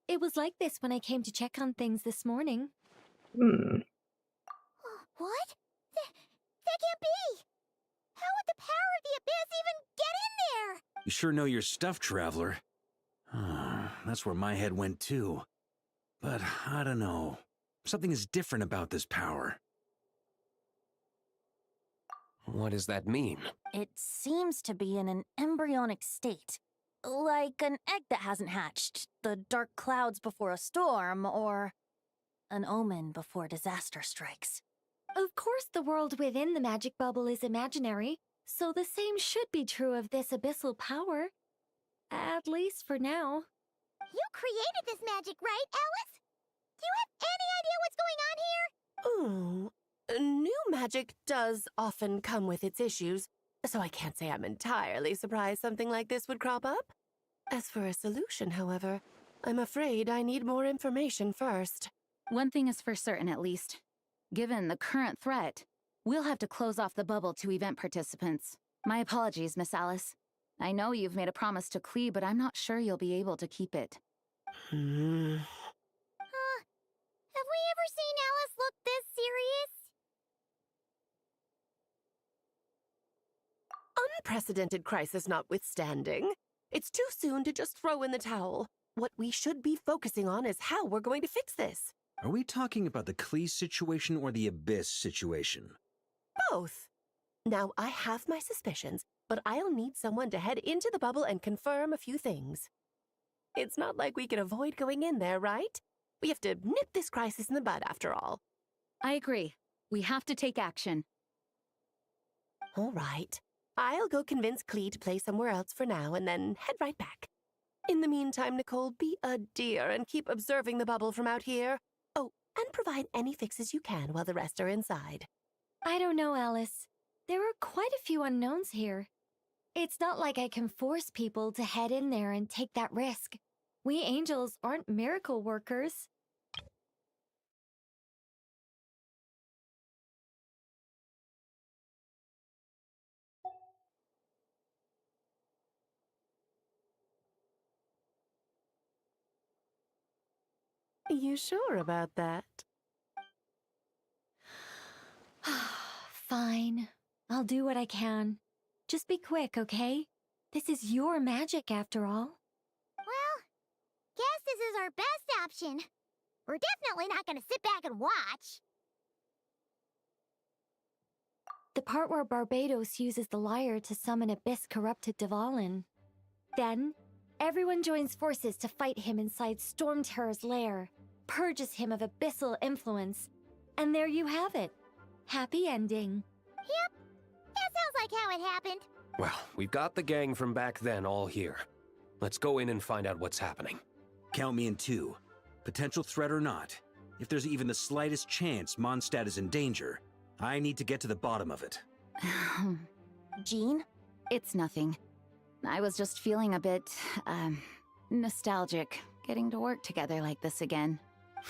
Speaker 4: It was like this when I came to check on things this morning.
Speaker 1: Hmm.
Speaker 2: What? That can't be! How would the power of the abyss even get in there?
Speaker 8: You sure know your stuff, traveler. That's where my head went too. But I don't know. Something is different about this power.
Speaker 11: What does that mean?
Speaker 6: It seems to be in an embryonic state. Like an egg that hasn't hatched, the dark clouds before a storm, or an omen before disaster strikes.
Speaker 4: Of course, the world within the magic bubble is imaginary, so the same should be true of this abyssal power. At least for now.
Speaker 2: You created this magic, right, Alice? Do you have any idea what's going on here?
Speaker 3: Ooh, new magic does often come with its issues, so I can't say I'm entirely surprised something like this would crop up. As for a solution, however, I'm afraid I need more information first.
Speaker 7: One thing is for certain, at least. Given the current threat, we'll have to close off the bubble to event participants. My apologies, Miss Alice. I know you've made a promise to Klee, but I'm not sure you'll be able to keep it.
Speaker 2: Have we ever seen Alice look this serious?
Speaker 3: Unprecedented crisis notwithstanding, it's too soon to just throw in the towel. What we should be focusing on is how we're going to fix this.
Speaker 8: Are we talking about the Klee situation or the Abyss situation?
Speaker 3: Both. Now, I have my suspicions, but I'll need someone to head into the bubble and confirm a few things. It's not like we can avoid going in there, right? We have to nip this crisis in the bud, after all.
Speaker 7: I agree. We have to take action.
Speaker 3: All right. I'll go convince Klee to play somewhere else for now and then head right back. In the meantime, Nicole, be a dear and keep observing the bubble from out here. Oh, and provide any fixes you can while the rest are inside.
Speaker 4: I don't know, Alice. There are quite a few unknowns here. It's not like I can force people to head in there and take that risk. We angels aren't miracle workers.
Speaker 3: You sure about that?
Speaker 4: Fine. I'll do what I can. Just be quick, okay? This is your magic, after all.
Speaker 2: Well, guess this is our best option. We're definitely not gonna sit back and watch.
Speaker 4: The part where Barbados uses the lyre to summon abyss-corrupted Dvalin. Then, everyone joins forces to fight him inside Storm Terror's lair, purges him of abyssal influence, and there you have it. Happy ending.
Speaker 2: Yep, that sounds like how it happened.
Speaker 11: Well, we've got the gang from back then all here. Let's go in and find out what's happening.
Speaker 8: Count me in too. Potential threat or not, if there's even the slightest chance Mondstadt is in danger, I need to get to the bottom of it.
Speaker 6: Jean?
Speaker 7: It's nothing. I was just feeling a bit, nostalgic, getting to work together like this again.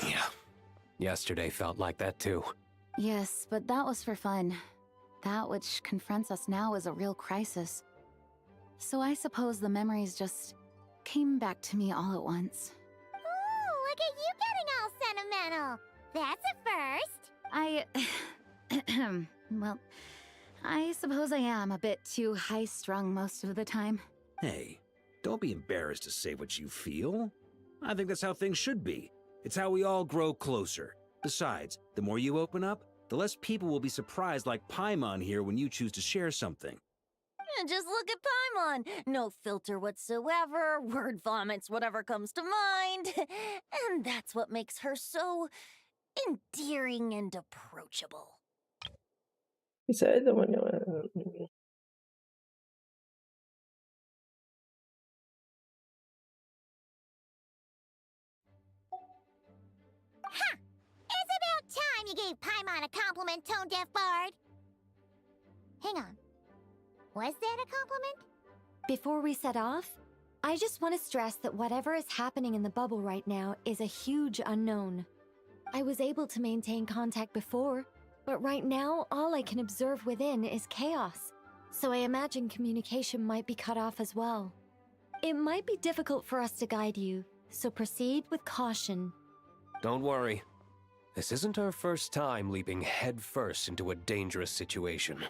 Speaker 11: Yeah, yesterday felt like that too.
Speaker 7: Yes, but that was for fun. That which confronts us now is a real crisis. So I suppose the memories just came back to me all at once.
Speaker 2: Ooh, look at you getting all sentimental. That's a first.
Speaker 7: Well, I suppose I am a bit too high-strung most of the time.
Speaker 8: Hey, don't be embarrassed to say what you feel. I think that's how things should be. It's how we all grow closer. Besides, the more you open up, the less people will be surprised like Paimon here when you choose to share something.
Speaker 6: Just look at Paimon. No filter whatsoever, word vomits whatever comes to mind. And that's what makes her so endearing and approachable.
Speaker 1: Bisa aja teman.
Speaker 2: It's about time you gave Paimon a compliment, Tone Deaf Bard. Hang on. Was that a compliment?
Speaker 4: Before we set off, I just want to stress that whatever is happening in the bubble right now is a huge unknown. I was able to maintain contact before, but right now all I can observe within is chaos, so I imagine communication might be cut off as well. It might be difficult for us to guide you, so proceed with caution.
Speaker 11: Don't worry. This isn't our first time leaping headfirst into a dangerous situation.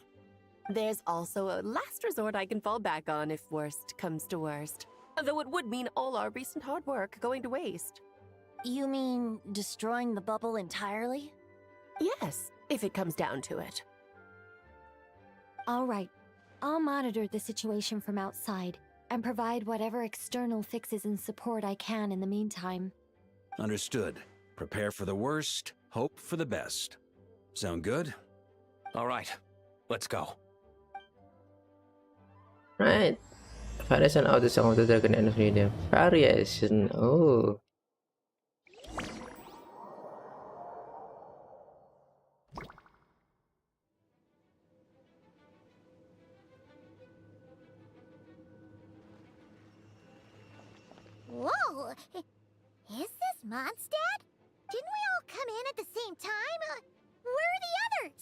Speaker 3: There's also a last resort I can fall back on if worst comes to worst. Though it would mean all our recent hard work going to waste.
Speaker 6: You mean destroying the bubble entirely?
Speaker 3: Yes, if it comes down to it.
Speaker 4: All right, I'll monitor the situation from outside and provide whatever external fixes and support I can in the meantime.
Speaker 8: Understood. Prepare for the worst, hope for the best. Sound good?
Speaker 11: All right, let's go.
Speaker 1: Right. Variation of the Song of the Dragon and Freedom. Variation. Oh.
Speaker 2: Whoa! Is this Mondstadt? Didn't we all come in at the same time? Where are the others?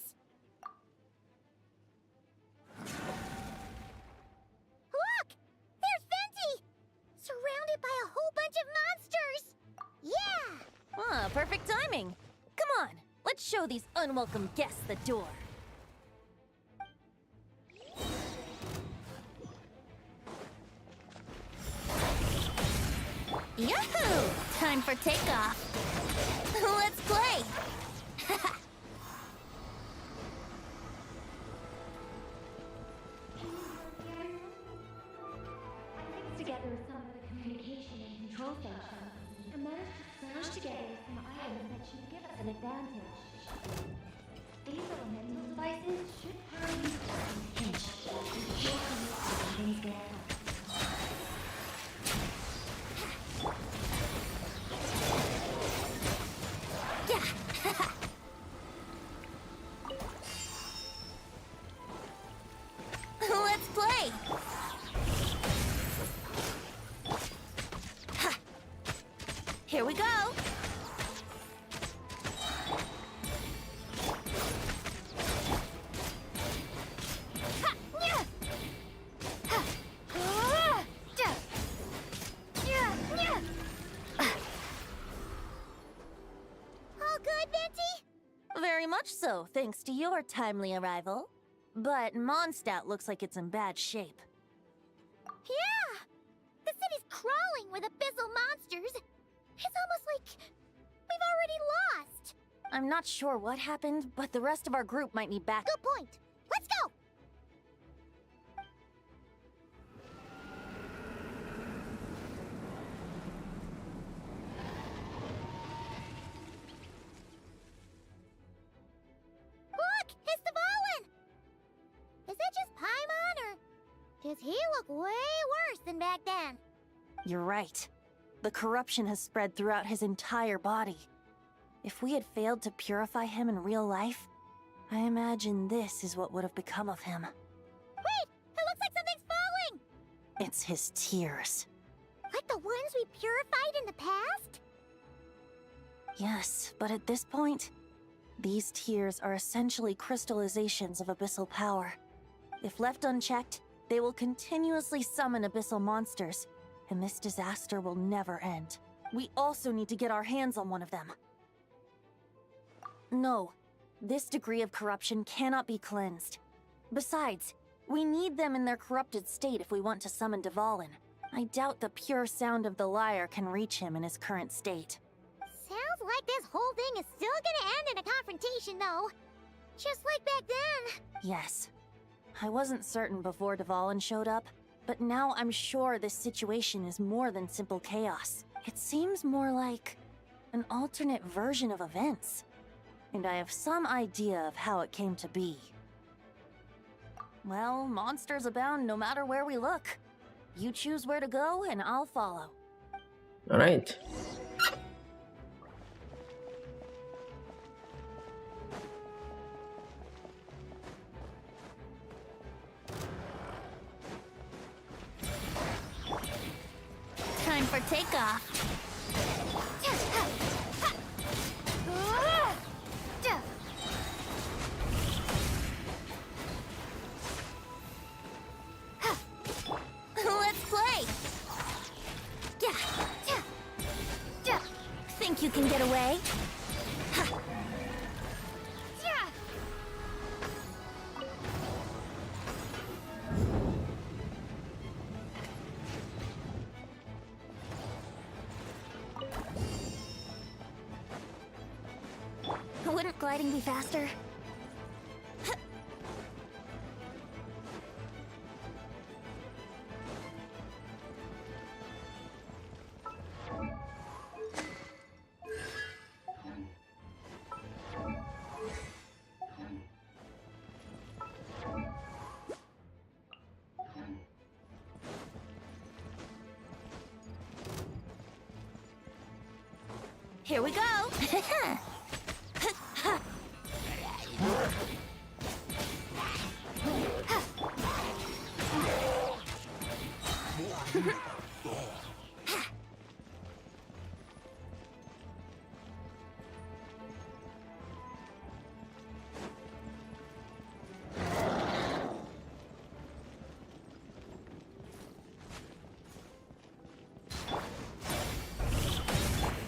Speaker 2: Look! There's Venti! Surrounded by a whole bunch of monsters! Yeah!
Speaker 6: Ah, perfect timing. Come on, let's show these unwelcome guests the door.
Speaker 2: Yahoo! Time for takeoff.
Speaker 6: Let's play!
Speaker 4: Together with some of the communication and control functions, and managed to smash together some items that should give us an advantage. These elemental devices should hurry you to some pinch, and sure to make the things get out.
Speaker 6: Let's play! Here we go!
Speaker 2: All good, Venti?
Speaker 6: Very much so, thanks to your timely arrival. But Mondstadt looks like it's in bad shape.
Speaker 2: Yeah! The city's crawling with abyssal monsters. It's almost like we've already lost.
Speaker 6: I'm not sure what happened, but the rest of our group might need back.
Speaker 2: Good point. Let's go! Look! It's the Volin! Is that just Paimon, or does he look way worse than back then?
Speaker 6: You're right. The corruption has spread throughout his entire body. If we had failed to purify him in real life, I imagine this is what would have become of him.
Speaker 2: Wait! It looks like something's falling!
Speaker 6: It's his tears.
Speaker 2: Like the ones we purified in the past?
Speaker 6: Yes, but at this point, these tears are essentially crystallizations of abyssal power. If left unchecked, they will continuously summon abyssal monsters, and this disaster will never end. We also need to get our hands on one of them. No, this degree of corruption cannot be cleansed. Besides, we need them in their corrupted state if we want to summon Dvalin. I doubt the pure sound of the lyre can reach him in his current state.
Speaker 2: Sounds like this whole thing is still gonna end in a confrontation, though. Just like back then.
Speaker 6: Yes. I wasn't certain before Dvalin showed up, but now I'm sure this situation is more than simple chaos. It seems more like an alternate version of events. And I have some idea of how it came to be. Well, monsters abound no matter where we look. You choose where to go, and I'll follow.
Speaker 1: All right.
Speaker 2: Time for takeoff.
Speaker 6: Let's play! Think you can get away? Wouldn't gliding be faster? Here we go!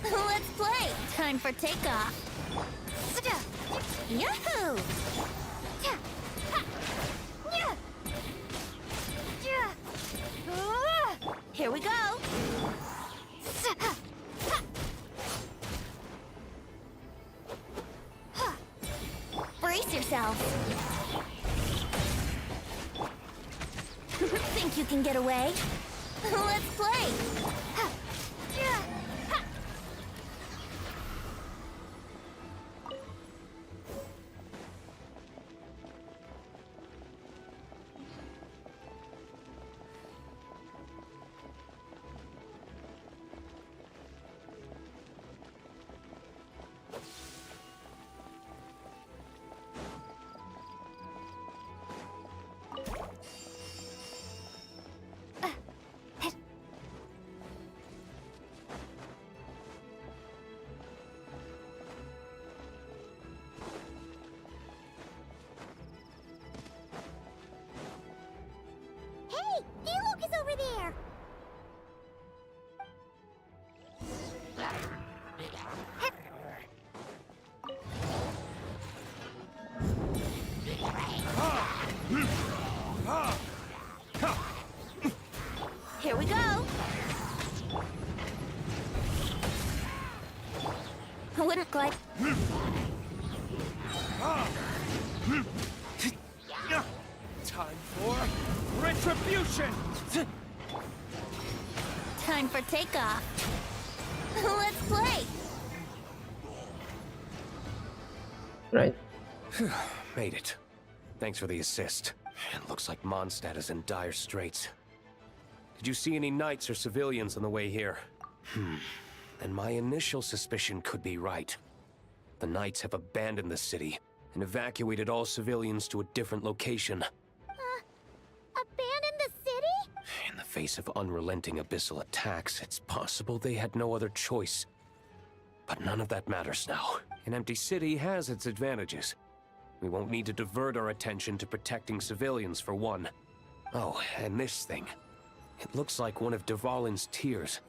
Speaker 6: Let's play! Time for takeoff! Yahoo! Here we go! Brace yourself! Think you can get away? Let's play!
Speaker 2: Hey! Diluc is over there!
Speaker 6: Here we go! I wouldn't glide.
Speaker 19: Time for retribution!
Speaker 6: Time for takeoff. Let's play!
Speaker 1: Right.
Speaker 11: Made it. Thanks for the assist. It looks like Mondstadt is in dire straits. Did you see any knights or civilians on the way here? And my initial suspicion could be right. The knights have abandoned the city and evacuated all civilians to a different location.
Speaker 2: Abandon the city?
Speaker 11: In the face of unrelenting abyssal attacks, it's possible they had no other choice. But none of that matters now. An empty city has its advantages. We won't need to divert our attention to protecting civilians, for one. Oh, and this thing. It looks like one of Dvalin's tears.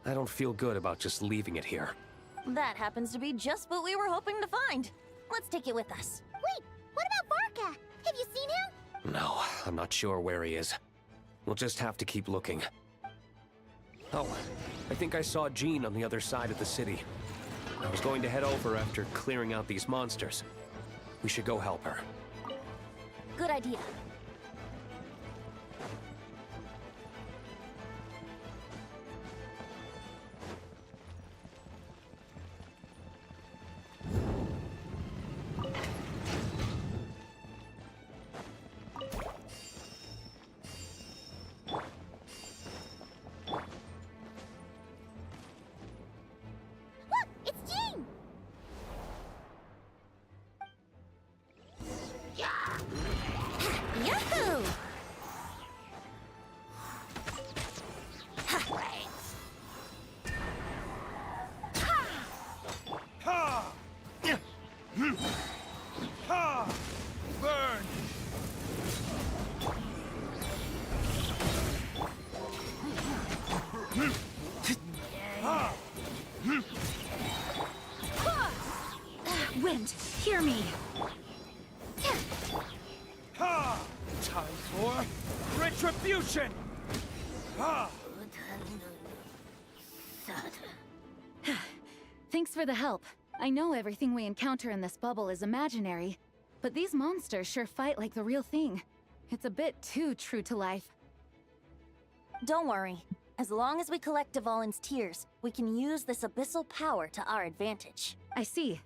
Speaker 11: I don't feel good about just leaving it here.
Speaker 6: That happens to be just what we were hoping to find. Let's take it with us.
Speaker 2: Wait, what about Varka? Have you seen him?
Speaker 11: No, I'm not sure where he is. We'll just have to keep looking. Oh, I think I saw Jean on the other side of the city. I was going to head over after clearing out these monsters. We should go help her.
Speaker 6: Good idea.
Speaker 2: Look, it's Jean!
Speaker 6: Yahoo!
Speaker 20: Ha! Ha! Burn! Ha!
Speaker 12: Wind, hear me.
Speaker 20: Ha! Time for retribution! Ha!
Speaker 7: Thanks for the help. I know everything we encounter in this bubble is imaginary, but these monsters sure fight like the real thing. It's a bit too true to life.
Speaker 6: Don't worry. As long as we collect Dvalin's tears, we can use this abyssal power to our advantage.
Speaker 7: I see.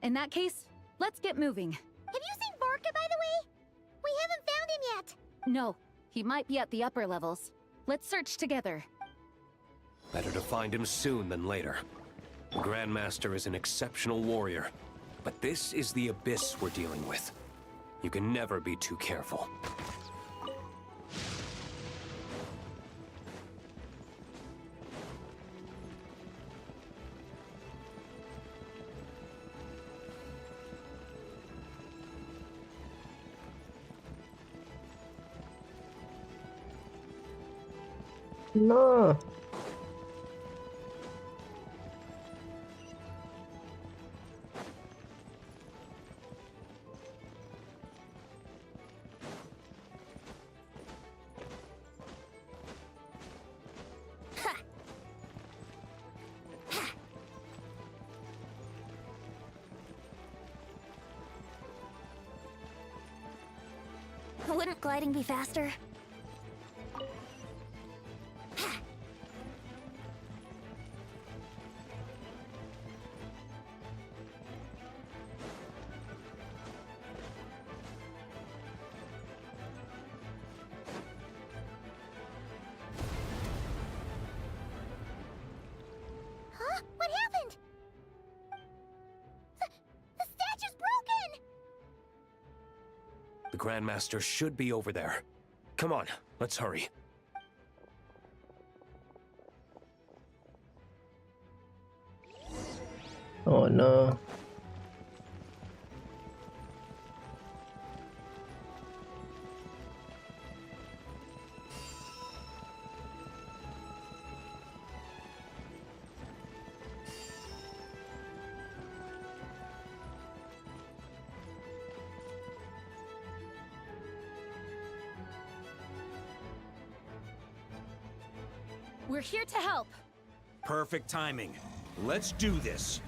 Speaker 7: In that case, let's get moving.
Speaker 2: Have you seen Vorka, by the way? We haven't found him yet.
Speaker 7: No, he might be at the upper levels. Let's search together.
Speaker 11: Better to find him soon than later. The Grandmaster is an exceptional warrior, but this is the abyss we're dealing with. You can never be too careful.
Speaker 1: No.
Speaker 6: Wouldn't gliding be faster?
Speaker 2: Huh? What happened? The statue's broken!
Speaker 11: The Grandmaster should be over there. Come on, let's hurry.
Speaker 1: Oh no.
Speaker 12: We're here to help.
Speaker 8: Perfect timing. Let's do this.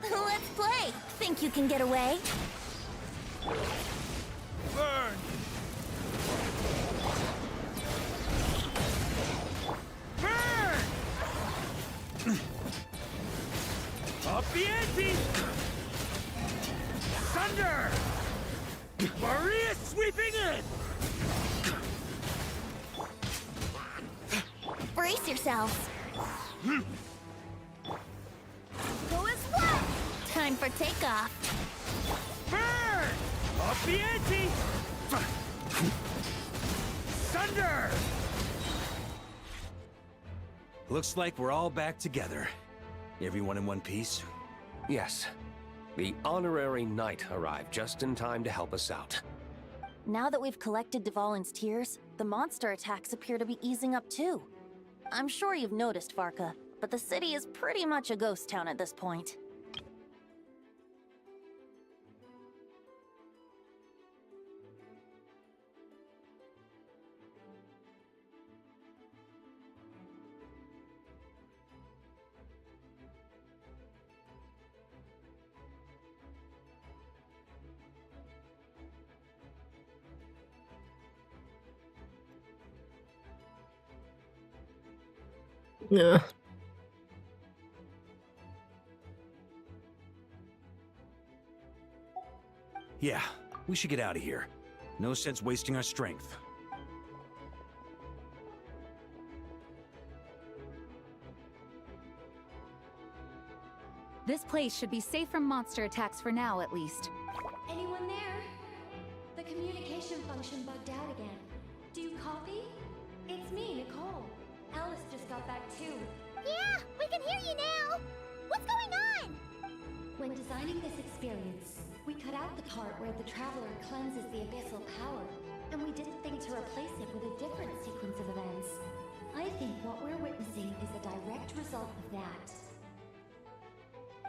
Speaker 6: Let's play! Think you can get away?
Speaker 20: Burn! Burn! Up the ante! Thunder! Maria sweeping in!
Speaker 6: Brace yourselves.
Speaker 2: Go as well!
Speaker 6: Time for takeoff.
Speaker 20: Burn! Up the ante! Thunder!
Speaker 8: Looks like we're all back together. Everyone in one piece?
Speaker 11: Yes. The honorary knight arrived just in time to help us out.
Speaker 6: Now that we've collected Dvalin's tears, the monster attacks appear to be easing up too. I'm sure you've noticed, Varka, but the city is pretty much a ghost town at this point.
Speaker 1: Yeah.
Speaker 8: Yeah, we should get out of here. No sense wasting our strength.
Speaker 7: This place should be safe from monster attacks for now, at least.
Speaker 4: Anyone there? The communication function bugged out again. Do you copy? It's me, Nicole. Alice just got back too.
Speaker 2: Yeah, we can hear you now. What's going on?
Speaker 4: When designing this experience, we cut out the part where the traveler cleanses the abyssal power, and we didn't think to replace it with a different sequence of events. I think what we're witnessing is a direct result of that.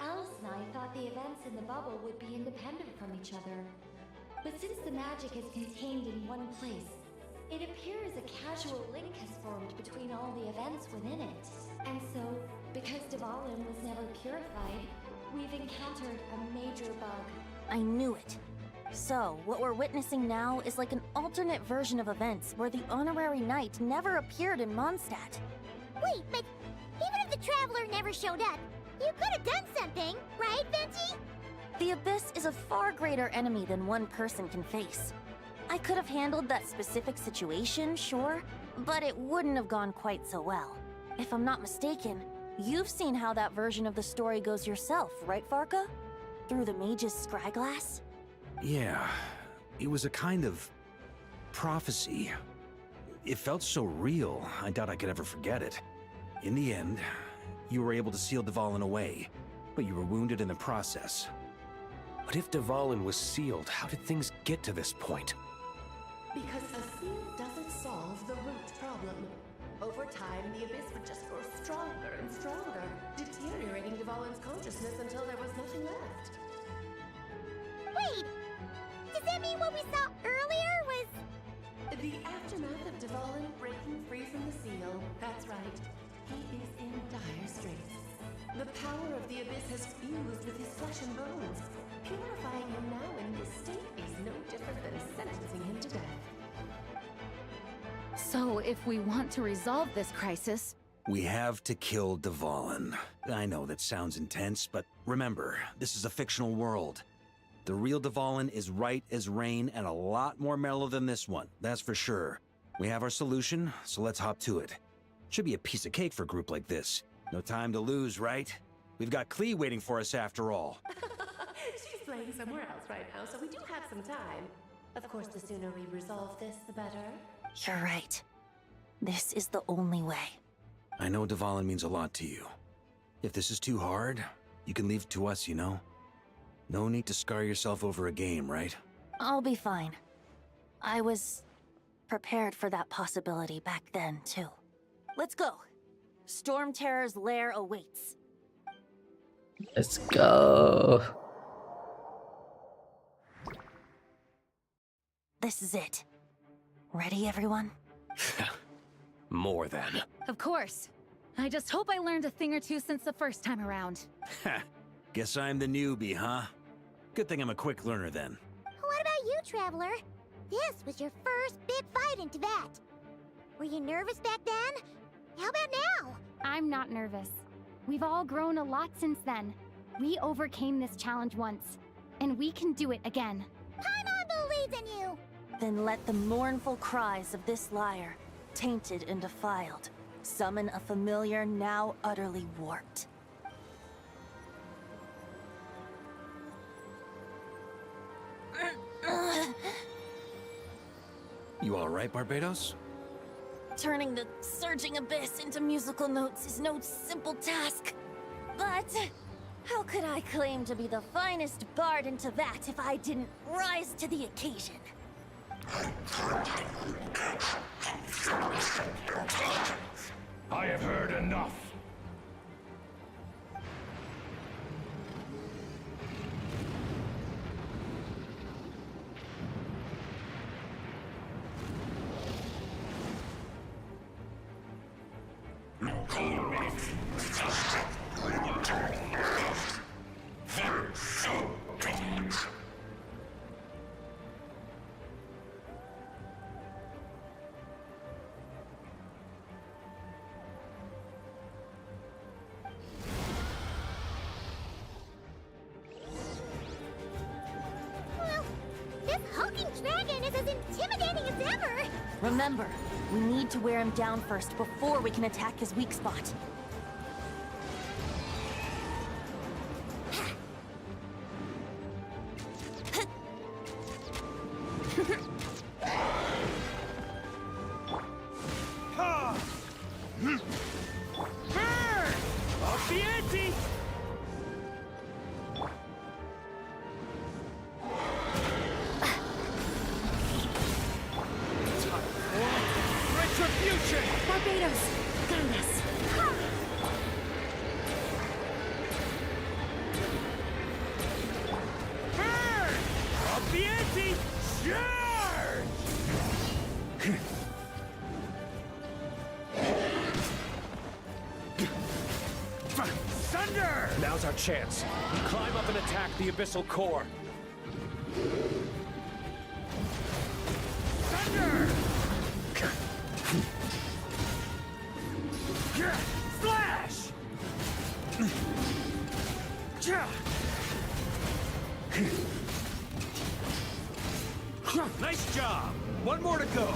Speaker 4: Alice and I thought the events in the bubble would be independent from each other. But since the magic is contained in one place, it appears a casual link has formed between all the events within it. And so, because Dvalin was never purified, we've encountered a major bug.
Speaker 6: I knew it. So, what we're witnessing now is like an alternate version of events where the honorary knight never appeared in Mondstadt.
Speaker 2: Wait, but even if the Traveler never showed up, you could have done something, right, Venti?
Speaker 6: The Abyss is a far greater enemy than one person can face. I could have handled that specific situation, sure, but it wouldn't have gone quite so well. If I'm not mistaken, you've seen how that version of the story goes yourself, right, Varka? Through the mage's scryglass?
Speaker 8: Yeah, it was a kind of prophecy. It felt so real, I doubt I could ever forget it. In the end, you were able to seal Dvalin away, but you were wounded in the process.
Speaker 11: But if Dvalin was sealed, how did things get to this point?
Speaker 3: Because a seal doesn't solve the root problem. Over time, the Abyss would just grow stronger and stronger, deteriorating Dvalin's consciousness until there was nothing left.
Speaker 2: Wait! Does that mean what we saw earlier was...
Speaker 3: The aftermath of Dvalin breaking free from the seal, that's right. He is in dire straits. The power of the Abyss has fused with his flesh and bones. Purifying him now in this state is no different than sentencing him to death.
Speaker 7: So, if we want to resolve this crisis...
Speaker 8: We have to kill Dvalin. I know that sounds intense, but remember, this is a fictional world. The real Dvalin is right as rain and a lot more mellow than this one, that's for sure. We have our solution, so let's hop to it. Should be a piece of cake for a group like this. No time to lose, right? We've got Klee waiting for us after all.
Speaker 3: She's playing somewhere else right now, so we do have some time. Of course, the sooner we resolve this, the better.
Speaker 6: You're right. This is the only way.
Speaker 8: I know Dvalin means a lot to you. If this is too hard, you can leave it to us, you know? No need to scar yourself over a game, right?
Speaker 6: I'll be fine. I was prepared for that possibility back then, too. Let's go. Storm Terror's lair awaits.
Speaker 1: Let's go.
Speaker 6: This is it. Ready, everyone?
Speaker 11: More than.
Speaker 7: Of course. I just hope I learned a thing or two since the first time around.
Speaker 8: Guess I'm the newbie, huh? Good thing I'm a quick learner then.
Speaker 2: What about you, Traveler? This was your first big fight in Tibet. Were you nervous back then? How about now?
Speaker 15: I'm not nervous. We've all grown a lot since then. We overcame this challenge once, and we can do it again.
Speaker 2: Paimon believes in you!
Speaker 6: Then let the mournful cries of this lyre, tainted and defiled, summon a familiar now utterly warped.
Speaker 8: You alright, Barbados?
Speaker 6: Turning the surging abyss into musical notes is no simple task. But how could I claim to be the finest bard in Tibet if I didn't rise to the occasion?
Speaker 20: I have heard enough.
Speaker 6: Remember, we need to wear him down first before we can attack his weak spot.
Speaker 10: Barbados, guide us.
Speaker 20: Thunder! Now's our chance. Climb up and attack the abyssal core. Thunder! Flash! Nice job! One more to go.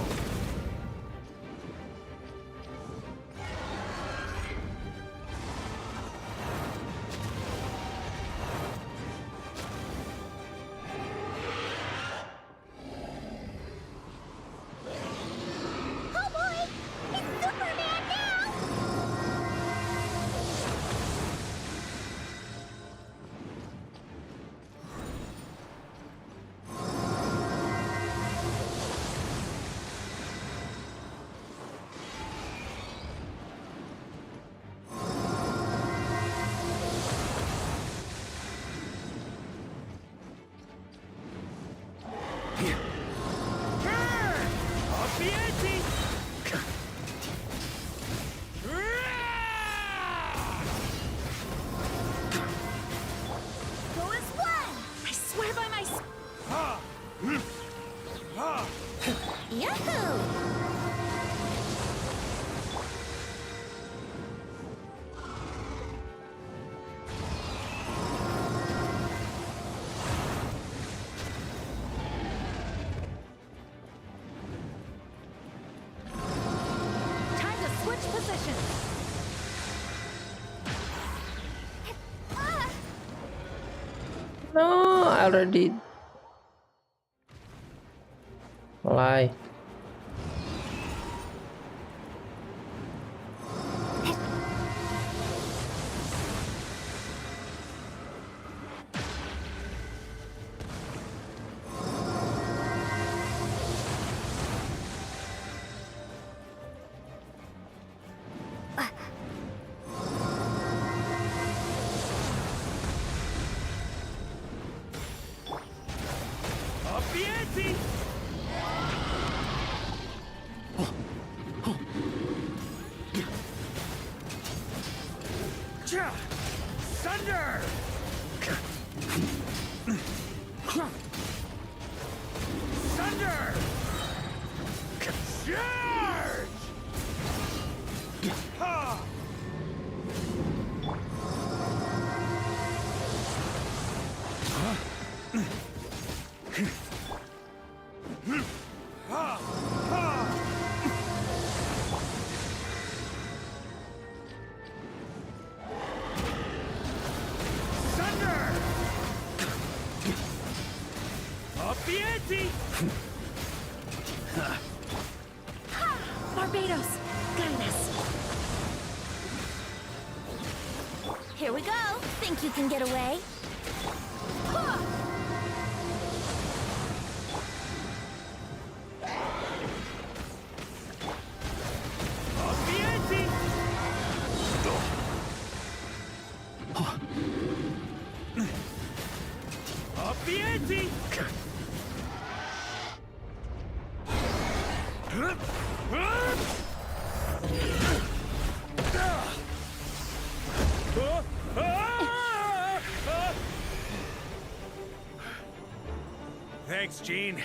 Speaker 2: Oh boy! It's Superman now! Go as one!
Speaker 10: I swear by my...
Speaker 2: Yahoo!
Speaker 10: Time to switch positions.
Speaker 1: No, I already lie.
Speaker 20: Thunder! Thunder! Charge! Ha! Ha! Ha! Thunder! Up the ante!
Speaker 10: Barbados, guide us.
Speaker 2: Here we go. Think you can get away?
Speaker 20: Up the ante! Up the ante! Thanks, Gene.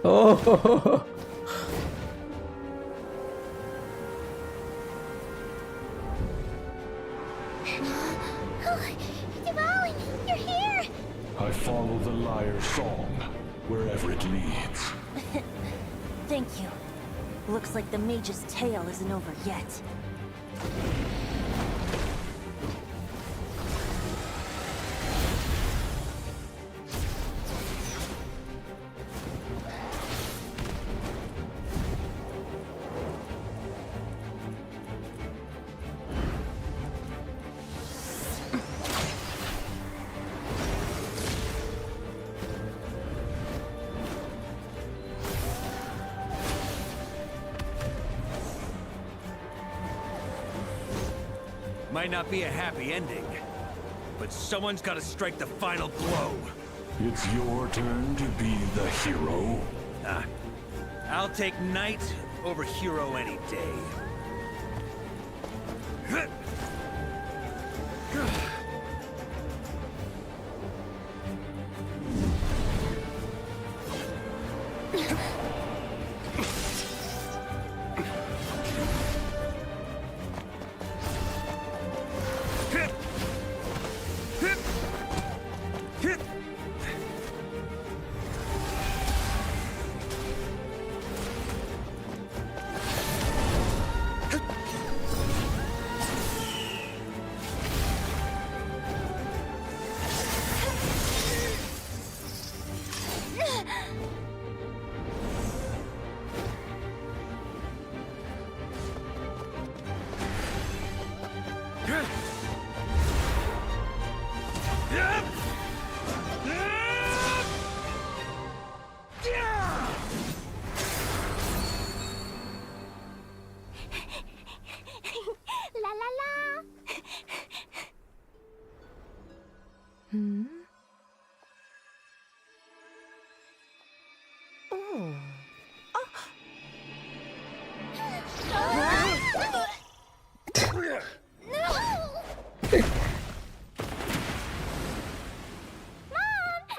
Speaker 1: Oh.
Speaker 2: Dvalin, you're here!
Speaker 5: I follow the lyre's song, wherever it leads.
Speaker 6: Thank you. Looks like the mage's tale isn't over yet.
Speaker 8: Might not be a happy ending, but someone's got to strike the final blow.
Speaker 5: It's your turn to be the hero.
Speaker 8: I'll take knight over hero any day.
Speaker 2: La la la!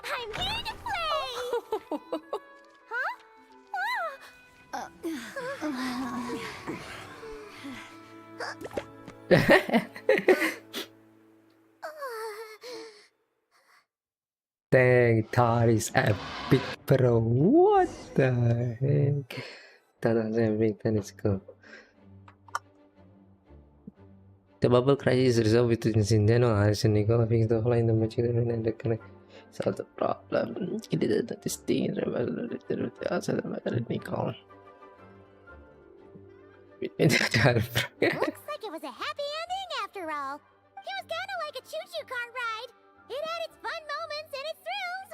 Speaker 2: I'm here to play!
Speaker 1: Dang, that is epic, bro. What the heck? That is epic. That is cool. The bubble crisis is resolved between Zindano and Nicola fixed the hole in the magic and the connect. Solve the problem. He did that this thing. The answer the matter Nicole.
Speaker 2: Looks like it was a happy ending after all. It was kind of like a choo-choo cart ride. It had its fun moments and its thrills.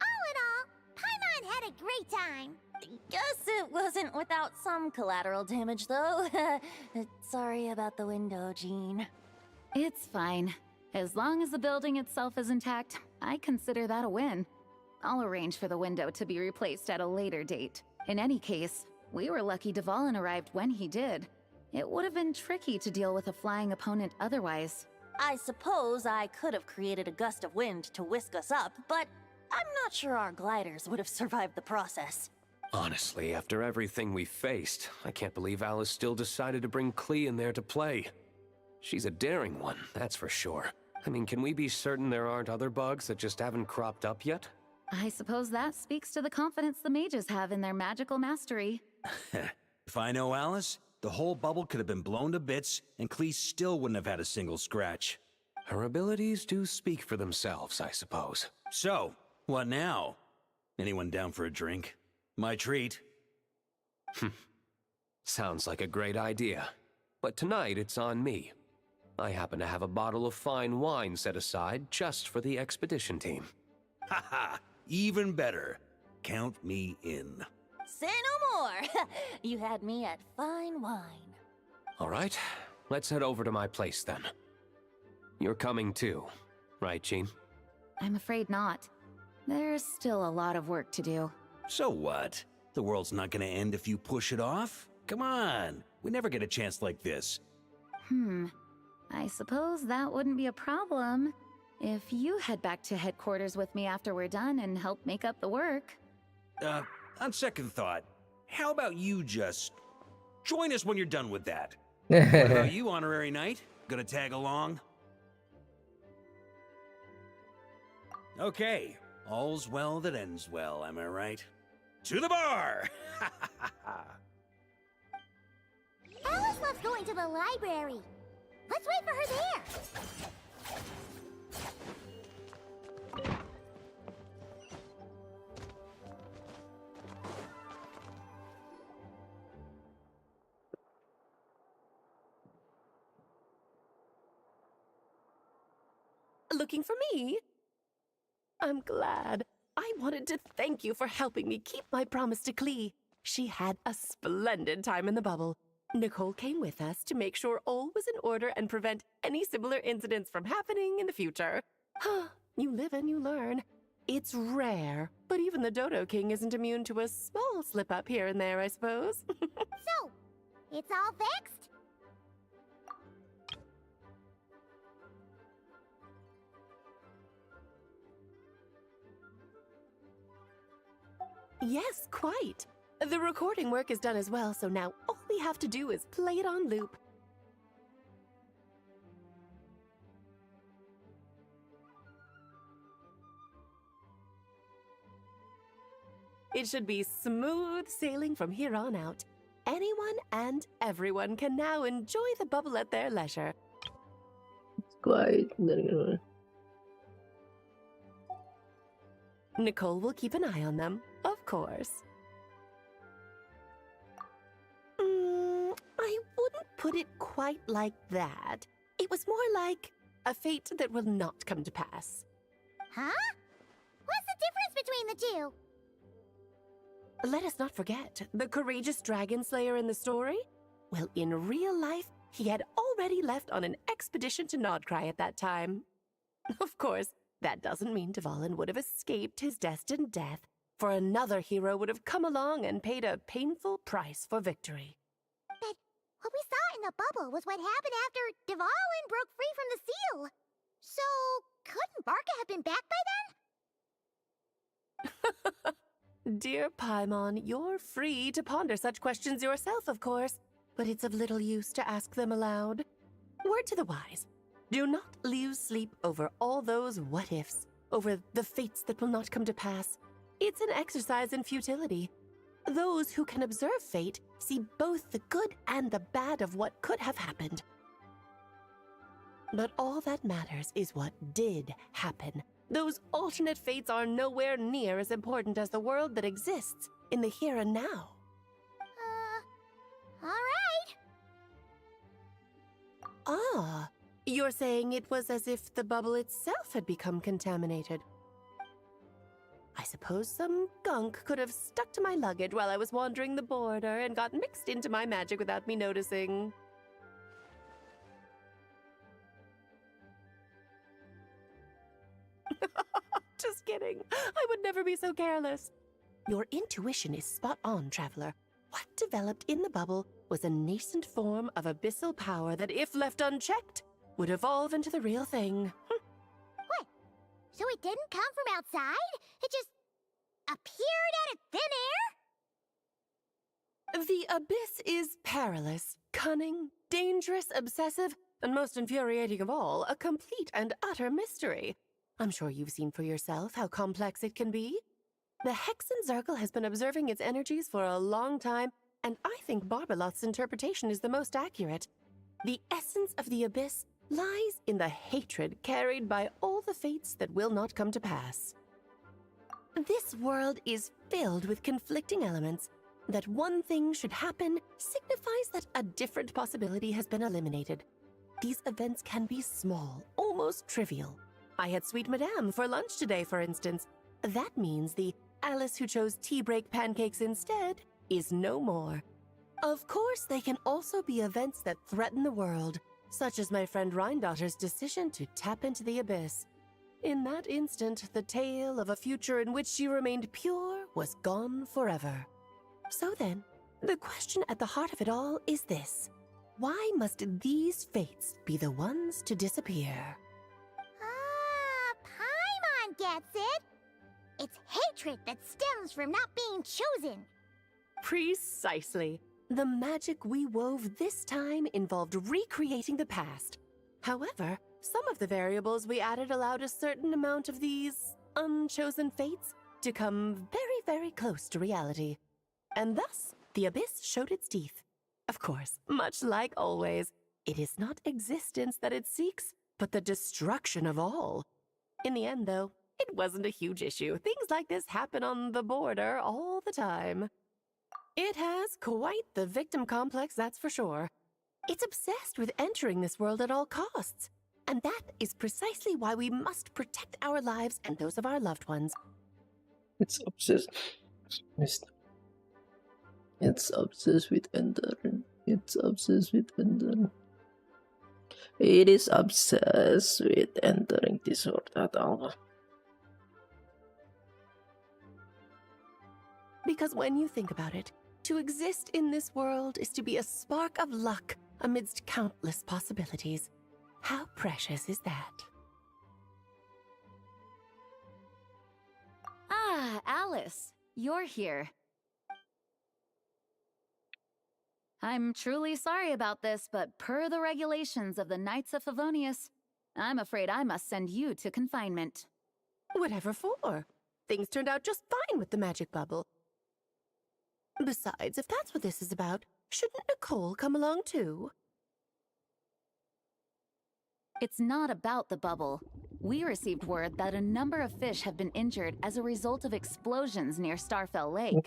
Speaker 2: All in all, Paimon had a great time.
Speaker 6: Guess it wasn't without some collateral damage, though. Sorry about the window, Jean.
Speaker 7: It's fine. As long as the building itself is intact, I consider that a win. I'll arrange for the window to be replaced at a later date. In any case, we were lucky Dvalin arrived when he did. It would have been tricky to deal with a flying opponent otherwise.
Speaker 6: I suppose I could have created a gust of wind to whisk us up, but I'm not sure our gliders would have survived the process.
Speaker 11: Honestly, after everything we faced, I can't believe Alice still decided to bring Klee in there to play. She's a daring one, that's for sure. I mean, can we be certain there aren't other bugs that just haven't cropped up yet?
Speaker 7: I suppose that speaks to the confidence the mages have in their magical mastery.
Speaker 8: If I know Alice, the whole bubble could have been blown to bits, and Klee still wouldn't have had a single scratch.
Speaker 11: Her abilities do speak for themselves, I suppose.
Speaker 8: So, what now? Anyone down for a drink? My treat.
Speaker 11: Sounds like a great idea. But tonight it's on me. I happen to have a bottle of fine wine set aside just for the expedition team.
Speaker 8: Haha, even better. Count me in.
Speaker 6: Say no more! You had me at fine wine.
Speaker 11: All right, let's head over to my place then. You're coming too, right, Jean?
Speaker 7: I'm afraid not. There's still a lot of work to do.
Speaker 8: So what? The world's not gonna end if you push it off? Come on, we never get a chance like this.
Speaker 7: I suppose that wouldn't be a problem if you head back to headquarters with me after we're done and help make up the work.
Speaker 8: On second thought, how about you just join us when you're done with that? What about you, Honorary Knight? Gonna tag along? Okay, all's well that ends well, am I right? To the bar!
Speaker 2: Alice loves going to the library. Let's wait for her there.
Speaker 3: Looking for me? I'm glad. I wanted to thank you for helping me keep my promise to Klee. She had a splendid time in the bubble. Nicole came with us to make sure all was in order and prevent any similar incidents from happening in the future. You live and you learn. It's rare, but even the Dodo King isn't immune to a small slip-up here and there, I suppose.
Speaker 2: So, it's all fixed?
Speaker 3: Yes, quite. The recording work is done as well, so now all we have to do is play it on loop. It should be smooth sailing from here on out. Anyone and everyone can now enjoy the bubble at their leisure.
Speaker 1: Quite.
Speaker 3: Nicole will keep an eye on them, of course. I wouldn't put it quite like that. It was more like a fate that will not come to pass.
Speaker 2: Huh? What's the difference between the two?
Speaker 3: Let us not forget the courageous dragon slayer in the story. Well, in real life, he had already left on an expedition to Nodcry at that time. Of course, that doesn't mean Dvalin would have escaped his destined death, for another hero would have come along and paid a painful price for victory.
Speaker 2: But what we saw in the bubble was what happened after Dvalin broke free from the seal. So, couldn't Barca have been back by then?
Speaker 3: Dear Paimon, you're free to ponder such questions yourself, of course, but it's of little use to ask them aloud. Word to the wise. Do not lose sleep over all those what-ifs, over the fates that will not come to pass. It's an exercise in futility. Those who can observe fate see both the good and the bad of what could have happened. But all that matters is what did happen. Those alternate fates are nowhere near as important as the world that exists in the here and now.
Speaker 2: All right.
Speaker 3: Ah, you're saying it was as if the bubble itself had become contaminated. I suppose some gunk could have stuck to my luggage while I was wandering the border and got mixed into my magic without me noticing. Just kidding. I would never be so careless. Your intuition is spot on, Traveler. What developed in the bubble was a nascent form of abyssal power that, if left unchecked, would evolve into the real thing.
Speaker 2: What? So it didn't come from outside? It just appeared out of thin air?
Speaker 3: The abyss is perilous, cunning, dangerous, obsessive, and most infuriating of all, a complete and utter mystery. I'm sure you've seen for yourself how complex it can be. The Hexen Circle has been observing its energies for a long time, and I think Barbalot's interpretation is the most accurate. The essence of the abyss lies in the hatred carried by all the fates that will not come to pass. This world is filled with conflicting elements. That one thing should happen signifies that a different possibility has been eliminated. These events can be small, almost trivial. I had Sweet Madame for lunch today, for instance. That means the Alice who chose tea break pancakes instead is no more. Of course, they can also be events that threaten the world, such as my friend Rhindotter's decision to tap into the abyss. In that instant, the tale of a future in which she remained pure was gone forever. So then, the question at the heart of it all is this. Why must these fates be the ones to disappear?
Speaker 2: Paimon gets it. It's hatred trick that stems from not being chosen.
Speaker 3: Precisely. The magic we wove this time involved recreating the past. However, some of the variables we added allowed a certain amount of these unchosen fates to come very, very close to reality. And thus, the Abyss showed its teeth. Of course, much like always, it is not existence that it seeks, but the destruction of all. In the end, though, it wasn't a huge issue. Things like this happen on the border all the time. It has quite the victim complex, that's for sure. It's obsessed with entering this world at all costs. And that is precisely why we must protect our lives and those of our loved ones.
Speaker 1: It's obsessed. It's obsessed with entering. It's obsessed with entering. It is obsessed with entering this world at all.
Speaker 3: Because when you think about it, to exist in this world is to be a spark of luck amidst countless possibilities. How precious is that?
Speaker 7: Ah, Alice, you're here. I'm truly sorry about this, but per the regulations of the Knights of Favonius, I'm afraid I must send you to confinement.
Speaker 3: Whatever for? Things turned out just fine with the magic bubble. Besides, if that's what this is about, shouldn't Nicole come along too?
Speaker 7: It's not about the bubble. We received word that a number of fish have been injured as a result of explosions near Starfell Lake.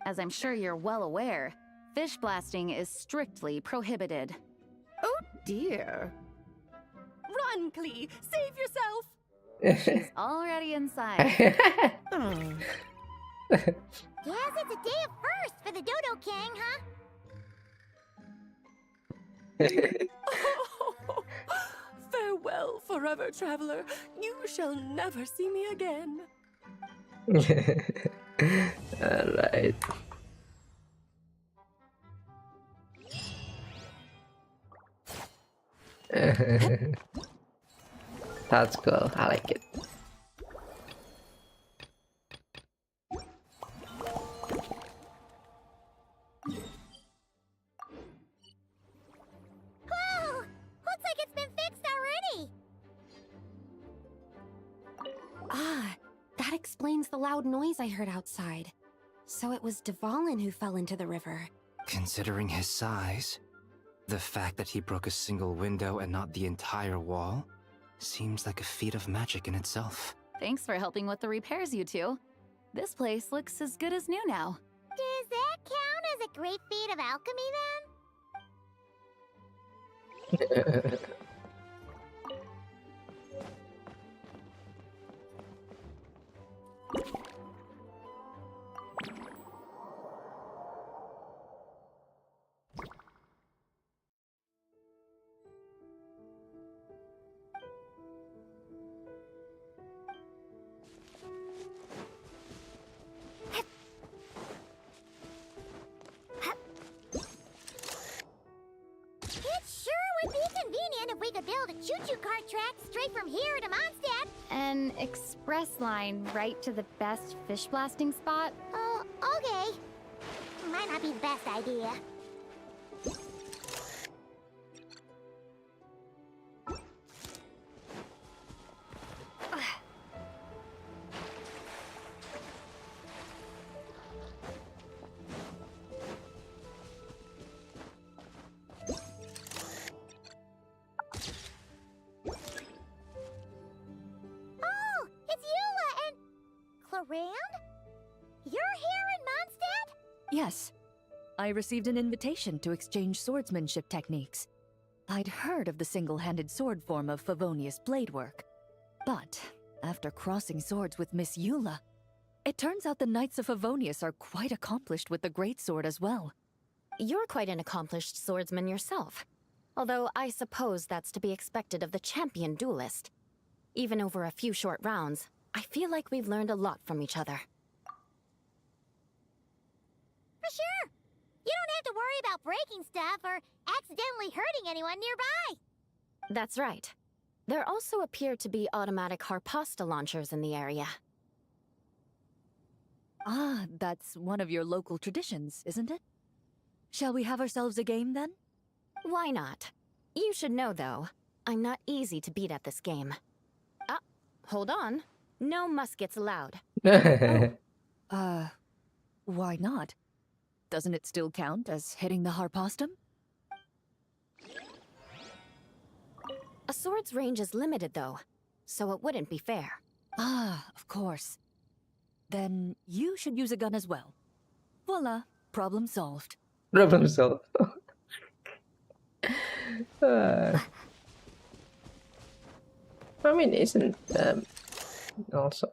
Speaker 7: As I'm sure you're well aware, fish blasting is strictly prohibited.
Speaker 3: Oh dear. Run, Klee! Save yourself!
Speaker 7: She's already inside.
Speaker 2: Guess it's a day of first for the Dodo King, huh?
Speaker 3: Farewell, forever traveler. You shall never see me again.
Speaker 1: Alright. That's cool. I like it.
Speaker 2: Whoa! Looks like it's been fixed already!
Speaker 21: Ah, that explains the loud noise I heard outside. So it was Dvalin who fell into the river.
Speaker 13: Considering his size, the fact that he broke a single window and not the entire wall seems like a feat of magic in itself.
Speaker 7: Thanks for helping with the repairs, you two. This place looks as good as new now.
Speaker 2: Does that count as a great feat of alchemy, then? If we could build a choo-choo cart track straight from here to Mondstadt.
Speaker 4: An express line right to the best fish blasting spot?
Speaker 2: Oh, okay. Might not be the best idea.
Speaker 9: Yes. I received an invitation to exchange swordsmanship techniques. I'd heard of the single-handed sword form of Favonius blade work. But, after crossing swords with Miss Eula, it turns out the Knights of Favonius are quite accomplished with the greatsword as well.
Speaker 21: You're quite an accomplished swordsman yourself. Although I suppose that's to be expected of the champion duelist. Even over a few short rounds, I feel like we've learned a lot from each other.
Speaker 2: For sure. You don't have to worry about breaking stuff or accidentally hurting anyone nearby.
Speaker 21: That's right. There also appear to be automatic harpasta launchers in the area.
Speaker 14: Ah, that's one of your local traditions, isn't it? Shall we have ourselves a game then?
Speaker 21: Why not? You should know, though, I'm not easy to beat at this game. Ah, hold on. No muskets allowed.
Speaker 14: Why not? Doesn't it still count as hitting the harpastum?
Speaker 21: A sword's range is limited, though, so it wouldn't be fair.
Speaker 14: Ah, of course. Then you should use a gun as well. Voila, problem solved.
Speaker 1: Problem solved. I mean, isn't also.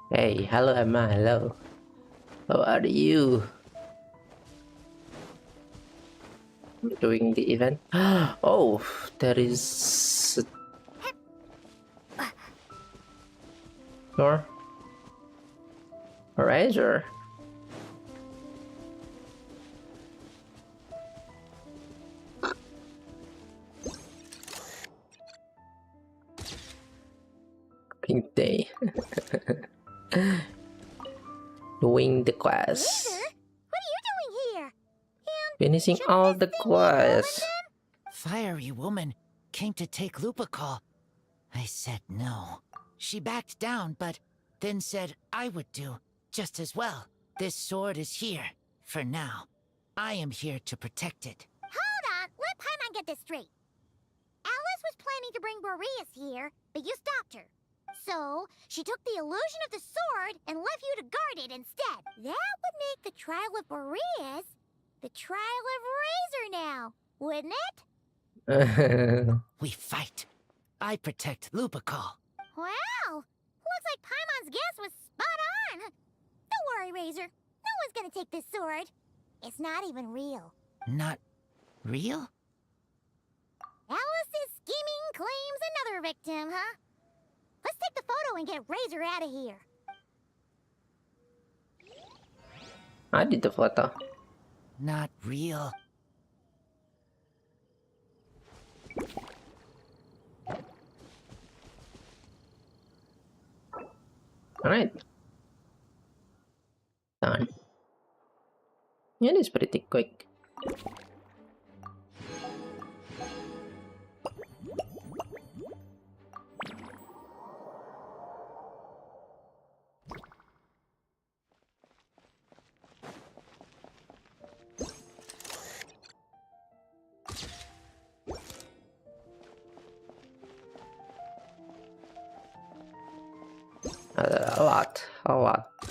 Speaker 1: Hey, hello Emma, hello. How are you? Doing the event? Oh, there is more razor. Pink day. Doing the quest.
Speaker 2: Razor? What are you doing here?
Speaker 1: Finishing all the quests.
Speaker 22: Fiery woman came to take Lupical. I said no. She backed down, but then said I would do just as well. This sword is here, for now. I am here to protect it.
Speaker 2: Hold on, let Paimon get this straight. Alice was planning to bring Boreas here, but you stopped her. So, she took the illusion of the sword and left you to guard it instead. That would make the trial of Boreas the trial of Razor now, wouldn't it?
Speaker 22: We fight. I protect Lupical.
Speaker 2: Wow! Looks like Paimon's guess was spot on. Don't worry, Razor. No one's gonna take this sword. It's not even real.
Speaker 22: Not real?
Speaker 2: Alice's scheming claims another victim, huh? Let's take the photo and get Razor out of here.
Speaker 1: I did the photo.
Speaker 22: Not real.
Speaker 1: Alright. Done. It is pretty quick.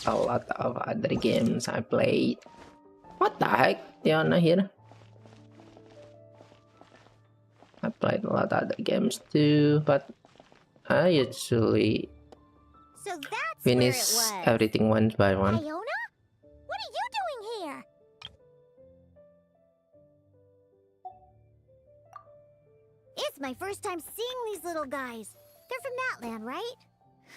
Speaker 1: A lot of other games I played. What the heck, Diana here? I played a lot of other games too, but I usually finish everything one by one.
Speaker 2: Iona? What are you doing here? It's my first time seeing these little guys. They're from that land, right?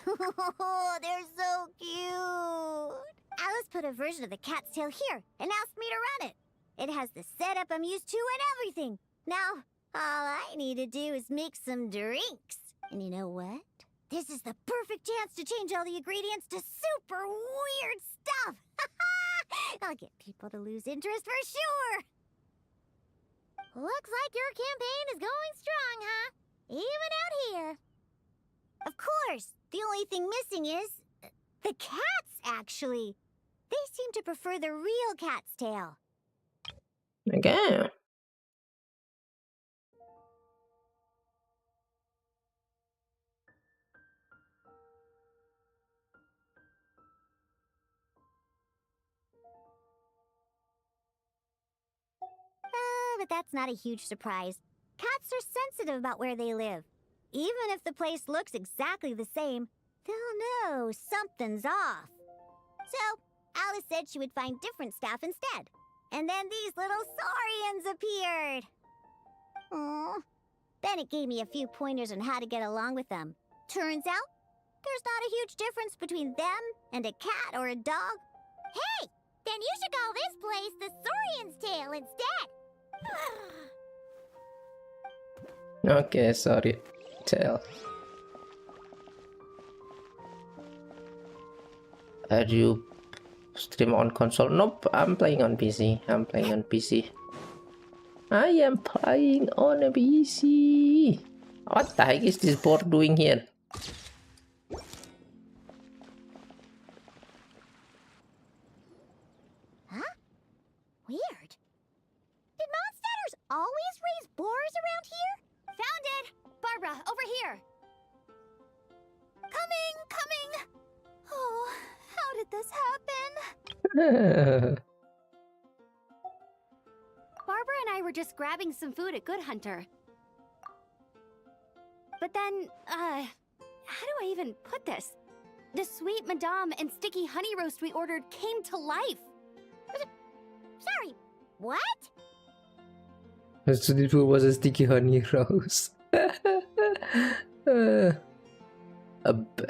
Speaker 2: Oh, they're so cute. Alice put a version of the cat's tail here and asked me to run it. It has the setup I'm used to and everything. Now, all I need to do is make some drinks. And you know what? This is the perfect chance to change all the ingredients to super weird stuff. I'll get people to lose interest for sure. Looks like your campaign is going strong, huh? Even out here. Of course, the only thing missing is the cats, actually. They seem to prefer the real cat's tail.
Speaker 1: Okay.
Speaker 2: But that's not a huge surprise. Cats are sensitive about where they live. Even if the place looks exactly the same, they'll know something's off. So, Alice said she would find different staff instead. And then these little saurians appeared. Aww. Bennett gave me a few pointers on how to get along with them. Turns out, there's not a huge difference between them and a cat or a dog. Hey! Then you should call this place the Saurian's Tail instead.
Speaker 1: Okay, sorry. Tell. Are you stream on console? Nope, I'm playing on PC. I am playing on a PC. What the heck is this board doing here?
Speaker 2: Huh? Weird. Did Mondstatters always raise boars around here?
Speaker 15: Found it! Barbara, over here! Coming! Oh, how did this happen? Barbara and I were just grabbing some food at Good Hunter. But then, how do I even put this? The sweet madame and sticky honey roast we ordered came to life.
Speaker 2: Sorry, what?
Speaker 1: So this was a sticky honey roast.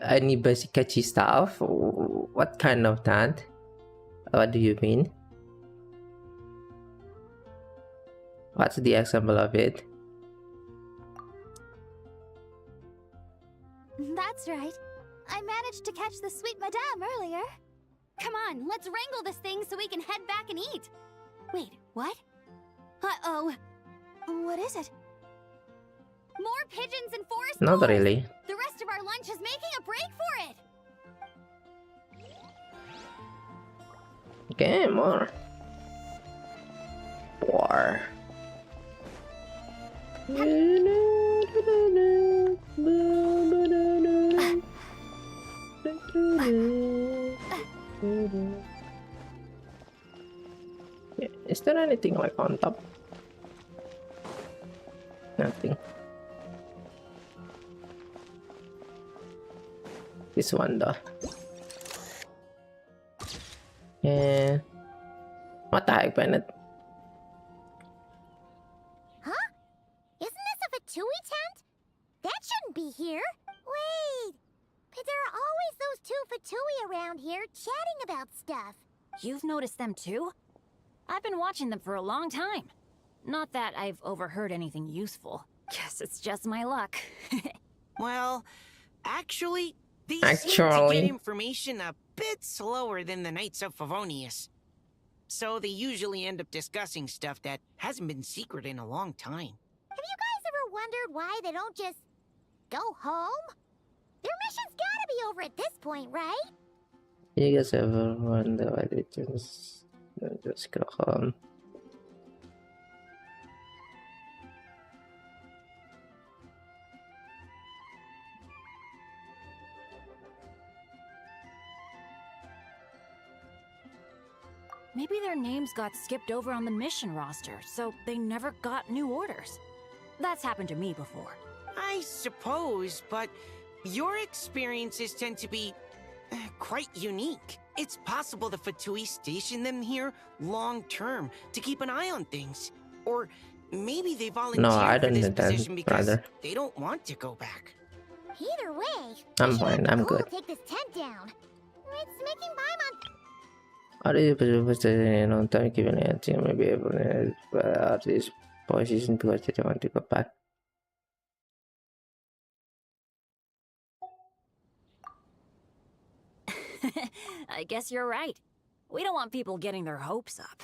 Speaker 1: Any basic catchy stuff? What kind of that? What do you mean? What's the example of it?
Speaker 15: That's right. I managed to catch the sweet madame earlier. Come on, let's wrangle this thing so we can head back and eat. Wait, what? Uh-oh. What is it? More pigeons and forest
Speaker 1: Not
Speaker 15: boars!
Speaker 1: really.
Speaker 15: The rest of our lunch is making a break for it!
Speaker 1: Okay, more. War. Is there anything like on top? Nothing. This one though. Yeah. What the heck, Bennett?
Speaker 2: Huh? Isn't this a Fatui tent? That shouldn't be here. Wait. But there are always those two Fatui around here chatting about stuff.
Speaker 12: You've noticed them too? I've been watching them for a long time. Not that I've overheard anything useful. Guess it's just my luck.
Speaker 16: Well, actually, they seem to get information a bit slower than the Knights of Favonius. So they usually end up discussing stuff that hasn't been secret in a long time.
Speaker 2: Have you guys ever wondered why they don't just go home? Their mission's gotta be over at this point, right?
Speaker 1: You guys ever wonder why they just go home?
Speaker 12: Maybe their names got skipped over on the mission roster, so they never got new orders. That's happened to me before.
Speaker 16: I suppose, but your experiences tend to be quite unique. It's possible the Fatui stationed them here long-term to keep an eye on things. Or maybe they volunteered for this position because they don't want to go back.
Speaker 2: Either way,
Speaker 1: I'm fine, I'm good.
Speaker 2: take this tent down. It's making Paimon.
Speaker 1: Are you supposed on time given anything maybe able to this position because they don't want to go back?
Speaker 12: I guess you're right. We don't want people getting their hopes up.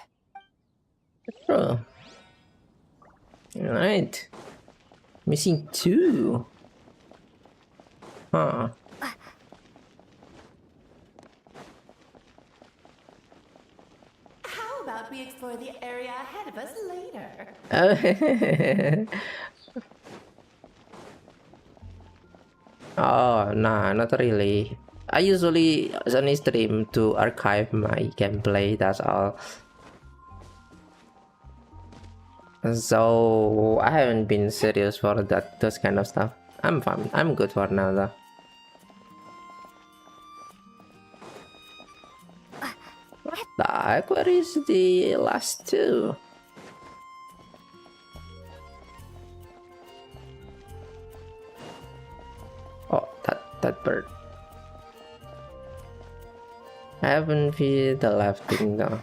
Speaker 1: Bro. Alright. Missing 2. Huh.
Speaker 18: How about we explore the area ahead of us later?
Speaker 1: Oh, nah, not really. I usually only stream to archive my gameplay, that's all. So I haven't been serious for those kind of stuff. I'm fine. I'm good for now though. What the heck? Where is the last 2? Oh, that bird. I haven't viewed the left thing though.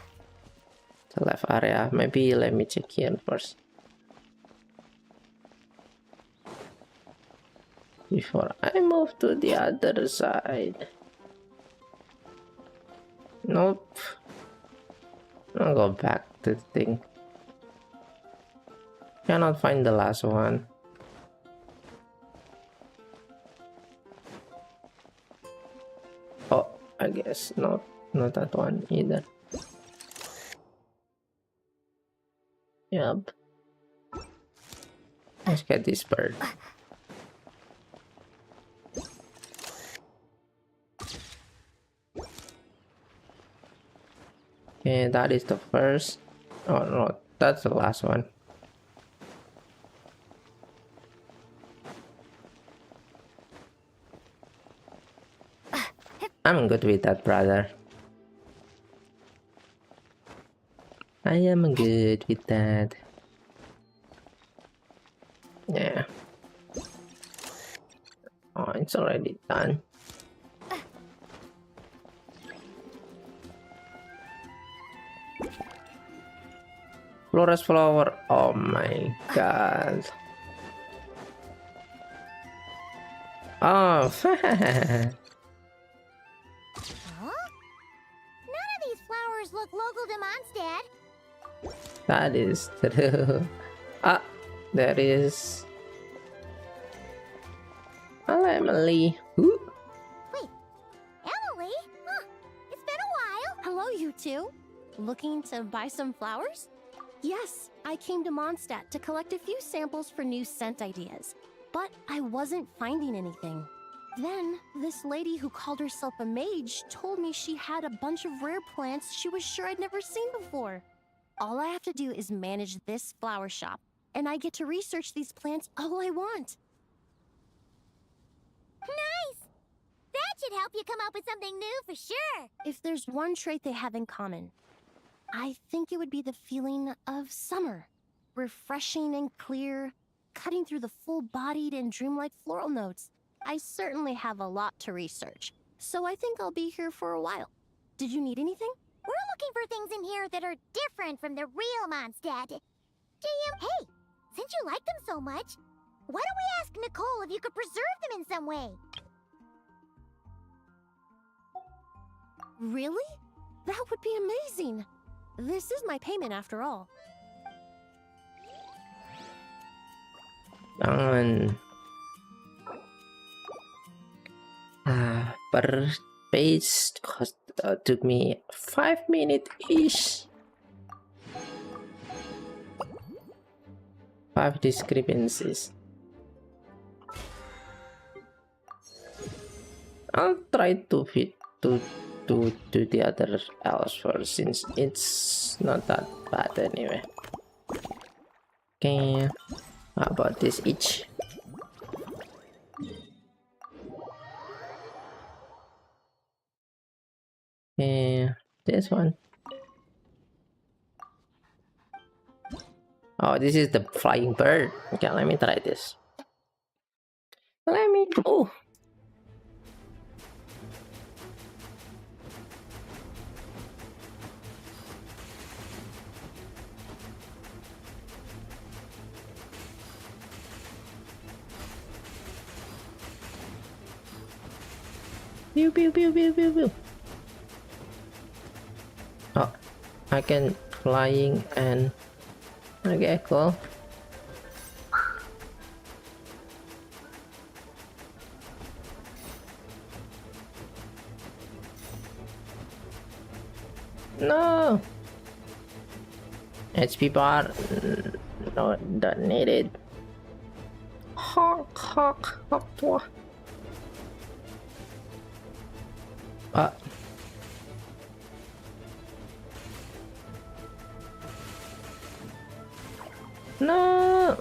Speaker 1: The left area. Maybe let me check here first. Before I move to the other side. Nope. I'll go back to the thing. Cannot find the last one. Oh, I guess not that one either. Yup. Let's get this bird. Okay, that is the first. Oh no, that's the last one. I'm good with that, brother. I am good with that. Yeah. Oh, it's already done. Flores flower. Oh my god. Oh.
Speaker 2: Huh? None of these flowers look local to Mondstadt.
Speaker 1: That is true. Ah, there is. Hello, Emily. Ooh.
Speaker 2: Wait, Emily? Huh, it's been a while.
Speaker 17: Hello, you two. Looking to buy some flowers? Yes, I came to Mondstadt to collect a few samples for new scent ideas, but I wasn't finding anything. Then, this lady who called herself a mage told me she had a bunch of rare plants she was sure I'd never seen before. All I have to do is manage this flower shop, and I get to research these plants all I want.
Speaker 2: Nice! That should help you come up with something new for sure.
Speaker 17: If there's one trait they have in common, I think it would be the feeling of summer. Refreshing and clear, cutting through the full-bodied and dreamlike floral notes. I certainly have a lot to research, so I think I'll be here for a while. Did you need anything?
Speaker 2: We're looking for things in here that are different from the real Mondstadt. Hey, since you like them so much, why don't we ask Nicole if you could preserve them in some way?
Speaker 17: Really? That would be amazing. This is my payment after all.
Speaker 1: Jangan. Per page cost took me 5 minutes ish. 5 discrepancies. I'll try to fit to the other else first, since it's not that bad anyway. Okay, how about this each? Okay, this one. Oh, this is the flying bird. Okay, let me try this. Let me go. Pew pew pew pew pew pew. Oh, I can flying and okay, cool. No, HP bar. No, don't need it. Honk honk honk. No.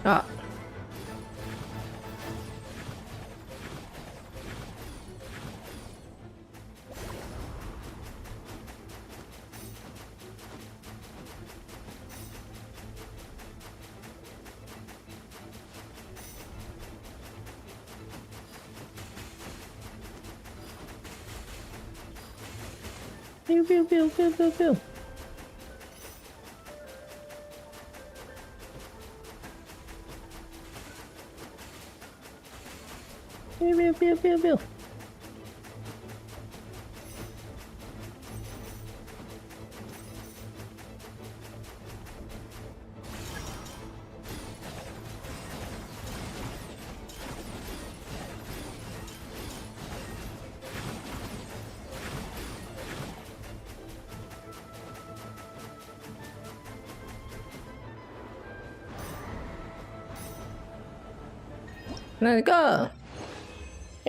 Speaker 1: Ah. Pew pew pew pew pew pew. Pew pew pew pew pew. Let's go.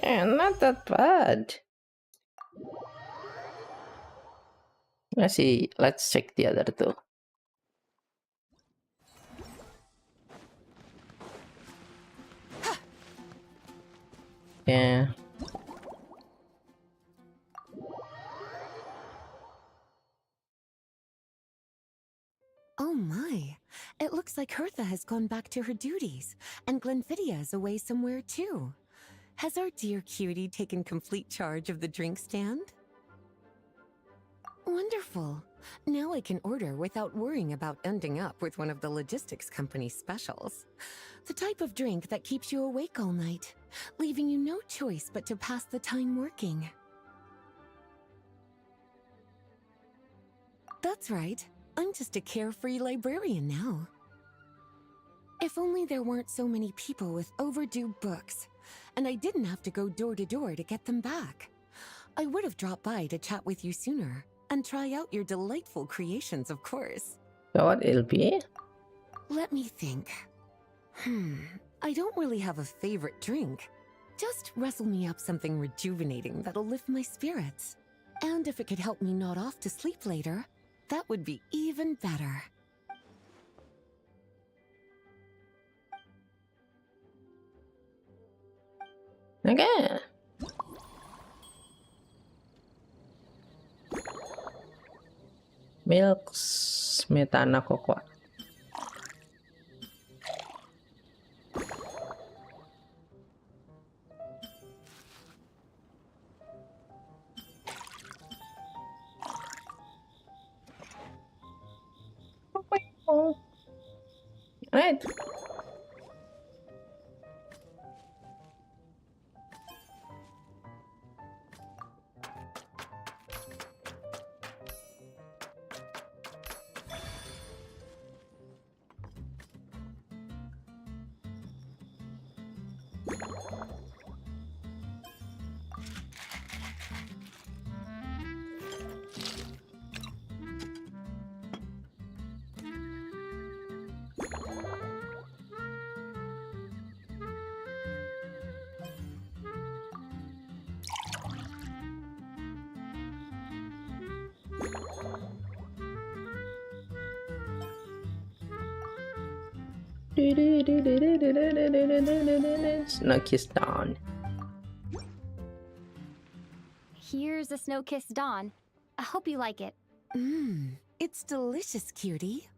Speaker 1: Yeah, not that bad. Let's see. Let's check the other two. Yeah.
Speaker 3: Oh my. It looks like Hertha has gone back to her duties, and Glenfiddia is away somewhere too. Has our dear cutie taken complete charge of the drink stand? Wonderful. Now I can order without worrying about ending up with one of the logistics company's specials. The type of drink that keeps you awake all night, leaving you no choice but to pass the time working. That's right. I'm just a carefree librarian now. If only there weren't so many people with overdue books, and I didn't have to go door to door to get them back. I would have dropped by to chat with you sooner, and try out your delightful creations, of course.
Speaker 1: So what it'll be?
Speaker 3: Let me think. I don't really have a favorite drink. Just wrestle me up something rejuvenating that'll lift my spirits. And if it could help me nod off to sleep later, that would be even better.
Speaker 1: Okay. Milk smetana cocoa. Right. Snow-kissed Dawn.
Speaker 17: Here's a snow-kissed dawn. I hope you like it.
Speaker 3: It's delicious, cutie.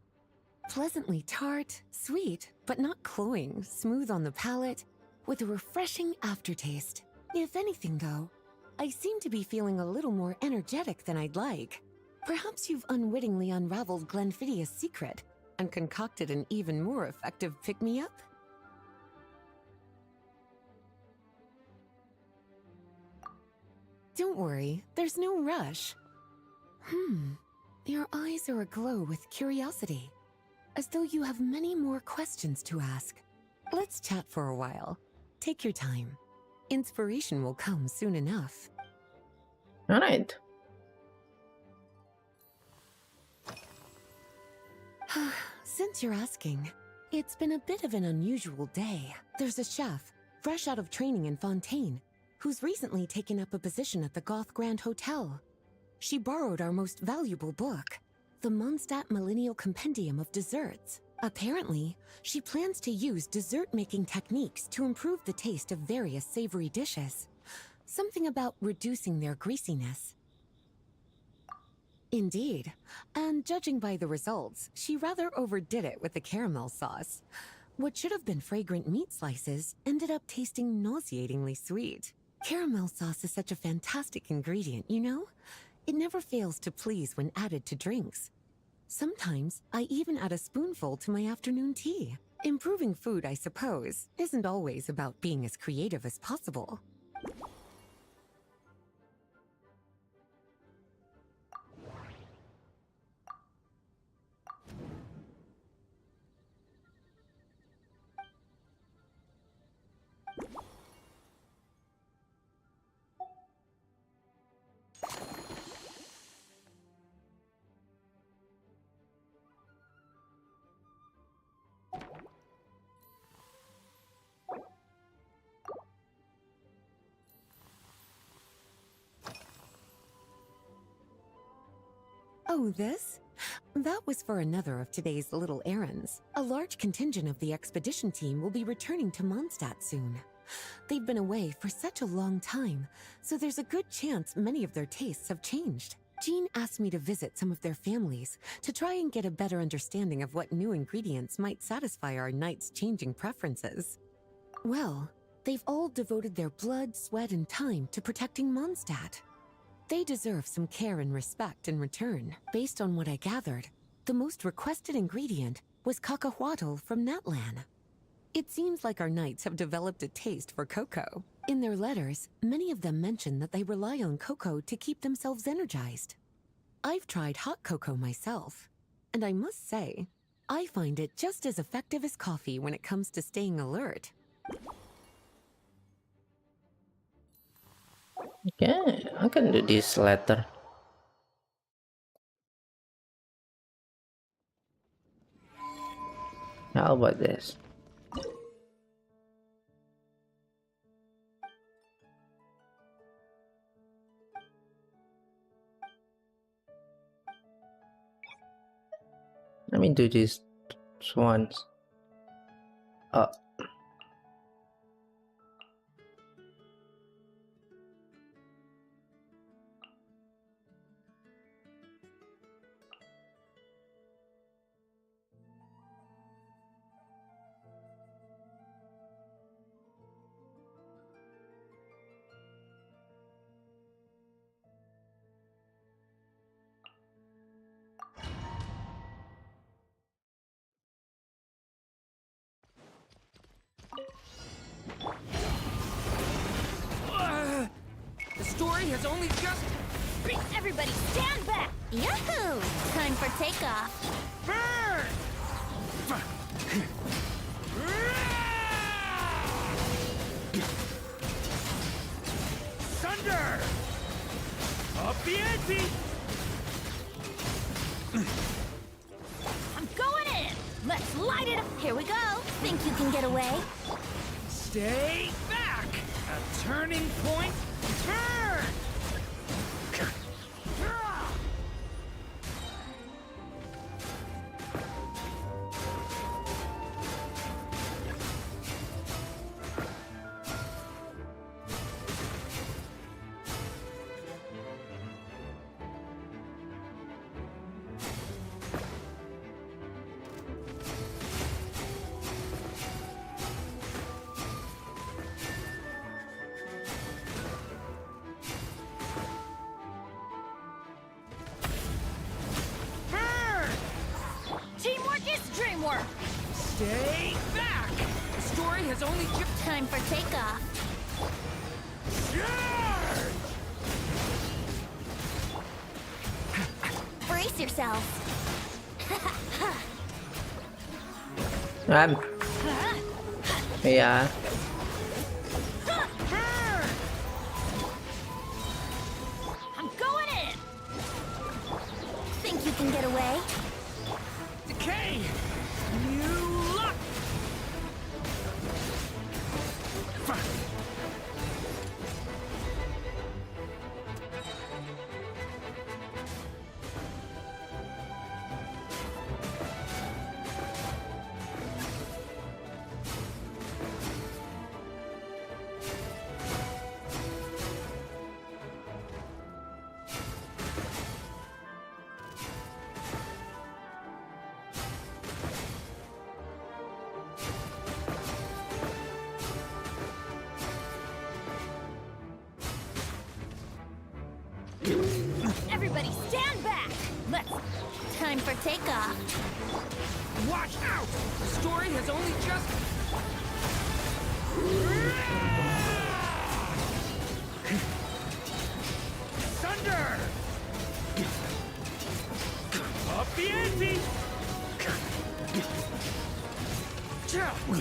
Speaker 3: Pleasantly tart, sweet, but not cloying, smooth on the palate, with a refreshing aftertaste. If anything, though, I seem to be feeling a little more energetic than I'd like. Perhaps you've unwittingly unraveled Glenfiddia's secret and concocted an even more effective pick-me-up? Don't worry, there's no rush. Your eyes are aglow with curiosity, as though you have many more questions to ask. Let's chat for a while. Take your time. Inspiration will come soon enough.
Speaker 1: All right.
Speaker 3: Since you're asking, it's been a bit of an unusual day. There's a chef, fresh out of training in Fontaine, who's recently taken up a position at the Goth Grand Hotel. She borrowed our most valuable book, the Mondstadt Millennial Compendium of Desserts. Apparently, she plans to use dessert-making techniques to improve the taste of various savory dishes. Something about reducing their greasiness. Indeed, and judging by the results, she rather overdid it with the caramel sauce. What should have been fragrant meat slices ended up tasting nauseatingly sweet. Caramel sauce is such a fantastic ingredient, you know? It never fails to please when added to drinks. Sometimes, I even add a spoonful to my afternoon tea. Improving food, I suppose, isn't always about being as creative as possible. Oh, this? That was for another of today's little errands. A large contingent of the expedition team will be returning to Mondstadt soon. They've been away for such a long time, so there's a good chance many of their tastes have changed. Jean asked me to visit some of their families to try and get a better understanding of what new ingredients might satisfy our knights' changing preferences. Well, they've all devoted their blood, sweat, and time to protecting Mondstadt. They deserve some care and respect in return. Based on what I gathered, the most requested ingredient was cacahuatl from Natlan. It seems like our knights have developed a taste for cocoa. In their letters, many of them mention that they rely on cocoa to keep themselves energized. I've tried hot cocoa myself, and I must say, I find it just as effective as coffee when it comes to staying alert.
Speaker 1: Okay, I can do this later. How about this? Let me do this once. Oh.
Speaker 10: The story has only just...
Speaker 2: Everybody stand back! Yahoo! Time for takeoff.
Speaker 10: Burn! Thunder! Up the ante!
Speaker 2: I'm going in! Let's light it up! Here we go! Think you can get away?
Speaker 10: Stay back! A turning point? Burn!
Speaker 2: Dreamwork!
Speaker 10: Stay back! The story has only just...
Speaker 2: Time for takeoff. Brace yourself.
Speaker 1: Yeah.
Speaker 2: I'm going in! Think you can get away?
Speaker 10: Decay! New luck!
Speaker 12: Stand back! Let's...
Speaker 2: Time for takeoff.
Speaker 10: Watch out! The story has only just... Thunder! Up the ante!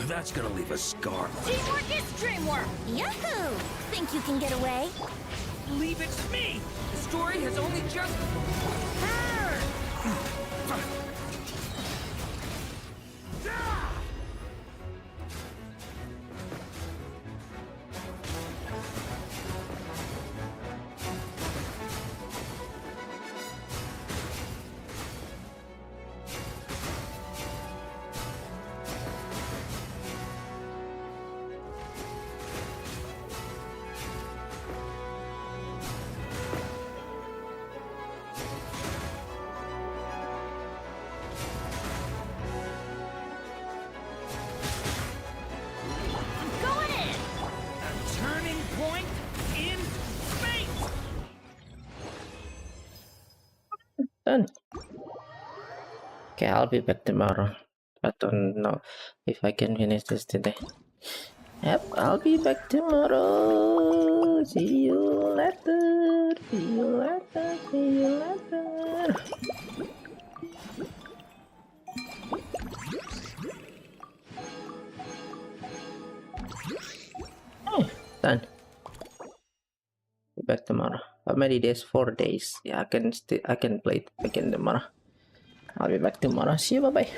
Speaker 8: That's gonna leave a scar.
Speaker 12: Teamwork is dreamwork!
Speaker 2: Yahoo! Think you can get away?
Speaker 10: Leave it to me! The story has only just...
Speaker 1: Done. Okay, I'll be back tomorrow. I don't know if I can finish this today. Yep, I'll be back tomorrow. See you later. See you later. See you later. Oh, done. Be back tomorrow. How many days? 4 days. Yeah, I can play it again tomorrow. I'll be back tomorrow. See you. Bye bye.